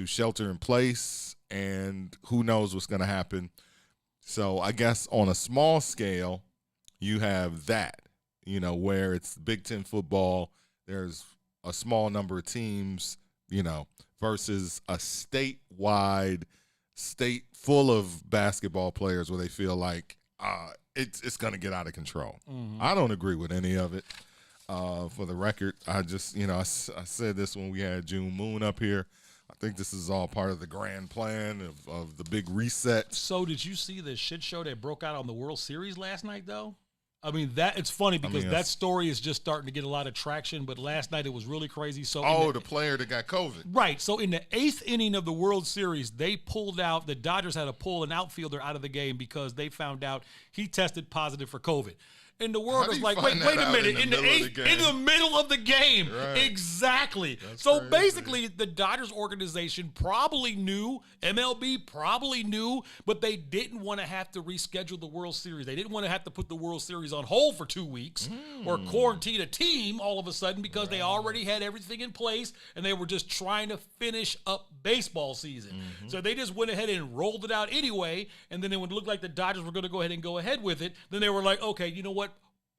shelter in place, and who knows what's going to happen. So I guess on a small scale, you have that, where it's Big Ten football. There's a small number of teams, versus a statewide state full of basketball players where they feel like it's going to get out of control. I don't agree with any of it. For the record, I just, I said this when we had June Moon up here. I think this is all part of the grand plan of the big reset. So did you see the shit show that broke out on the World Series last night, though? I mean, it's funny because that story is just starting to get a lot of traction, but last night it was really crazy. So the player that got COVID. Right. So in the 8th inning of the World Series, the Dodgers had to pull an outfielder out of the game because they found out he tested positive for COVID. And the world was like, wait a minute, in the middle of the game. Right. Exactly. That's so crazy. Basically, the Dodgers organization probably knew, MLB probably knew, but they didn't want to have to reschedule the World Series. They didn't want to have to put the World Series on hold for 2 weeks or quarantine a team all of a sudden because they already had everything in place and they were just trying to finish up baseball season. So they just went ahead and rolled it out anyway, and then it would look like the Dodgers were going to go ahead with it. Then they were like, okay, you know what?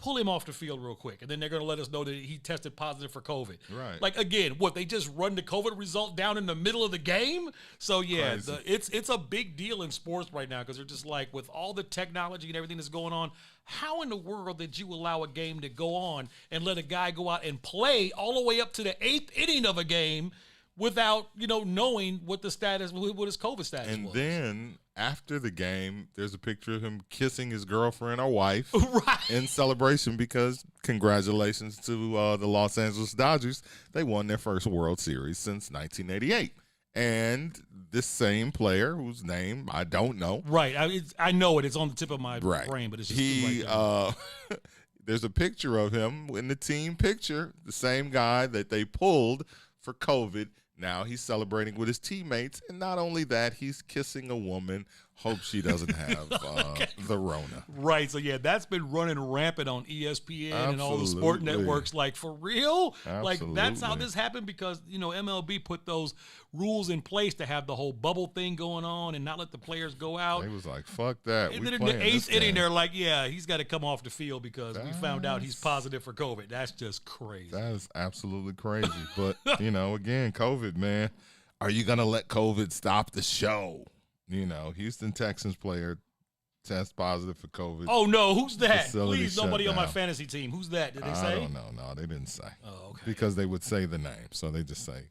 Pull him off the field real quick, and then they're going to let us know that he tested positive for COVID. Right. Like, again, they just run the COVID result down in the middle of the game? So, yeah, it's a big deal in sports right now because they're just like, with all the technology and everything that's going on, how in the world did you allow a game to go on and let a guy go out and play all the way up to the 8th inning of a game without, knowing what the status, what his COVID status was? And then after the game, there's a picture of him kissing his girlfriend or wife in celebration because congratulations to the Los Angeles Dodgers. They won their first World Series since 1988. And this same player, whose name I don't know. Right. I know it. It's on the tip of my brain, but it's just there's a picture of him in the team picture, the same guy that they pulled for COVID. Now he's celebrating with his teammates, and not only that, he's kissing a woman. Hope she doesn't have the Rona. Right. So, yeah, that's been running rampant on ESPN and all the sport networks. Like, for real? Absolutely. Like, that's how this happened because, MLB put those rules in place to have the whole bubble thing going on and not let the players go out. They was like, fuck that. And then in the 8th inning, they're like, yeah, he's got to come off the field because we found out he's positive for COVID. That's just crazy. That is absolutely crazy. But, again, COVID, man. Are you going to let COVID stop the show? Houston Texans player test positive for COVID. Oh, no. Who's that? Facility Please, nobody on my fantasy team. Who's that? Did they say? I don't know. No, they didn't say. Oh, okay. Because they would say the name. So they just say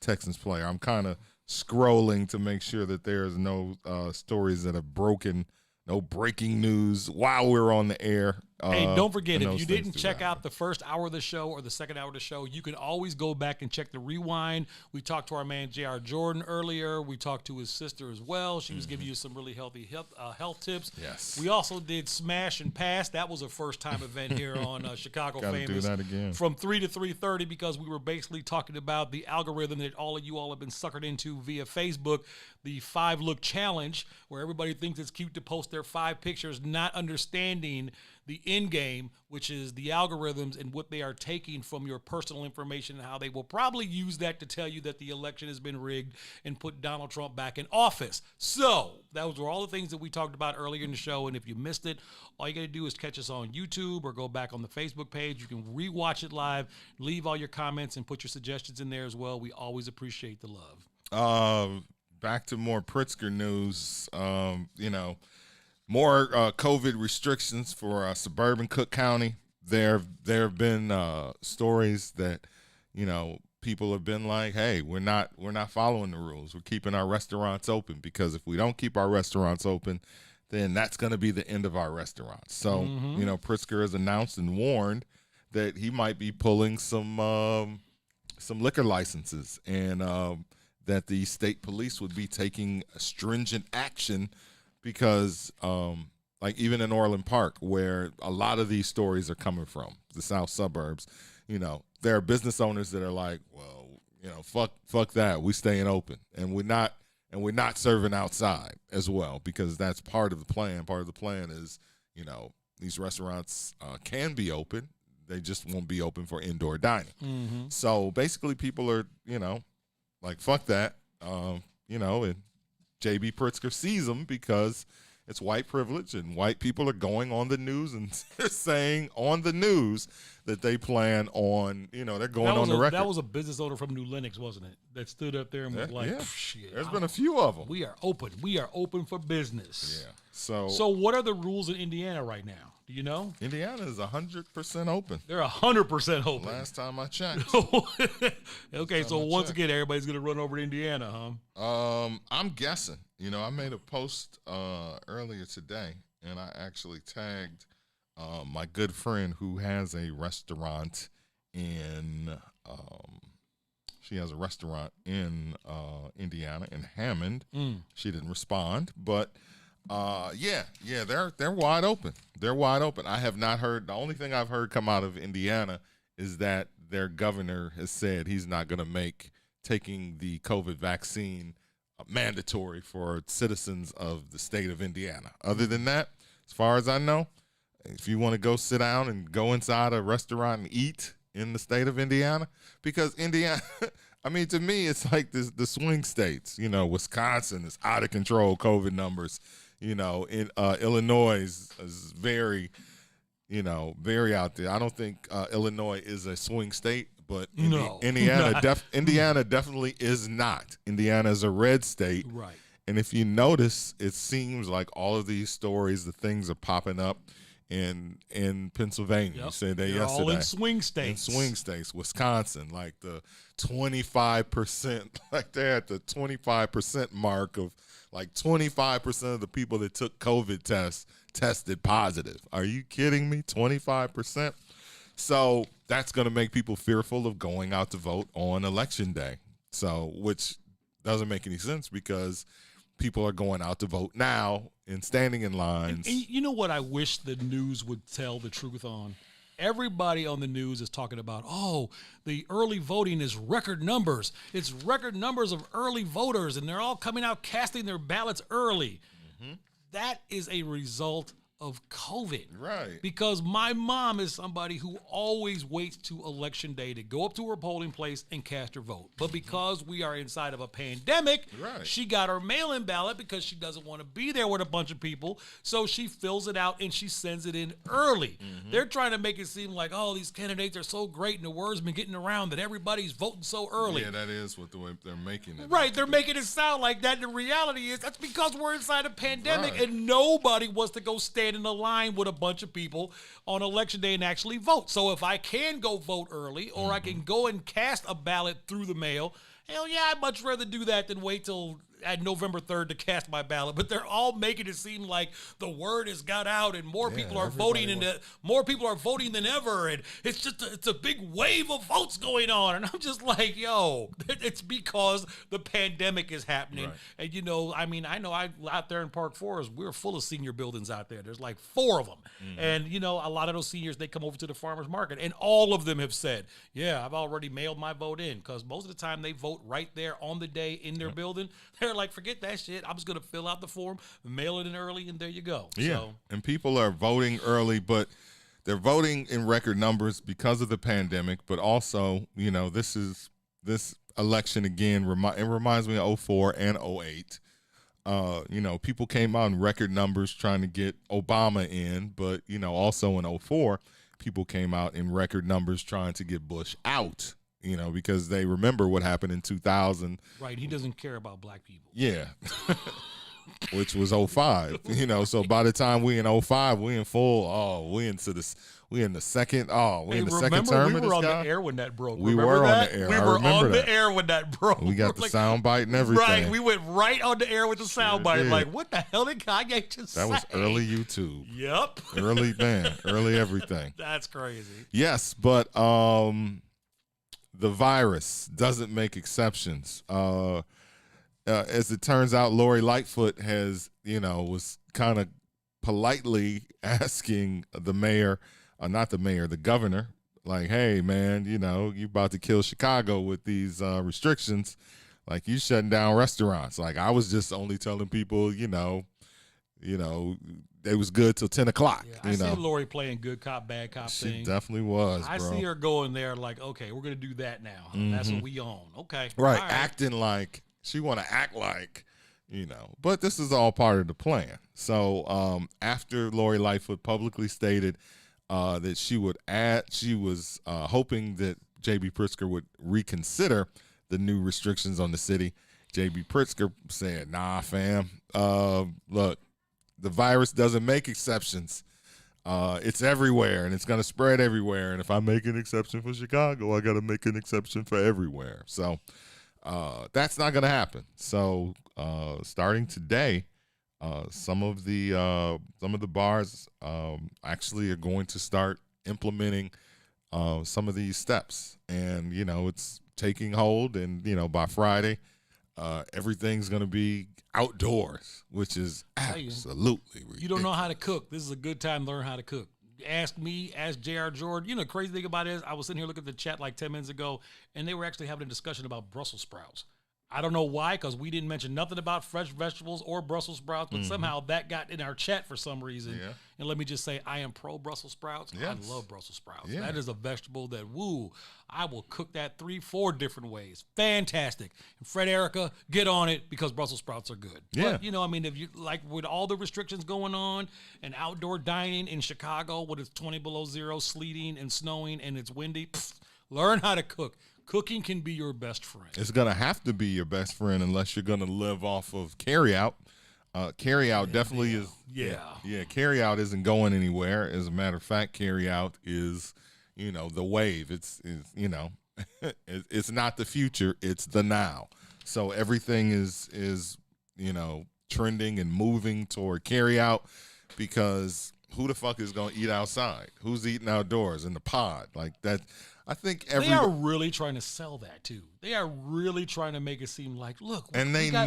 Texans player. I'm kind of scrolling to make sure that there's no stories that have broken, no breaking news while we're on the air. Hey, don't forget, if you didn't check out the first hour of the show or the second hour of the show, you can always go back and check the rewind. We talked to our man, J.R. Jordan, earlier. We talked to his sister as well. She was giving you some really healthy health tips. Yes. We also did Smash and Pass. That was a first-time event here on Chicago Famous. Do that again. From 3 to 3:30 because we were basically talking about the algorithm that all of you all have been suckered into via Facebook, the 5-look challenge, where everybody thinks it's cute to post their 5 pictures, not understanding the end game, which is the algorithms and what they are taking from your personal information and how they will probably use that to tell you that the election has been rigged and put Donald Trump back in office. So those were all the things that we talked about earlier in the show. And if you missed it, all you got to do is catch us on YouTube or go back on the Facebook page. You can rewatch it live, leave all your comments and put your suggestions in there as well. We always appreciate the love. Back to more Pritzker news, more COVID restrictions for suburban Cook County. There have been stories that, people have been like, hey, we're not following the rules. We're keeping our restaurants open because if we don't keep our restaurants open, then that's going to be the end of our restaurants. So, Pritzker has announced and warned that he might be pulling some liquor licenses and that the state police would be taking stringent action because, even in Orland Park, where a lot of these stories are coming from, the south suburbs, there are business owners that are like, well, fuck that. We staying open, and we're not serving outside as well, because that's part of the plan. Part of the plan is, these restaurants can be open. They just won't be open for indoor dining. Mm-hmm. So basically people are, like, fuck that, and J.B. Pritzker sees them because it's white privilege, and white people are going on the news and they're saying on the news that they plan on, they're going on the record. That was a business owner from New Lenox, wasn't it? That stood up there and was like, shit. There's been a few of them. We are open. We are open for business. Yeah. So what are the rules in Indiana right now? Do you know? Indiana is 100% open. They're 100% open. Last time I checked. Okay, so once again, everybody's going to run over to Indiana, huh? I'm guessing. I made a post earlier today, and I actually tagged my good friend who has a restaurant in she has a restaurant in Indiana, in Hammond. She didn't respond, but they're wide open. They're wide open. I have not heard, the only thing I've heard come out of Indiana is that their governor has said he's not going to make taking the COVID vaccine mandatory for citizens of the state of Indiana. Other than that, as far as I know, if you want to go sit down and go inside a restaurant and eat in the state of Indiana, because Indiana, I mean, to me, it's like the swing states. Wisconsin is out of control COVID numbers. In Illinois is very, very out there. I don't think Illinois is a swing state, but Indiana definitely is not. Indiana is a red state. Right. And if you notice, it seems like all of these stories, the things are popping up in Pennsylvania. Yep. You said that They're yesterday. all in swing states. In swing states. Wisconsin, like the 25%, like they're at the 25% mark of, like 25% of the people that took COVID tests tested positive. Are you kidding me? 25%? So that's going to make people fearful of going out to vote on election day. So, which doesn't make any sense, because people are going out to vote now and standing in lines. And you know what I wish the news would tell the truth on? Everybody on the news is talking about, the early voting is record numbers. It's record numbers of early voters, and they're all coming out casting their ballots early. Mm-hmm. That is a result of COVID. Right. Because my mom is somebody who always waits to election day to go up to her polling place and cast her vote. But because we are inside of a pandemic, she got her mail-in ballot because she doesn't want to be there with a bunch of people. So she fills it out and she sends it in early. Mm-hmm. They're trying to make it seem like, these candidates are so great and the word's been getting around that everybody's voting so early. Yeah, that is what the way they're making it. Right, they're making it sound like that. The reality is that's because we're inside a pandemic and nobody wants to go stand in a line with a bunch of people on election day and actually vote. So if I can go vote early, or I can go and cast a ballot through the mail, hell yeah, I'd much rather do that than wait till at November 3rd to cast my ballot. But they're all making it seem like the word has got out and more people are voting, and more people are voting than ever, and it's a big wave of votes going on. And I'm just like, it's because the pandemic is happening. Right. And I know out there in Park Forest, we're full of senior buildings out there. There's like 4 of them. Mm-hmm. And a lot of those seniors, they come over to the farmers market, and all of them have said, I've already mailed my vote in, because most of the time they vote right there on the day in their building. They're like, forget that shit. I'm just going to fill out the form, mail it in early, and there you go. Yeah. So, and people are voting early, but they're voting in record numbers because of the pandemic. But also, this election again, it reminds me of 04 and 08. People came out in record numbers trying to get Obama in, but, also in 04, people came out in record numbers trying to get Bush out. Because they remember what happened in 2000. Right, he doesn't care about black people. Yeah, which was 05. So by the time we in 05, we in full. We in the second. We in the second term. We were on the air when that broke. We were on the air. We were on the air when that broke. We got the sound bite and everything. Right, we went right on the air with the sound bite. Like, what the hell did Kanye just say? That was early YouTube. Yep. Early everything. That's crazy. Yes, but the virus doesn't make exceptions. As it turns out, Lori Lightfoot was kind of politely asking the governor like, hey, man, you know, you about to kill Chicago with these restrictions. Like, you shutting down restaurants. Like, I was just only telling people, you know, they was good till 10 o'clock. Yeah, I see Lori playing good cop, bad cop she thing. definitely was, I bro. see her going there like, okay, we're going to do that now. That's what we own. Okay. Right, All acting like, she want to act like, you know. But this is all part of the plan. So after Lori Lightfoot publicly stated that she was hoping that J.B. Pritzker would reconsider the new restrictions on the city. J.B. Pritzker said, nah, fam, look, the virus doesn't make exceptions. It's everywhere, and it's going to spread everywhere. And if I make an exception for Chicago, I got to make an exception for everywhere. So that's not going to happen. So starting today, some of the bars actually are going to start implementing some of these steps, and you know, it's taking hold. And you know, by Friday, everything's going to be outdoors, which is absolutely ridiculous. You don't know how to cook. This is a good time to learn how to cook. Ask me, ask J.R. Jordan. You know, the crazy thing about it is I was sitting here looking at the chat like 10 minutes ago, and they were actually having a discussion about Brussels sprouts. I don't know why, because we didn't mention nothing about fresh vegetables or Brussels sprouts, but somehow that got in our chat for some reason. Yeah. And let me just say, I am pro Brussels sprouts. Yes. I love Brussels sprouts. Yeah. That is a vegetable that, I will cook that 3-4 different ways. Fantastic. And Fred Erica, get on it, because Brussels sprouts are good. Yeah. But, you know, I mean, if you like with all the restrictions going on and outdoor dining in Chicago, when it's 20 below zero, sleeting and snowing and it's windy, learn how to cook. Cooking can be your best friend. It's going to have to be your best friend unless you're going to live off of carryout. Carryout definitely is. Yeah. Carryout isn't going anywhere. As a matter of fact, carryout is, you know, the wave. It's you know, it's not the future. It's the now. So everything is, you know, trending and moving toward carryout, because who the fuck is going to eat outside? Who's eating outdoors in the pod? Like that. I think they are really trying to sell that too. They are really trying to make it seem like, look, and we got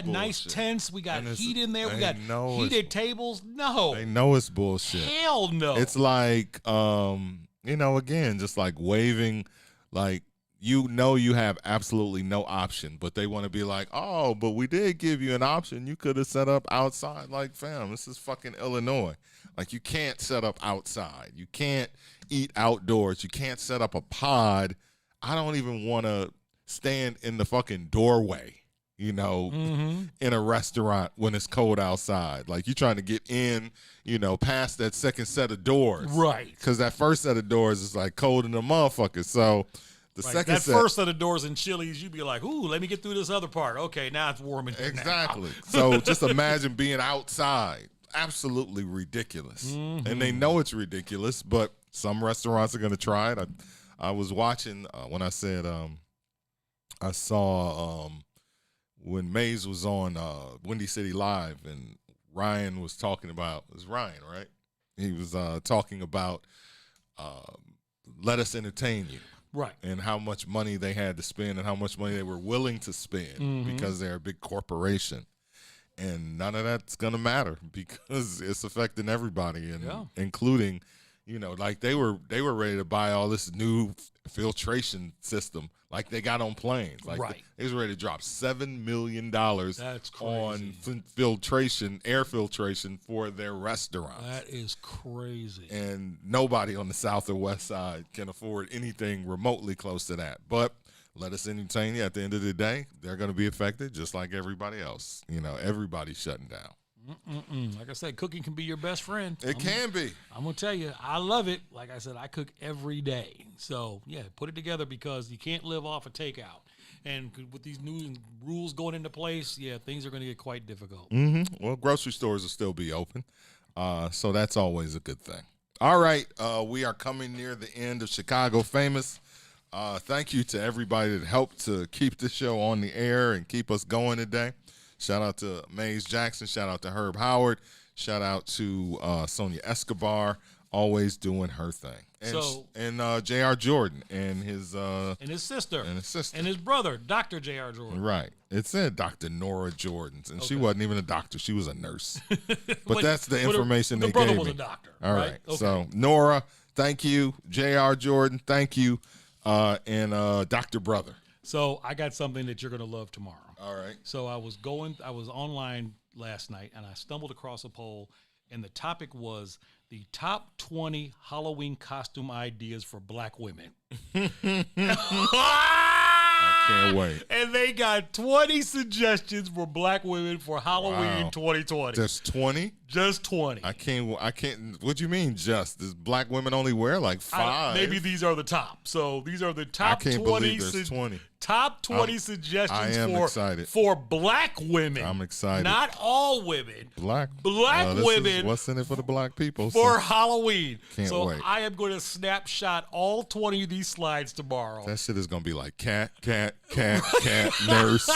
nice bullshit. tents, we got heat in there, we got heated tables. No, they know it's bullshit. Hell no. It's like, you know, again, just like waving, like, you know, you have absolutely no option, but they want to be like, oh, but we did give you an option. You could have set up outside. Like, fam, this is fucking Illinois. Like, you can't set up outside. You can't eat outdoors. You can't set up a pod. I don't even want to stand in the fucking doorway, you know, in a restaurant when it's cold outside. Like, you trying to get in, you know, past that second set of doors. Right. Because that first set of doors is like cold in the motherfucker. So the second set. First set of doors in Chili's, you'd be like, ooh, let me get through this other part. Okay, now it's warm in here. Exactly. So just imagine being outside. Absolutely ridiculous. And they know it's ridiculous, but some restaurants are going to try it. I was watching when I said I saw when Maze was on Windy City Live, and Ryan was talking about, it was Ryan, right? He was talking about Let Us Entertain You. Right. And how much money they had to spend and how much money they were willing to spend because they're a big corporation. And none of that's going to matter because it's affecting everybody, and including, you know, like they were ready to buy all this new filtration system like they got on planes. Like they was ready to drop $7 million on filtration, air filtration for their restaurants. That is crazy. And nobody on the South or West Side can afford anything remotely close to that. But Let Us Entertain You, at the end of the day, they're going to be affected just like everybody else. You know, everybody's shutting down. Like I said, cooking can be your best friend. It can be. I'm going to tell you, I love it. Like I said, I cook every day. So, yeah, put it together because you can't live off of takeout. And with these new rules going into place, things are going to get quite difficult. Well, grocery stores will still be open. So that's always a good thing. All right. We are coming near the end of Chicago Famous. Thank you to everybody that helped to keep this show on the air and keep us going today. Shout out to Maze Jackson. Shout out to Herb Howard. Shout out to Sonia Escobar, always doing her thing. And J.R. Jordan and his sister. And his sister. And his brother, Dr. J.R. Jordan. Right. It said Dr. Nora Jordan, and she wasn't even a doctor. She was a nurse. But that's the information they gave me. The brother was a doctor. All right. Okay. So Nora, thank you. J.R. Jordan, thank you. And Dr. Brother. So I got something that you're going to love tomorrow. All right. So I was online last night, and I stumbled across a poll, and the topic was the top 20 Halloween costume ideas for black women. I can't wait. And they got 20 suggestions for black women for Halloween 2020. Just 20? Just 20. I can't. What do you mean just? Does black women only wear like 5? Maybe these are the top. So these are the top 20. I can't believe there's 20. Top 20 suggestions excited. for black women. I'm excited. Not all women. Black women. What's in it for the black people? For Halloween. Can't wait. I am going to snapshot all 20 of these slides tomorrow. That shit is going to be like cat, nurse,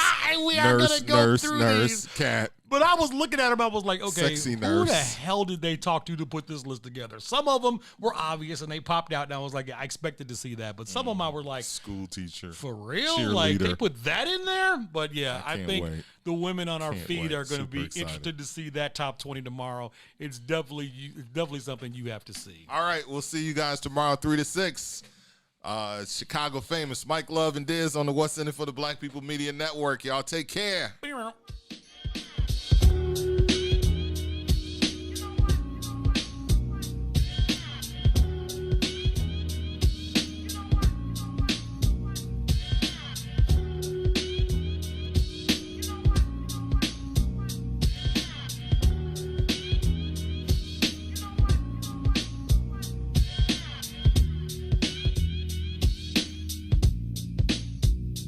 we are going to go through these. cat. But I was looking at them, I was like, okay, Sexy who nurse. the hell did they talk to put this list together? Some of them were obvious and they popped out, and I was like, I expected to see that. But some of them I were like, school teacher. For real? Cheerleader. Like, they put that in there? But yeah, I can't think wait. the women on our Can't feed wait. are going to Super be excited. interested to see that top 20 tomorrow. It's definitely something you have to see. All right, we'll see you guys tomorrow, 3 to 6. Chicago famous Mike Love and Diz on the What's in It for the Black People Media Network. Y'all take care.